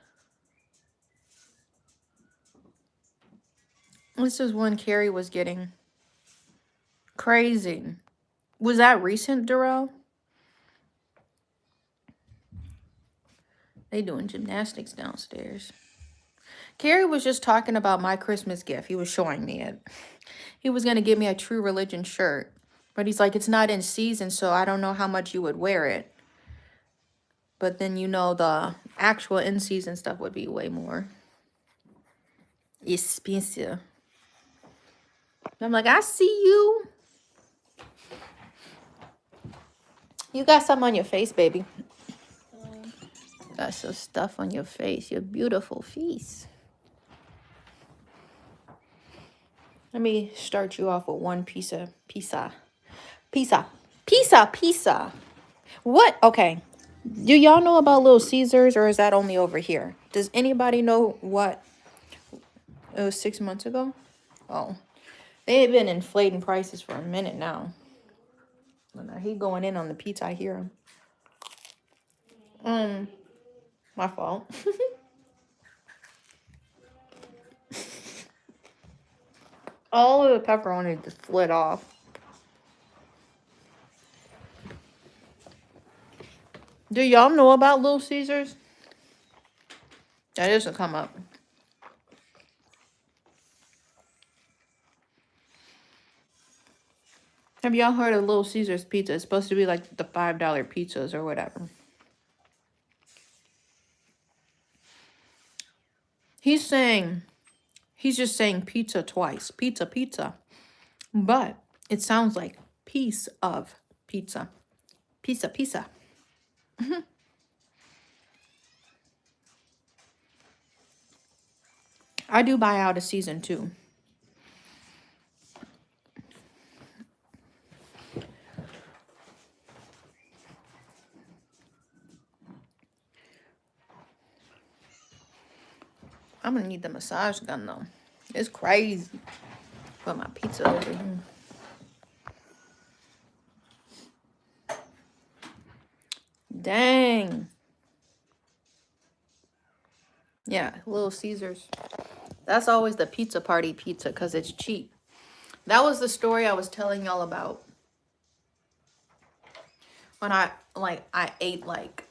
This is one Carrie was getting. Crazy. Was that recent, Darrell? They doing gymnastics downstairs. Carrie was just talking about my Christmas gift. He was showing me it. He was going to give me a True Religion shirt. But he's like, it's not in season, so I don't know how much you would wear it. But then, you know, the actual in-season stuff would be way more expensive. I'm like, I see you. You got something on your face, baby. Got some stuff on your face. Your beautiful face. Let me start you off with one pizza. What? Okay. Do y'all know about Little Caesars, or is that only over here? Does anybody know what? It was 6 months ago? Oh. They had been inflating prices for a minute now. He going in on the pizza, I hear him. My fault. All of the pepperoni just slid off. Do y'all know about Little Caesars? That doesn't come up. Have y'all heard of Little Caesars pizza? It's supposed to be like the $5 pizzas or whatever. He's just saying pizza twice. Pizza. But it sounds like piece of pizza. Pizza. I do buy out a season too. I'm gonna need the massage gun though. It's crazy. Put my pizza over here. Dang. Yeah, Little Caesars. That's always the pizza party pizza because it's cheap. That was the story I was telling y'all about. When I ate like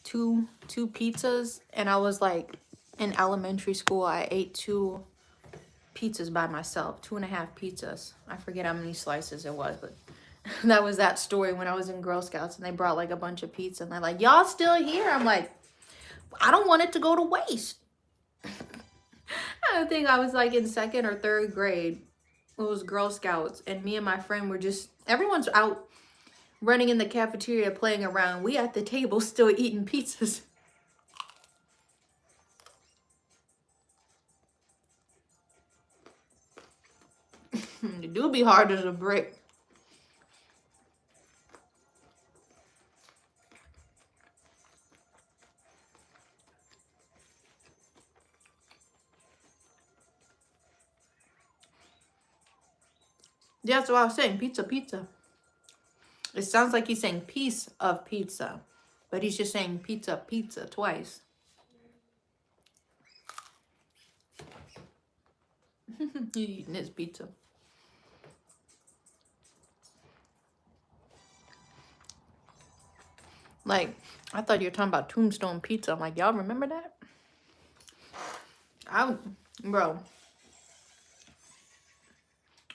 two pizzas, and I was like in elementary school. I ate 2 pizzas by myself, 2.5 pizzas. I forget how many slices it was, but that was that story when I was in Girl Scouts and they brought like a bunch of pizza and they're like, y'all still here? I'm like, I don't want it to go to waste. I think I was like in 2nd or 3rd grade. It was Girl Scouts, and me and my friend were just, everyone's out running in the cafeteria playing around. We at the table still eating pizzas. It do be hard as a brick. Yeah, that's what I was saying. Pizza. It sounds like he's saying piece of pizza, but he's just saying pizza twice. He's eating his pizza. Like, I thought you were talking about Tombstone Pizza. I'm like, y'all remember that? Bro,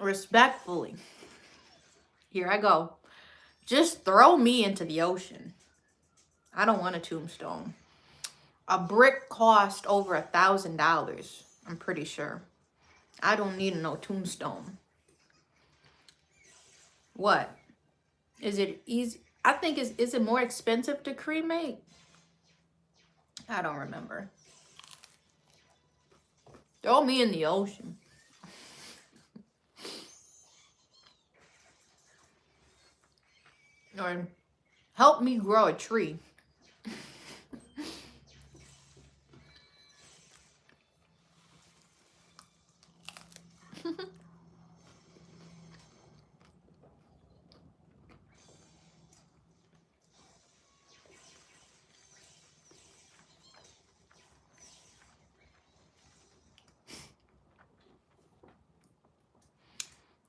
respectfully, here I go. Just throw me into the ocean. I don't want a tombstone. A brick cost over $1,000, I'm pretty sure. I don't need no tombstone. What? Is it easy? I think, is it more expensive to cremate? I don't remember. Throw me in the ocean. Or help me grow a tree.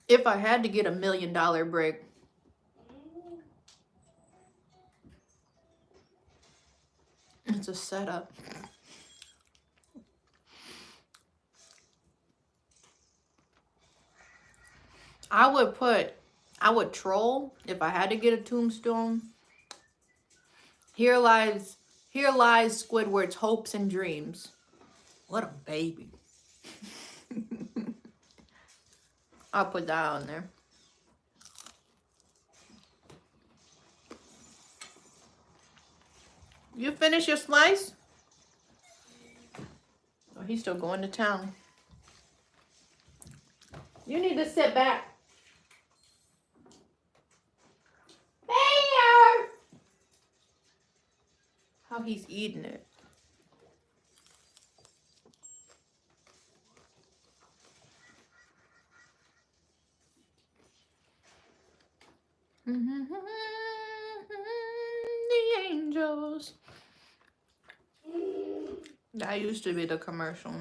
If I had to get $1 million break, it's a setup. I would troll if I had to get a tombstone. Here lies Squidward's hopes and dreams. What a baby. I'll put that on there. You finish your slice? Oh, he's still going to town. You need to sit back. Bear! How he's eating it. The angels. That used to be the commercial.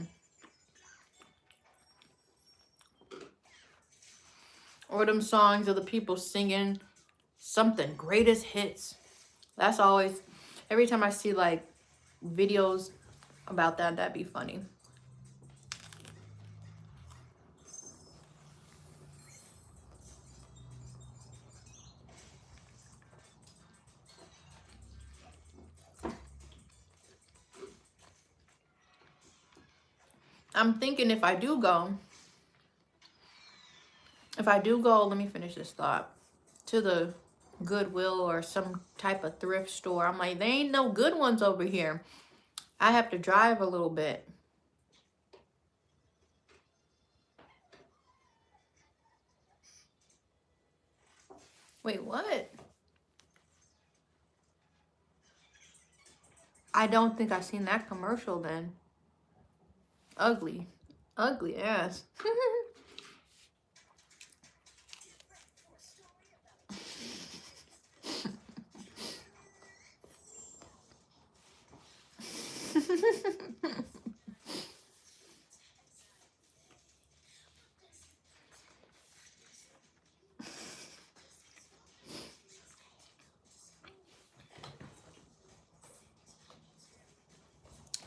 Or them songs of the people singing something, greatest hits. That's always, every time I see like videos about that, that'd be funny. I'm thinking if I do go, let me finish this thought, to the Goodwill or some type of thrift store, I'm like, there ain't no good ones over here. I have to drive a little bit. Wait, what? I don't think I've seen that commercial then. Ugly. Ugly ass.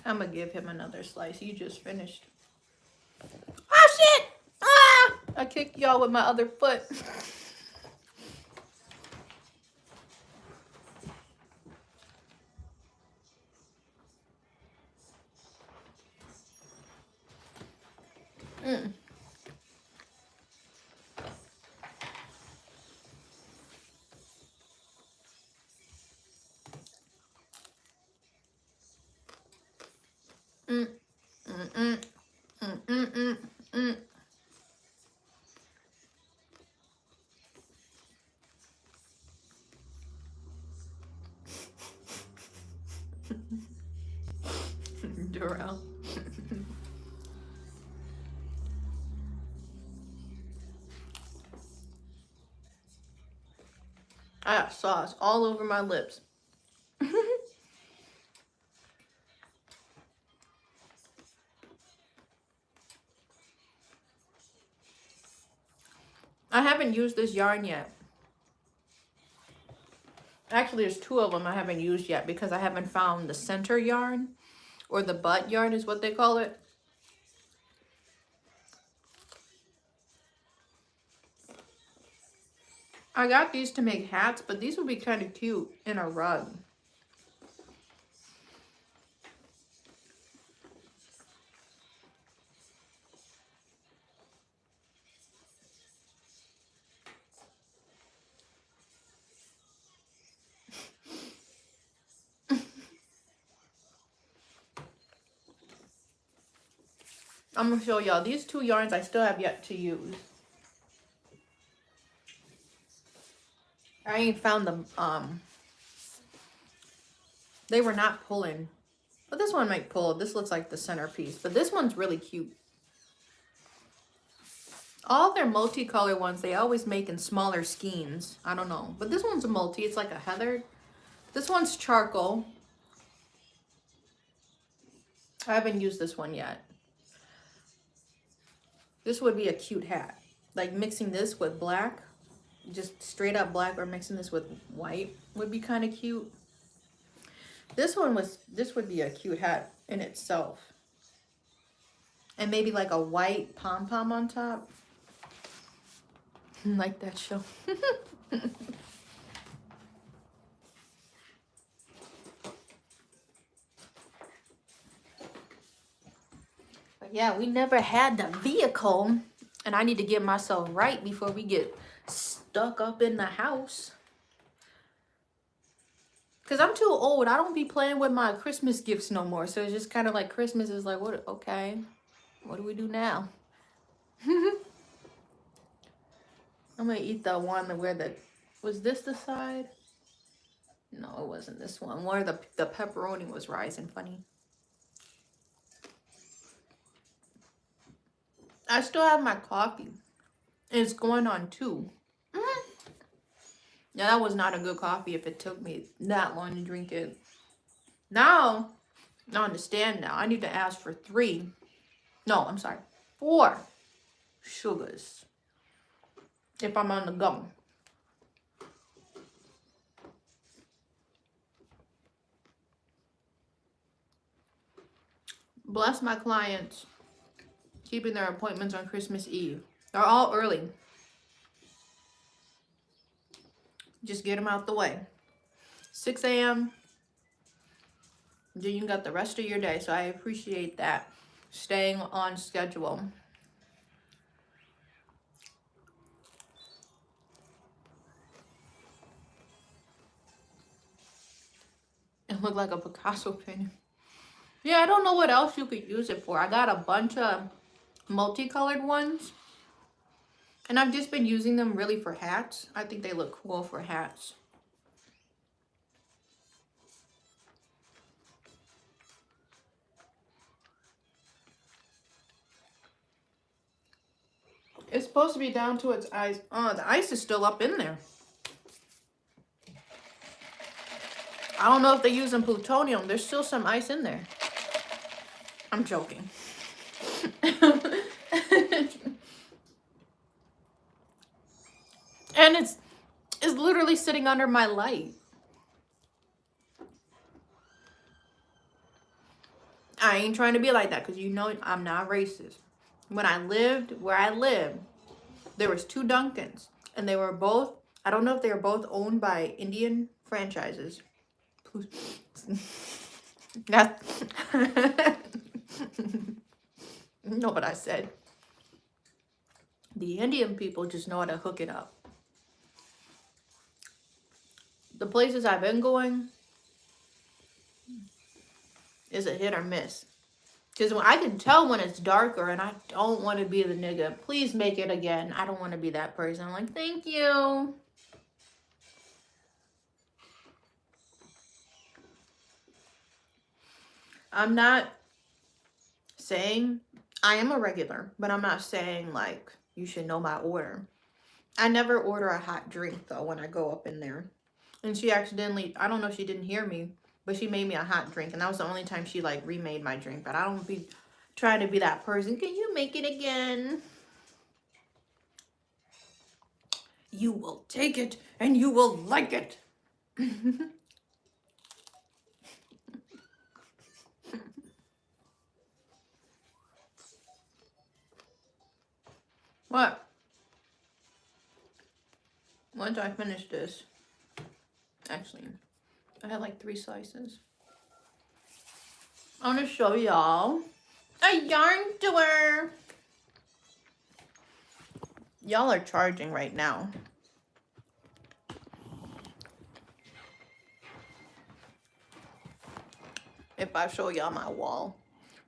I'm gonna give him another slice. You just finished. Oh shit! Ah! I kicked y'all with my other foot. Mm. Mm. Mm. Mm. Mm. Mm. Mm. Mm. Durrell. I got sauce all over my lips. I haven't used this yarn yet. Actually, there's two of them I haven't used yet because I haven't found the center yarn, or the butt yarn is what they call it. I got these to make hats, but these would be kind of cute in a rug. I'm gonna show y'all these two yarns I still have yet to use. I ain't found them. They were not pulling, but this one might pull. This looks like the centerpiece, but this one's really cute. All their multicolored ones, they always make in smaller skeins. I don't know, but this one's a multi. It's like a heather. This one's charcoal. I haven't used this one yet. This would be a cute hat. like mixing this with black, just straight up black, or mixing this with white would be kind of cute. This would be a cute hat in itself. And maybe like a white pom-pom on top. Like that show. But yeah, we never had the vehicle. And I need to get myself right before we get stuck up in the house. Because I'm too old. I don't be playing with my Christmas gifts no more. So it's just kind of like Christmas is like, what? Okay, what do we do now? I'm going to eat the one where the... Was this the side? No, it wasn't this one. Where the pepperoni was rising funny. I still have my coffee. It's going on 2. Yeah, that was not a good coffee if it took me that long to drink it. Now, I understand now. I need to ask for 3. No, I'm sorry. 4 sugars. If I'm on the go. Bless my clients keeping their appointments on Christmas Eve. They're all early. Just get them out the way. 6 a.m. Then you got the rest of your day. So I appreciate that. Staying on schedule. It looked like a Picasso painting. Yeah, I don't know what else you could use it for. I got a bunch of multicolored ones. And I've just been using them really for hats. I think they look cool for hats. It's supposed to be down to its eyes. Oh, the ice is still up in there. I don't know if they're using plutonium. There's still some ice in there. I'm joking. And it's literally sitting under my light. I ain't trying to be like that because you know I'm not racist. When I lived where I lived, there was 2 Dunkins. And they were both, I don't know if they were both owned by Indian franchises. That's know what I said. The Indian people just know how to hook it up. The places I've been going is a hit or miss. Because I can tell when it's darker and I don't want to be the nigga. Please make it again. I don't want to be that person. I'm like, thank you. I'm not saying I am a regular, but I'm not saying like you should know my order. I never order a hot drink though when I go up in there. And she accidentally, I don't know if she didn't hear me, but she made me a hot drink. And that was the only time she like remade my drink. But I don't be trying to be that person. Can you make it again? You will take it and you will like it. What? Once I finish this, actually, I had like 3 slices. I want to show y'all a yarn tour. Y'all are charging right now. If I show y'all my wall,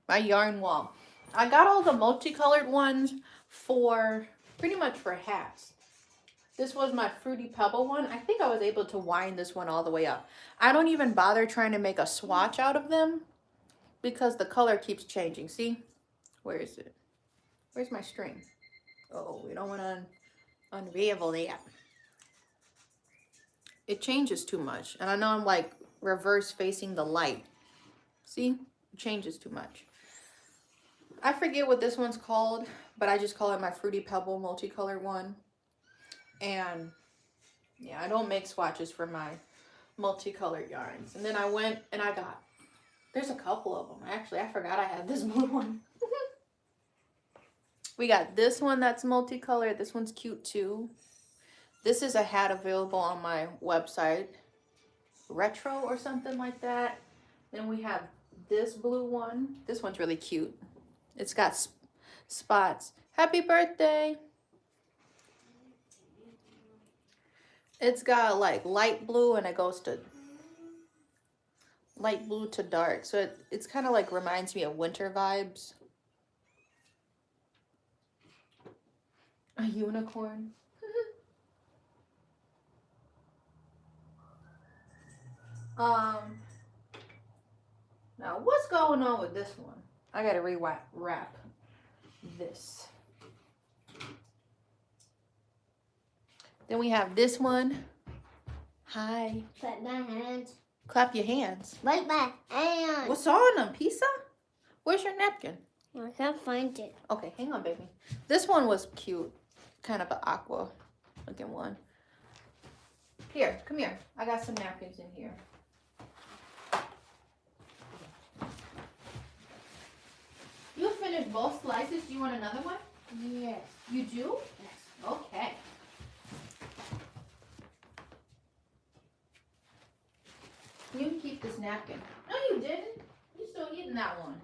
my yarn wall. I got all the multicolored ones for pretty much for hats. This was my Fruity Pebble one. I think I was able to wind this one all the way up. I don't even bother trying to make a swatch out of them because the color keeps changing. See? Where is it? Where's my string? Oh, we don't want to unravel that. It changes too much. And I know I'm like reverse facing the light. See? It changes too much. I forget what this one's called, but I just call it my Fruity Pebble multicolored one. And yeah, I don't make swatches for my multicolored yarns. And then I went and I got, there's a couple of them. Actually, I forgot I had this blue one. We got this one that's multicolored. This one's cute too. This is a hat available on my website, Retro or something like that. Then we have this blue one. This one's really cute. It's got spots. Happy birthday. It's got like light blue and it goes to light blue to dark. So it's kind of like reminds me of winter vibes. A unicorn. Now what's going on with this one? I gotta wrap this. Then we have this one. Hi. Clap my hands. Clap your hands. Wipe my hands. What's on them? Pizza? Where's your napkin? I can't find it. Okay, hang on, baby. This one was cute. Kind of an aqua looking one. Here, come here. I got some napkins in here. You finished both slices. Do you want another one? Yes. You do? Yes. Okay. You can keep this napkin. No, you didn't. You still eating that one.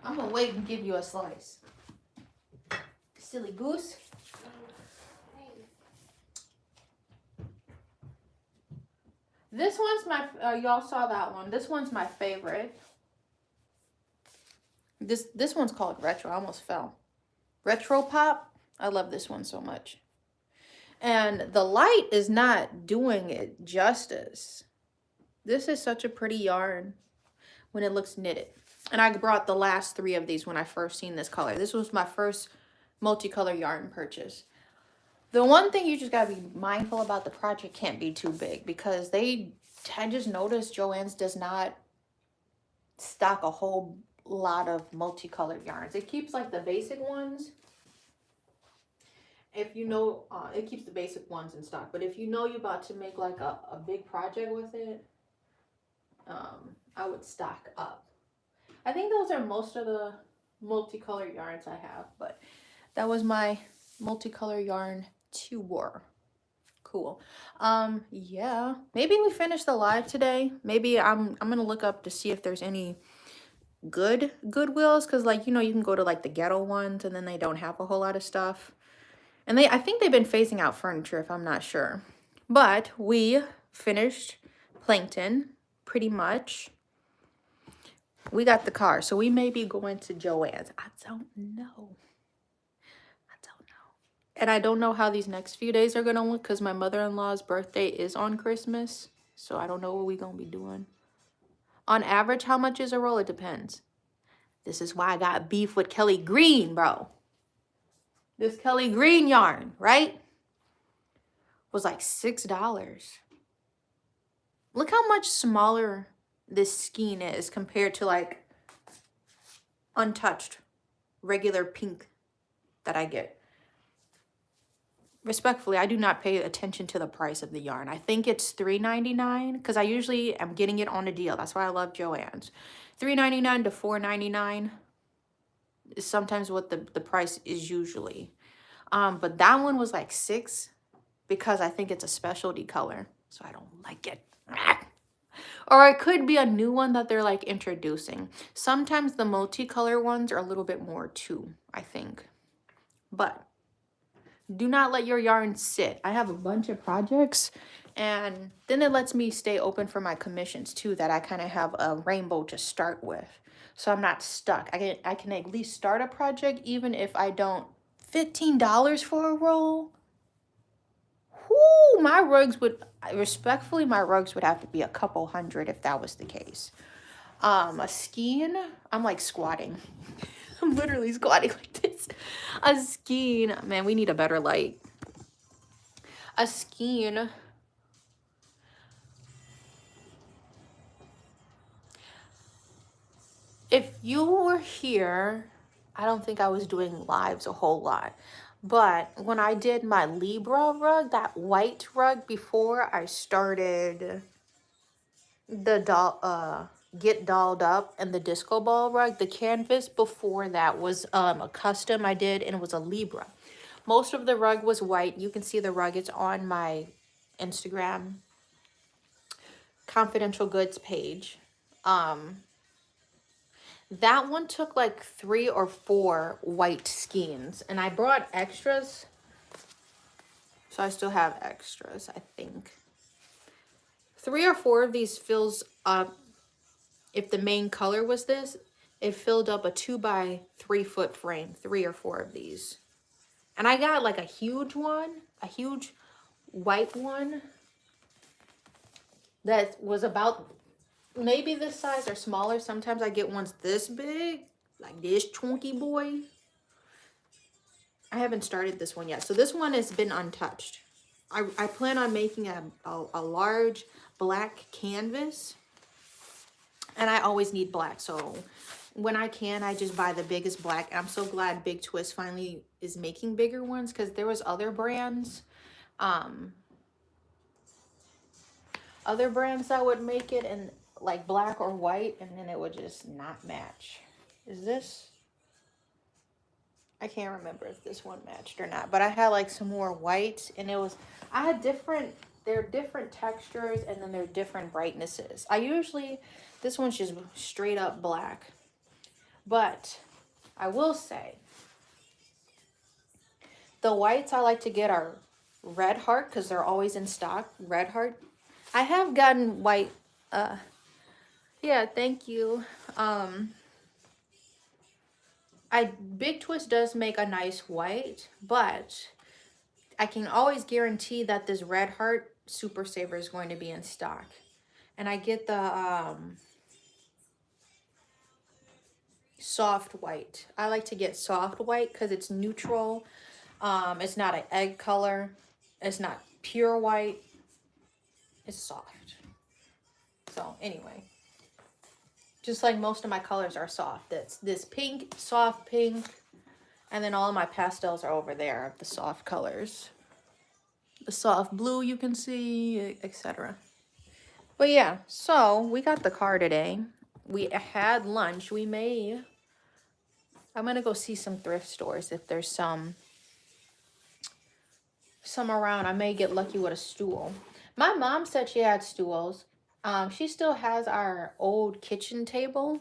I'm gonna wait and give you a slice. Silly goose. This one's my, y'all saw that one. This one's my favorite. This one's called Retro. I almost fell. Retro Pop. I love this one so much. And the light is not doing it justice. This is such a pretty yarn when it looks knitted. And I brought the last 3 of these when I first seen this color. This was my first multicolor yarn purchase. The one thing you just gotta be mindful about, the project can't be too big because I just noticed Joann's does not stock a whole lot of multicolored yarns. It keeps like the basic ones. If you know, it keeps the basic ones in stock. But if you know you're about to make like a big project with it, I would stock up. I think those are most of the multicolored yarns I have, but that was my multicolor yarn tour. Cool. Yeah, maybe we finish the live today. Maybe I'm gonna look up to see if there's any good Goodwills, because like, you know, you can go to like the ghetto ones and then they don't have a whole lot of stuff. And I think they've been phasing out furniture, if I'm not sure. But we finished Plankton pretty much. We got the car, so we may be going to Joann's. I don't know. And I don't know how these next few days are going to look because my mother-in-law's birthday is on Christmas. So I don't know what we're going to be doing. On average, how much is a roll? It depends. This is why I got beef with Kelly Green, bro. This Kelly Green yarn, right? Was like $6. Look how much smaller this skein is compared to like untouched regular pink that I get. Respectfully, I do not pay attention to the price of the yarn. I think it's $3.99 because I usually am getting it on a deal. That's why I love Joann's. $3.99 to $4.99 is sometimes what the price is usually. But that one was like $6 because I think it's a specialty color. So I don't like it. Or it could be a new one that they're like introducing. Sometimes the multicolor ones are a little bit more too, I think. But do not let your yarn sit. I have a bunch of projects and then it lets me stay open for my commissions too, that I kind of have a rainbow to start with. So I'm not stuck. I can at least start a project even if I don't. $15 for a roll? Whoo, my rugs would, respectfully, my rugs would have to be a couple hundred if that was the case. A skein, I'm like squatting. I'm literally squatting like this. A skein, man, we need a better light. A skein. If you were here I don't think I was doing lives a whole lot. But when I did my Libra rug, that white rug before I started the Get Dolled Up and the disco ball rug, the canvas before that was a custom I did, and it was a Libra. Most of the rug was white. You can see the rug. It's on my Instagram confidential goods page. That one took like 3 or 4 white skeins, and I brought extras, so I still have extras. I think 3 or 4 of these fills up. If the main color was this, it filled up a 2 by 3 foot frame, 3 or 4 of these. And I got like a huge one, a huge white one that was about maybe this size or smaller. Sometimes I get ones this big, like this chunky boy. I haven't started this one yet. So this one has been untouched. I plan on making a large black canvas. And I always need black. So when I can, I just buy the biggest black. And I'm so glad Big Twist finally is making bigger ones, because there was other brands that would make it in like black or white, and then it would just not match. Is this? I can't remember if this one matched or not, but I had like some more white, and it was, I had different, there are different textures, and then there are different brightnesses. This one's just straight up black. But I will say, the whites I like to get are Red Heart, because they're always in stock. Red Heart. I have gotten white. Yeah, thank you. Big Twist does make a nice white, but I can always guarantee that this Red Heart Super Saver is going to be in stock. And I get the soft white. I like to get soft white because it's neutral. It's not an egg color. It's not pure white. It's soft. So anyway, just like most of my colors are soft. That's this pink, soft pink, and then all of my pastels are over there, the soft colors. The soft blue you can see, etc. But yeah, so we got the car today. We had lunch. I'm gonna go see some thrift stores if there's some around. I may get lucky with a stool. My mom said she had stools. She still has our old kitchen table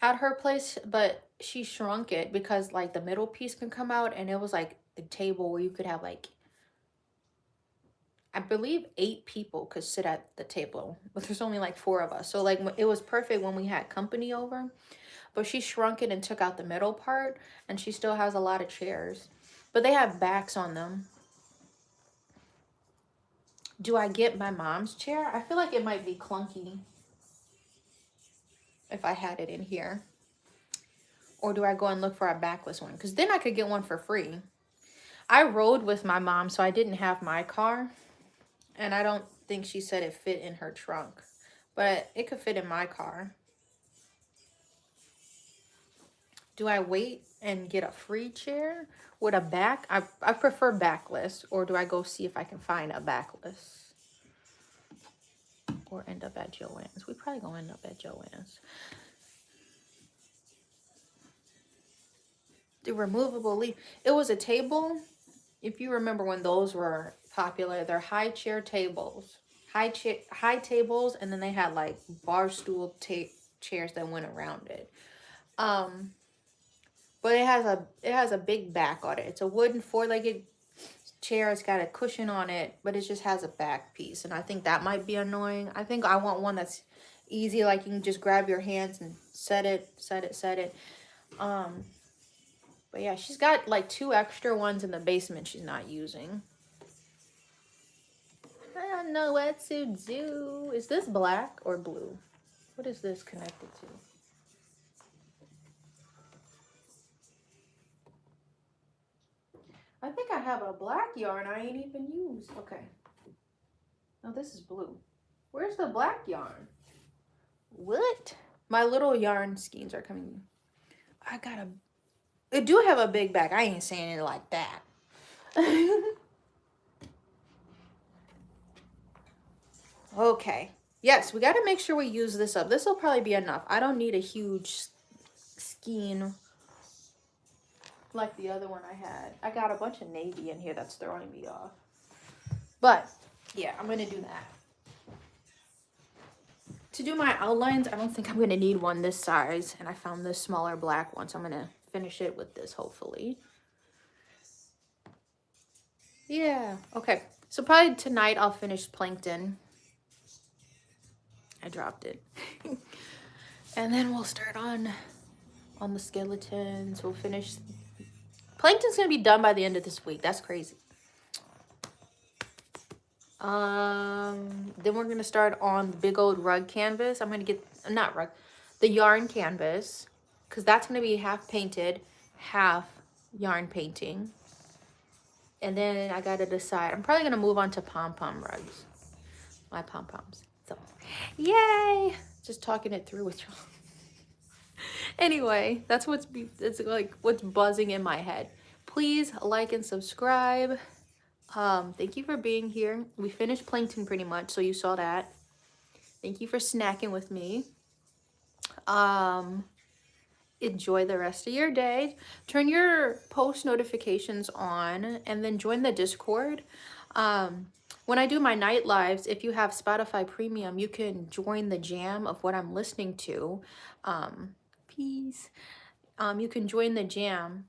at her place, but she shrunk it because like the middle piece can come out, and it was like the table where you could have like, I believe 8 people could sit at the table, but there's only like 4 of us. So like it was perfect when we had company over, but she shrunk it and took out the middle part, and she still has a lot of chairs, but they have backs on them. Do I get my mom's chair? I feel like it might be clunky if I had it in here. Or do I go and look for a backless one? Because then I could get one for free. I rode with my mom, so I didn't have my car. And I don't think she said it fit in her trunk. But it could fit in my car. Do I wait and get a free chair with a back? I prefer backless. Or do I go see if I can find a backless? Or end up at Joann's. We probably gonna end up at Joann's. The removable leaf. It was a table. If you remember when those were popular, they're high chair tables. High tables, and then they had like bar stool chairs that went around it. But it has a big back on it. It's a wooden 4-legged chair. It's got a cushion on it, but it just has a back piece, and I think that might be annoying. I think I want one that's easy, like you can just grab your hands and set it. But yeah, she's got like 2 extra ones in the basement she's not using. I don't know what to do. Is this black or blue? What is this connected to? I think I have a black yarn I ain't even used. Okay. No, this is blue. Where's the black yarn? What? My little yarn skeins are coming. I gotta It do have a big back. I ain't saying it like that. Okay. Yes, we got to make sure we use this up. This will probably be enough. I don't need a huge skein like the other one I had. I got a bunch of navy in here that's throwing me off. But, yeah, I'm going to do that. To do my outlines, I don't think I'm going to need one this size. And I found this smaller black one, so I'm going to finish it with this, hopefully. Yeah. Okay. So probably tonight I'll finish Plankton. I dropped it. And then we'll start on the skeletons. We'll finish. Plankton's going to be done by the end of this week. That's crazy. Then we're going to start on the big old rug canvas. I'm going to get, not rug, the yarn canvas. Because that's going to be half painted, half yarn painting. And then I got to decide. I'm probably going to move on to pom-pom rugs. My pom-poms. So, yay! Just talking it through with y'all. Anyway, that's it's like what's buzzing in my head. Please like and subscribe. Thank you for being here. We finished Plankton pretty much, so you saw that. Thank you for snacking with me. Enjoy the rest of your day. Turn your post notifications on and then join the Discord. When I do my night lives, if you have Spotify Premium, you can join the jam of what I'm listening to. Peace. You can join the jam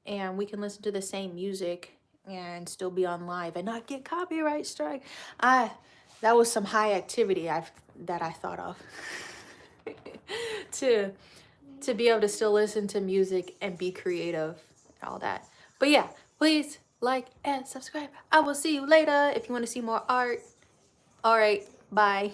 and we can listen to the same music and still be on live and not get copyright strike. That was some high activity that I thought of to be able to still listen to music and be creative and all that. But yeah, please like and subscribe. I will see you later if you want to see more art. All right, bye.